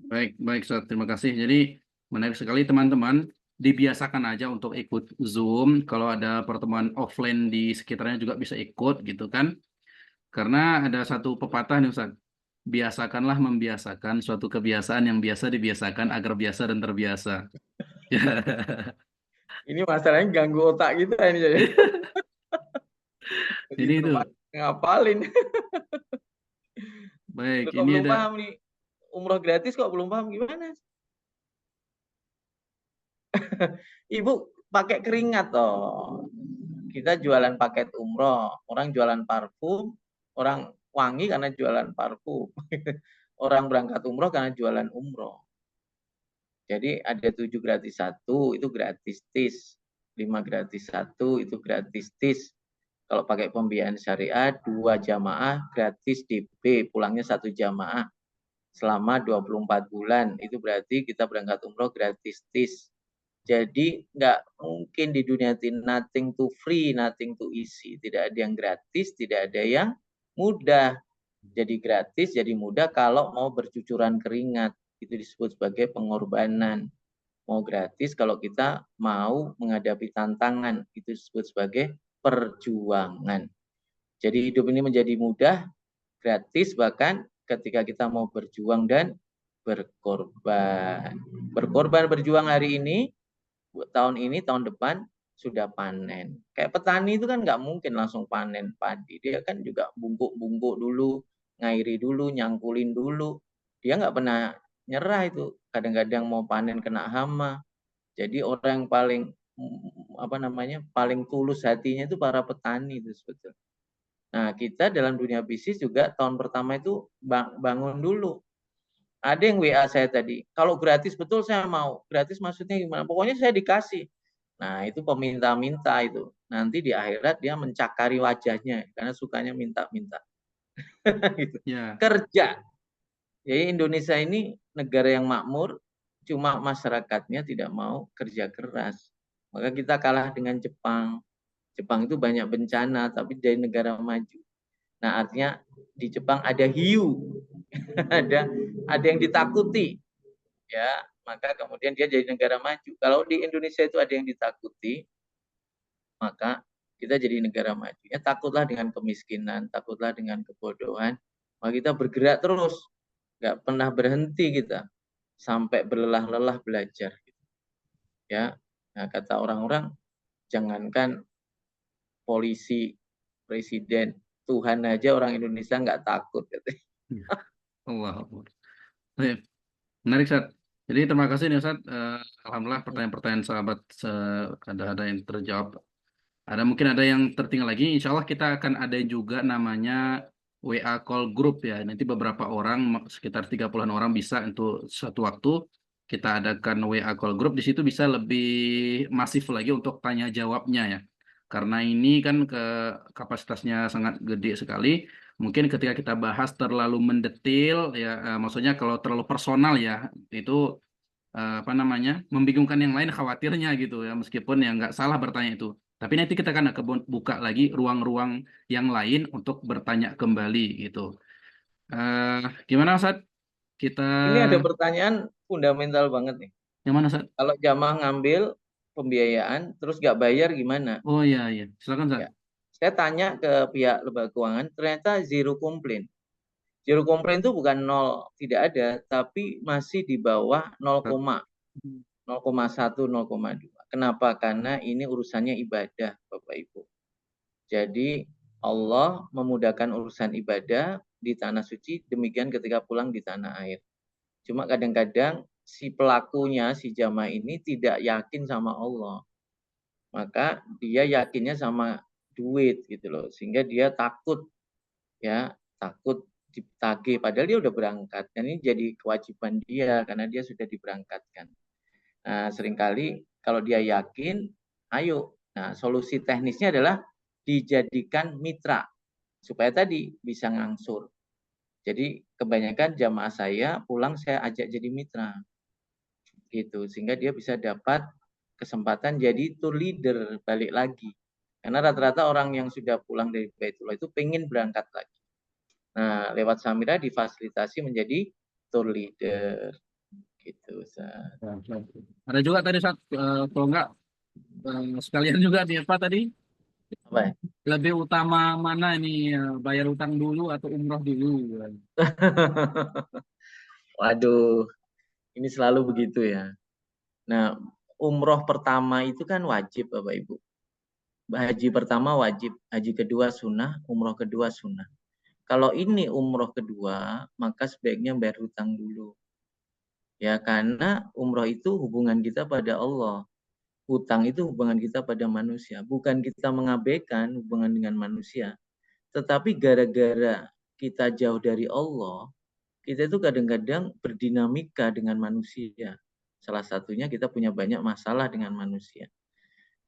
Baik, baik, Ustaz. Terima kasih. Jadi menarik sekali teman-teman. Dibiasakan aja untuk ikut Zoom. Kalau ada pertemuan offline di sekitarnya juga bisa ikut gitu kan. Karena ada satu pepatah nih Ustaz. Biasakanlah membiasakan suatu kebiasaan yang biasa dibiasakan agar biasa dan terbiasa. Ini masalahnya ganggu otak kita ini jadi. Jadi itu. Ngapalin. Baik, Kok ini belum ada. paham nih. Umroh gratis kok belum paham gimana? Ibu pakai keringat toh. Kita jualan paket umroh, orang jualan parfum, orang wangi karena jualan parfum. Orang berangkat umroh karena jualan umroh. Jadi ada 7 gratis 1 itu gratis tis. 5 gratis 1 itu gratis tis. Kalau pakai pembiayaan syariah 2 jamaah gratis DP, pulangnya 1 jamaah selama 24 bulan. Itu berarti kita berangkat umroh gratis tis. Jadi nggak mungkin di dunia ini nothing to free, nothing to easy. Tidak ada yang gratis, tidak ada yang mudah. Jadi gratis, jadi mudah kalau mau bercucuran keringat. Itu disebut sebagai pengorbanan. Mau gratis kalau kita mau menghadapi tantangan. Itu disebut sebagai perjuangan. Jadi hidup ini menjadi mudah, gratis, bahkan ketika kita mau berjuang dan berkorban. Berkorban berjuang hari ini, tahun ini, tahun depan sudah panen. Kayak petani itu kan nggak mungkin langsung panen padi. Dia kan juga bungkuk-bungkuk dulu, ngairi dulu, nyangkulin dulu. Dia nggak pernah nyerah itu. Kadang-kadang mau panen kena hama. Jadi orang yang paling tulus hatinya itu para petani itu sebetulnya. Nah, kita dalam dunia bisnis juga tahun pertama itu bangun dulu. Ada yang WA saya tadi, kalau gratis betul saya mau. Gratis maksudnya gimana? Pokoknya saya dikasih. Nah, itu peminta-minta itu. Nanti di akhirat dia mencakari wajahnya karena sukanya minta-minta. Gitu. Ya. Kerja. Jadi Indonesia ini negara yang makmur, cuma masyarakatnya tidak mau kerja keras. Maka kita kalah dengan Jepang. Jepang itu banyak bencana, tapi dari negara maju. Nah, artinya di Jepang ada hiu, ada yang ditakuti, ya, maka kemudian dia jadi negara maju. Kalau di Indonesia itu ada yang ditakuti, maka kita jadi negara maju. Ya, takutlah dengan kemiskinan, takutlah dengan kebodohan, maka kita bergerak terus, nggak pernah berhenti kita sampai berlelah-lelah belajar. Ya, nah, kata orang-orang, jangankan polisi, presiden, Tuhan aja orang Indonesia nggak takut. Allah. Menarik, Ustaz. Jadi terima kasih nih Ustaz. Alhamdulillah pertanyaan-pertanyaan sahabat ada yang terjawab. Mungkin ada yang tertinggal lagi. Insya Allah kita akan ada juga namanya WA call group ya. Nanti beberapa orang, sekitar 30-an orang bisa untuk satu waktu kita adakan WA call group. Di situ bisa lebih masif lagi untuk tanya jawabnya ya. Karena ini kan kapasitasnya sangat gede sekali. Mungkin ketika kita bahas terlalu mendetil ya, maksudnya kalau terlalu personal ya, itu membingungkan yang lain khawatirnya gitu ya, meskipun ya nggak salah bertanya itu. Tapi nanti kita akan buka lagi ruang-ruang yang lain untuk bertanya kembali gitu. Gimana Ustaz? Ini ada pertanyaan fundamental banget nih. Yang mana Ustaz? Kalau jamaah ngambil pembiayaan terus nggak bayar gimana? Oh iya, silakan Ustaz. Ya. Saya tanya ke pihak lembaga keuangan, ternyata zero complaint. Zero complaint itu bukan 0, tidak ada, tapi masih di bawah 0,1, 0,2. Kenapa? Karena ini urusannya ibadah, Bapak Ibu. Jadi Allah memudahkan urusan ibadah di tanah suci, demikian ketika pulang di tanah air. Cuma kadang-kadang si pelakunya, si jamaah ini tidak yakin sama Allah. maka dia yakinnya sama duit gitu loh, sehingga dia takut ya, takut ditagih padahal dia udah berangkat. Dan ini jadi kewajiban dia karena dia sudah diberangkatkan. Nah, seringkali kalau dia yakin, ayo. Nah, solusi teknisnya adalah dijadikan mitra supaya tadi bisa ngangsur. Jadi kebanyakan jamaah saya pulang saya ajak jadi mitra gitu, sehingga dia bisa dapat kesempatan jadi tour leader balik lagi. Karena rata-rata orang yang sudah pulang dari Baitullah itu pengen berangkat lagi. Nah, lewat Samira difasilitasi menjadi tour leader gitu. Ya, ya. Ada juga tadi saat kalau enggak sekalian juga di apa tadi Apa ya? lebih utama mana ini bayar utang dulu atau umroh dulu? Waduh, ini selalu begitu ya. Nah, umroh pertama itu kan wajib Bapak Ibu. Haji pertama wajib, haji kedua sunnah, umroh kedua sunnah. Kalau ini umroh kedua, maka sebaiknya bayar hutang dulu. Ya, karena umroh itu hubungan kita pada Allah. Hutang itu hubungan kita pada manusia. Bukan kita mengabaikan hubungan dengan manusia. Tetapi gara-gara kita jauh dari Allah, kita itu kadang-kadang berdinamika dengan manusia. Salah satunya kita punya banyak masalah dengan manusia.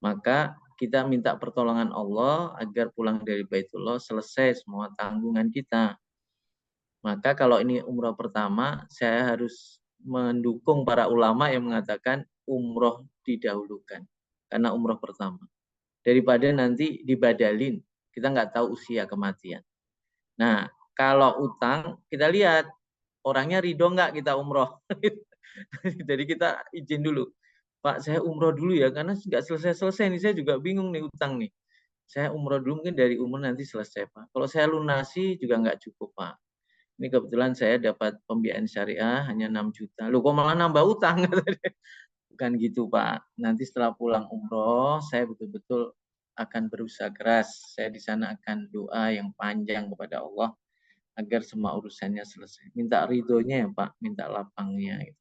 Maka kita minta pertolongan Allah agar pulang dari Baitullah selesai semua tanggungan kita. Maka kalau ini umroh pertama, saya harus mendukung para ulama yang mengatakan umroh didahulukan. Karena umroh pertama. Daripada nanti dibadalin, kita nggak tahu usia kematian. Nah, kalau utang, kita lihat orangnya ridho nggak kita umroh. Jadi kita izin dulu. Pak, saya umroh dulu ya, karena nggak selesai-selesai nih, saya juga bingung nih utang nih. Saya umroh dulu mungkin dari umur nanti selesai, Pak. Kalau saya lunasi juga nggak cukup, Pak. Ini kebetulan saya dapat pembiayaan syariah hanya 6 juta. Loh, kok malah nambah utang? Bukan gitu, Pak. Nanti setelah pulang umroh, saya betul-betul akan berusaha keras. Saya di sana akan doa yang panjang kepada Allah agar semua urusannya selesai. Minta ridhonya ya, Pak. Minta lapangnya. Gitu.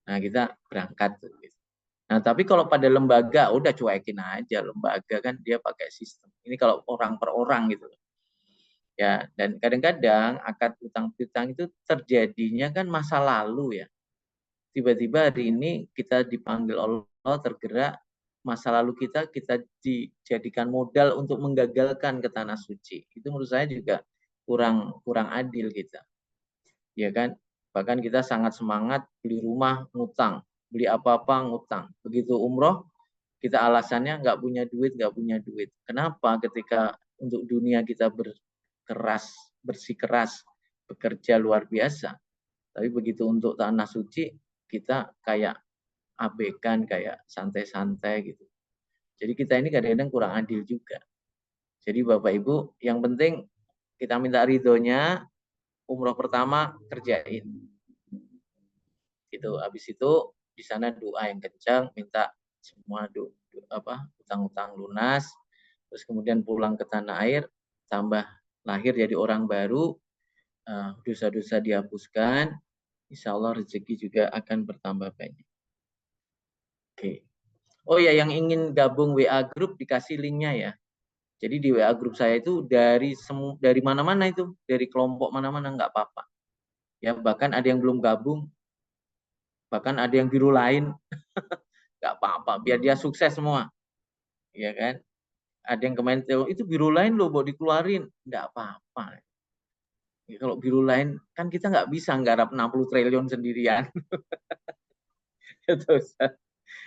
Nah, kita berangkat. Gitu. Nah, tapi kalau pada lembaga, udah cuekin aja. Lembaga kan dia pakai sistem. Ini kalau orang per orang gitu. Ya, dan kadang-kadang akad utang piutang itu terjadinya kan masa lalu ya. Tiba-tiba hari ini kita dipanggil Allah tergerak, masa lalu kita dijadikan modal untuk menggagalkan ke tanah suci. Itu menurut saya juga kurang adil kita. Ya kan? Bahkan kita sangat semangat beli rumah ngutang, beli apa-apa ngutang. Begitu umroh kita alasannya nggak punya duit. Kenapa? Ketika untuk dunia kita bersikeras, bekerja luar biasa. Tapi begitu untuk tanah suci, kita kayak abaikan, kayak santai-santai gitu. Jadi kita ini kadang-kadang kurang adil juga. Jadi Bapak Ibu, yang penting kita minta ridhonya, umroh pertama kerjain. Gitu. Habis itu di sana doa yang kencang, minta semua utang-utang lunas, terus kemudian pulang ke tanah air, tambah lahir jadi orang baru, dosa-dosa dihapuskan, insya Allah rezeki juga akan bertambah banyak. Oke. Oh ya, yang ingin gabung WA Group dikasih linknya ya. Jadi di WA Group saya itu dari mana-mana itu, dari kelompok mana-mana nggak apa-apa. Ya, bahkan ada yang belum gabung, bahkan ada yang biru lain, nggak apa-apa, biar dia sukses semua. Ya kan? Ada yang komentar, itu biru lain loh, mau dikeluarin. Nggak apa-apa. Ya, kalau biru lain, kan kita nggak bisa nggarap 60 triliun sendirian.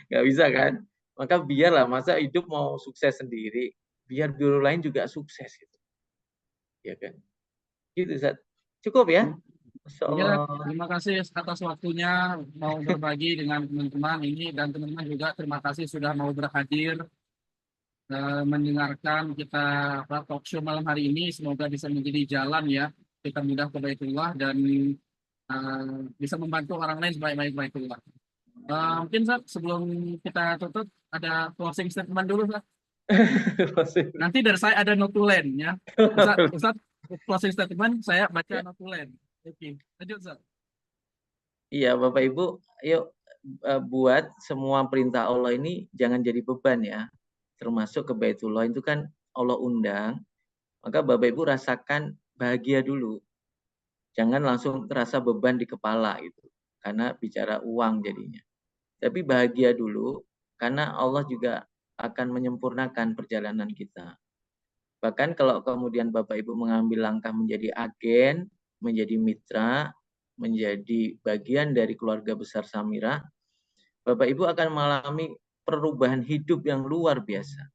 Nggak bisa kan? Maka biarlah, masa hidup mau sukses sendiri, biar biru lain juga sukses. Gitu. Ya kan? Gitu, Zat. Cukup ya? Masya Ya, Allah. terima kasih atas waktunya mau berbagi dengan teman-teman ini dan teman-teman juga terima kasih sudah mau berhadir mendengarkan kita talk show malam hari ini. Semoga bisa menjadi jalan ya kita mudah ke Baitullah dan bisa membantu orang lain sebaik-baik Baitullah. Mungkin Zat, sebelum kita tutup ada closing statement dulu Zat. Nanti dari saya ada notulen ya. Ustaz closing statement saya baca notulen. Oke, lanjut Zat. Iya, Bapak Ibu, yuk buat semua perintah Allah ini jangan jadi beban ya. termasuk ke Baitullah itu kan Allah undang, maka Bapak Ibu rasakan bahagia dulu. Jangan langsung terasa beban di kepala itu, karena bicara uang jadinya. Tapi bahagia dulu, karena Allah juga akan menyempurnakan perjalanan kita. Bahkan kalau kemudian Bapak Ibu mengambil langkah menjadi agen, menjadi mitra, menjadi bagian dari keluarga besar Samirah, Bapak Ibu akan mengalami perubahan hidup yang luar biasa.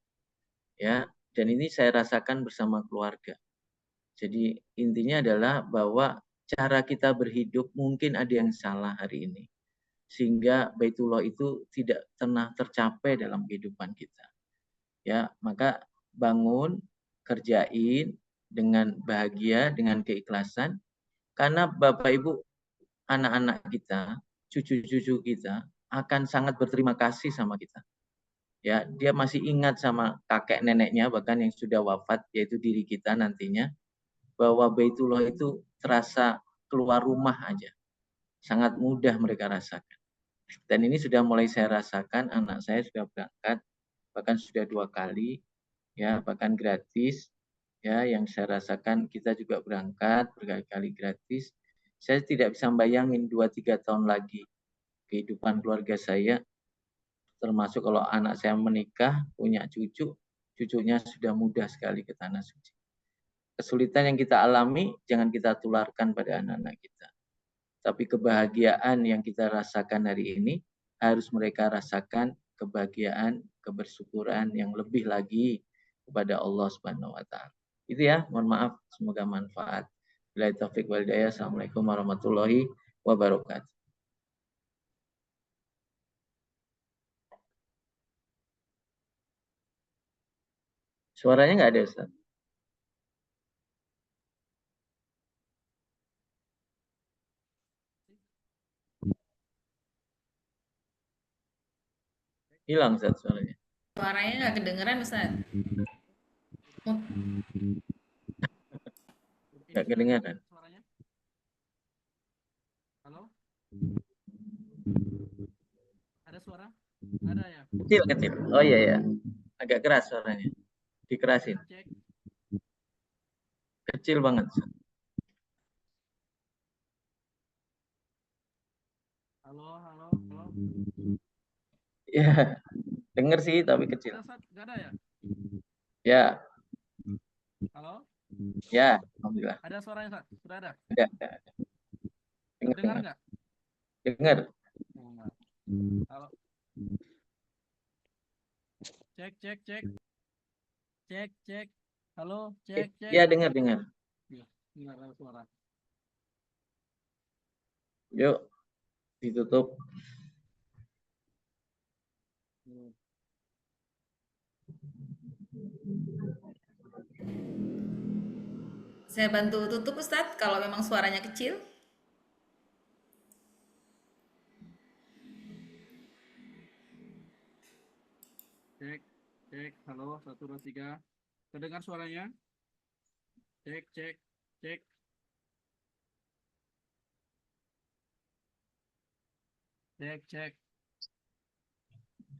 Ya, dan ini saya rasakan bersama keluarga. Jadi intinya adalah bahwa cara kita berhidup mungkin ada yang salah hari ini. Sehingga Baitullah itu tidak pernah tercapai dalam kehidupan kita. Ya, maka bangun, kerjain dengan bahagia, dengan keikhlasan, karena Bapak Ibu, anak-anak kita, cucu-cucu kita akan sangat berterima kasih sama kita. Ya, dia masih ingat sama kakek neneknya bahkan yang sudah wafat, yaitu diri kita nantinya, bahwa Baitullah itu terasa keluar rumah aja. Sangat mudah mereka rasakan. Dan ini sudah mulai saya rasakan, anak saya sudah berangkat, bahkan sudah 2 kali, ya bahkan gratis, ya yang saya rasakan kita juga berangkat berkali-kali gratis. Saya tidak bisa bayangin 2-3 tahun lagi kehidupan keluarga saya, termasuk kalau anak saya menikah, punya cucu, cucunya sudah mudah sekali ke tanah suci. Kesulitan yang kita alami jangan kita tularkan pada anak-anak kita. Tapi kebahagiaan yang kita rasakan hari ini harus mereka rasakan kebahagiaan, kebersyukuran yang lebih lagi kepada Allah Subhanahu wa taala. Itu ya, mohon maaf, semoga manfaat. Billahi taufiq wal hidayah. Assalamualaikum warahmatullahi wabarakatuh. Suaranya nggak ada, Ustaz. Hilang, Ustaz, suaranya. Suaranya nggak kedengeran, Ustaz. Oh, Nggak kedengaran. Suaranya? Halo? Ada suara? Ada ya? Kecil, kecil. Oh iya ya. Agak keras suaranya. Dikerasin. Cek. Kecil banget, Ustaz. Halo, halo, halo. Ya, denger sih tapi kecil. Ada, Ustaz? Nggak ada ya? Ya, Halo? ya, alhamdulillah. Ada suaranya, Ustaz? Sudah ada? Ada. Dengar, Dengar dengar. nggak? Dengar. Oh, nggak. Halo? Cek, cek, cek. Cek, cek. Halo, cek, cek. Ya, dengar, dengar. Nggak ada suara. Yuk, ditutup. saya bantu tutup, Ustadz, kalau memang suaranya kecil. Cek, cek. Halo, 1, 2, 3. Terdengar suaranya? Cek, cek, cek. Cek, cek.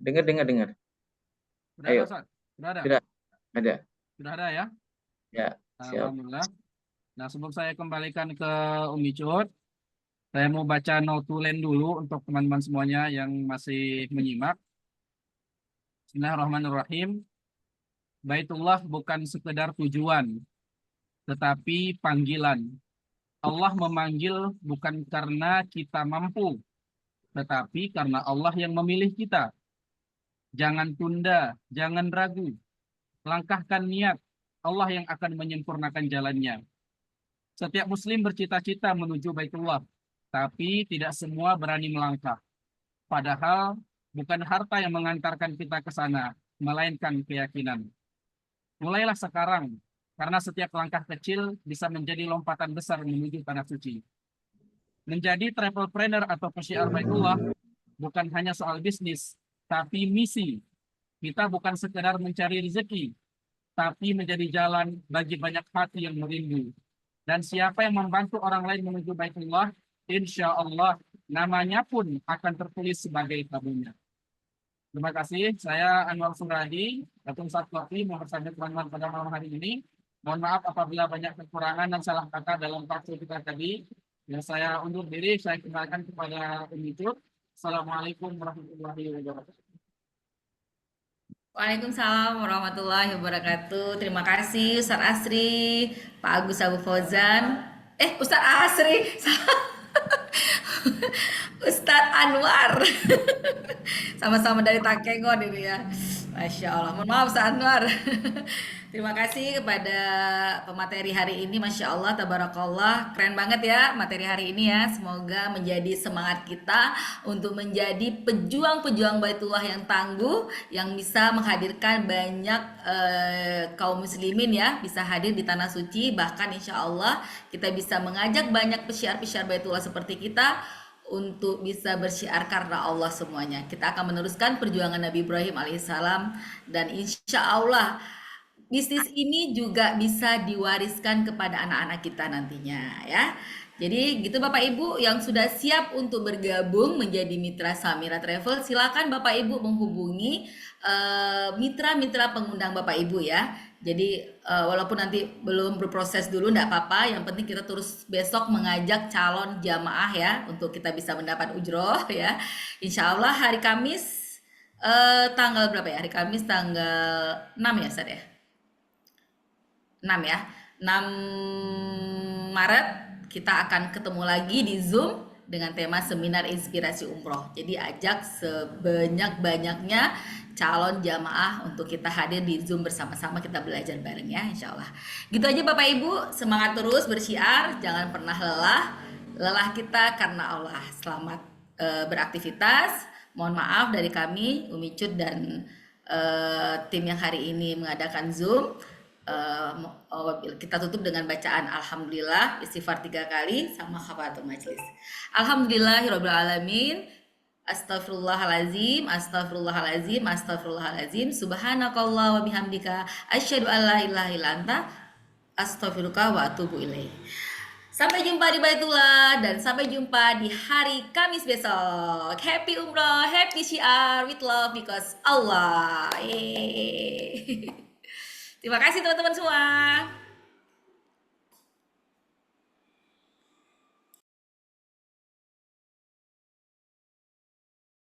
Dengar, dengar, dengar. Sudah Ayo. ada, Ustaz? Sudah ada? Sudah. Ada. Sudah ada ya? Ya, siap. Alhamdulillah. Nah, sebelum saya kembalikan ke Umi Cut, saya mau baca notulen dulu untuk teman-teman semuanya yang masih menyimak. Bismillahirrahmanirrahim. Baitullah bukan sekedar tujuan, tetapi panggilan. Allah memanggil bukan karena kita mampu, tetapi karena Allah yang memilih kita. Jangan tunda, jangan ragu. Langkahkan niat, Allah yang akan menyempurnakan jalannya. Setiap muslim bercita-cita menuju Baitullah, tapi tidak semua berani melangkah. Padahal bukan harta yang mengantarkan kita ke sana, melainkan keyakinan. Mulailah sekarang, karena setiap langkah kecil bisa menjadi lompatan besar menuju tanah suci. Menjadi travelpreneur atau penyiar Baitullah bukan hanya soal bisnis, tapi misi. Kita bukan sekedar mencari rezeki, tapi menjadi jalan bagi banyak hati yang merindu. Dan siapa yang membantu orang lain menuju Baitullah, insya Allah namanya pun akan tertulis sebagai tamunya. Terima kasih. Saya Anwar Suradi, Ketum Satkopi, mempersambut teman-teman pada malam hari ini. Mohon maaf apabila banyak kekurangan dan salah kata dalam waktu kita tadi. Ya, saya undur diri, saya kembalikan kepada pemicu. Assalamualaikum warahmatullahi wabarakatuh. Waalaikumsalam warahmatullahi wabarakatuh. Terima kasih Ustaz Asri, Pak Agus Abu Fauzan. Ustaz Asri. Ustadz Anwar. Sama-sama dari Takengon ini ya. Masya Allah. Mohon maaf Ustadz Anwar. Terima kasih kepada pemateri hari ini. Masya Allah, tabarakallah. Keren banget ya materi hari ini ya. Semoga menjadi semangat kita untuk menjadi pejuang-pejuang Baitullah yang tangguh, yang bisa menghadirkan banyak kaum muslimin ya, bisa hadir di tanah suci. Bahkan insya Allah kita bisa mengajak banyak pesyiar-pesyiar Baitullah seperti kita untuk bisa bersyiar karena Allah semuanya. Kita akan meneruskan perjuangan Nabi Ibrahim alaihissalam, dan insya Allah bisnis ini juga bisa diwariskan kepada anak-anak kita nantinya ya. Jadi gitu Bapak Ibu yang sudah siap untuk bergabung menjadi mitra Samira Travel, silakan Bapak Ibu menghubungi mitra-mitra pengundang Bapak Ibu ya. Jadi walaupun nanti belum berproses dulu enggak apa-apa, yang penting kita terus besok mengajak calon jamaah ya untuk kita bisa mendapat ujroh ya. Insya Allah hari Kamis tanggal berapa ya? Hari Kamis tanggal 6 ya Ustaz ya? 6 ya. 6 Maret kita akan ketemu lagi di Zoom dengan tema seminar inspirasi umroh. Jadi ajak sebanyak-banyaknya calon jamaah untuk kita hadir di Zoom bersama-sama, kita belajar bareng ya insya Allah. Gitu aja Bapak Ibu, semangat terus bersyiar, jangan pernah lelah. Lelah kita karena Allah. Selamat beraktivitas. Mohon maaf dari kami Umi Cut dan tim yang hari ini mengadakan Zoom. Kita tutup dengan bacaan Alhamdulillah, istighfar 3 kali sama kafaratul majlis. Alhamdulillahirabbil alamin. Astagfirullahalazim, astagfirullahalazim, astagfirullahalazim. Subhanakallah wa bihamdika asyhadu an la ilaha illa anta astaghfiruka wa atubu ilaik. Sampai jumpa di Baitullah dan sampai jumpa di hari Kamis besok. Happy umroh, happy syiar with love because Allah. Terima kasih teman-teman semua.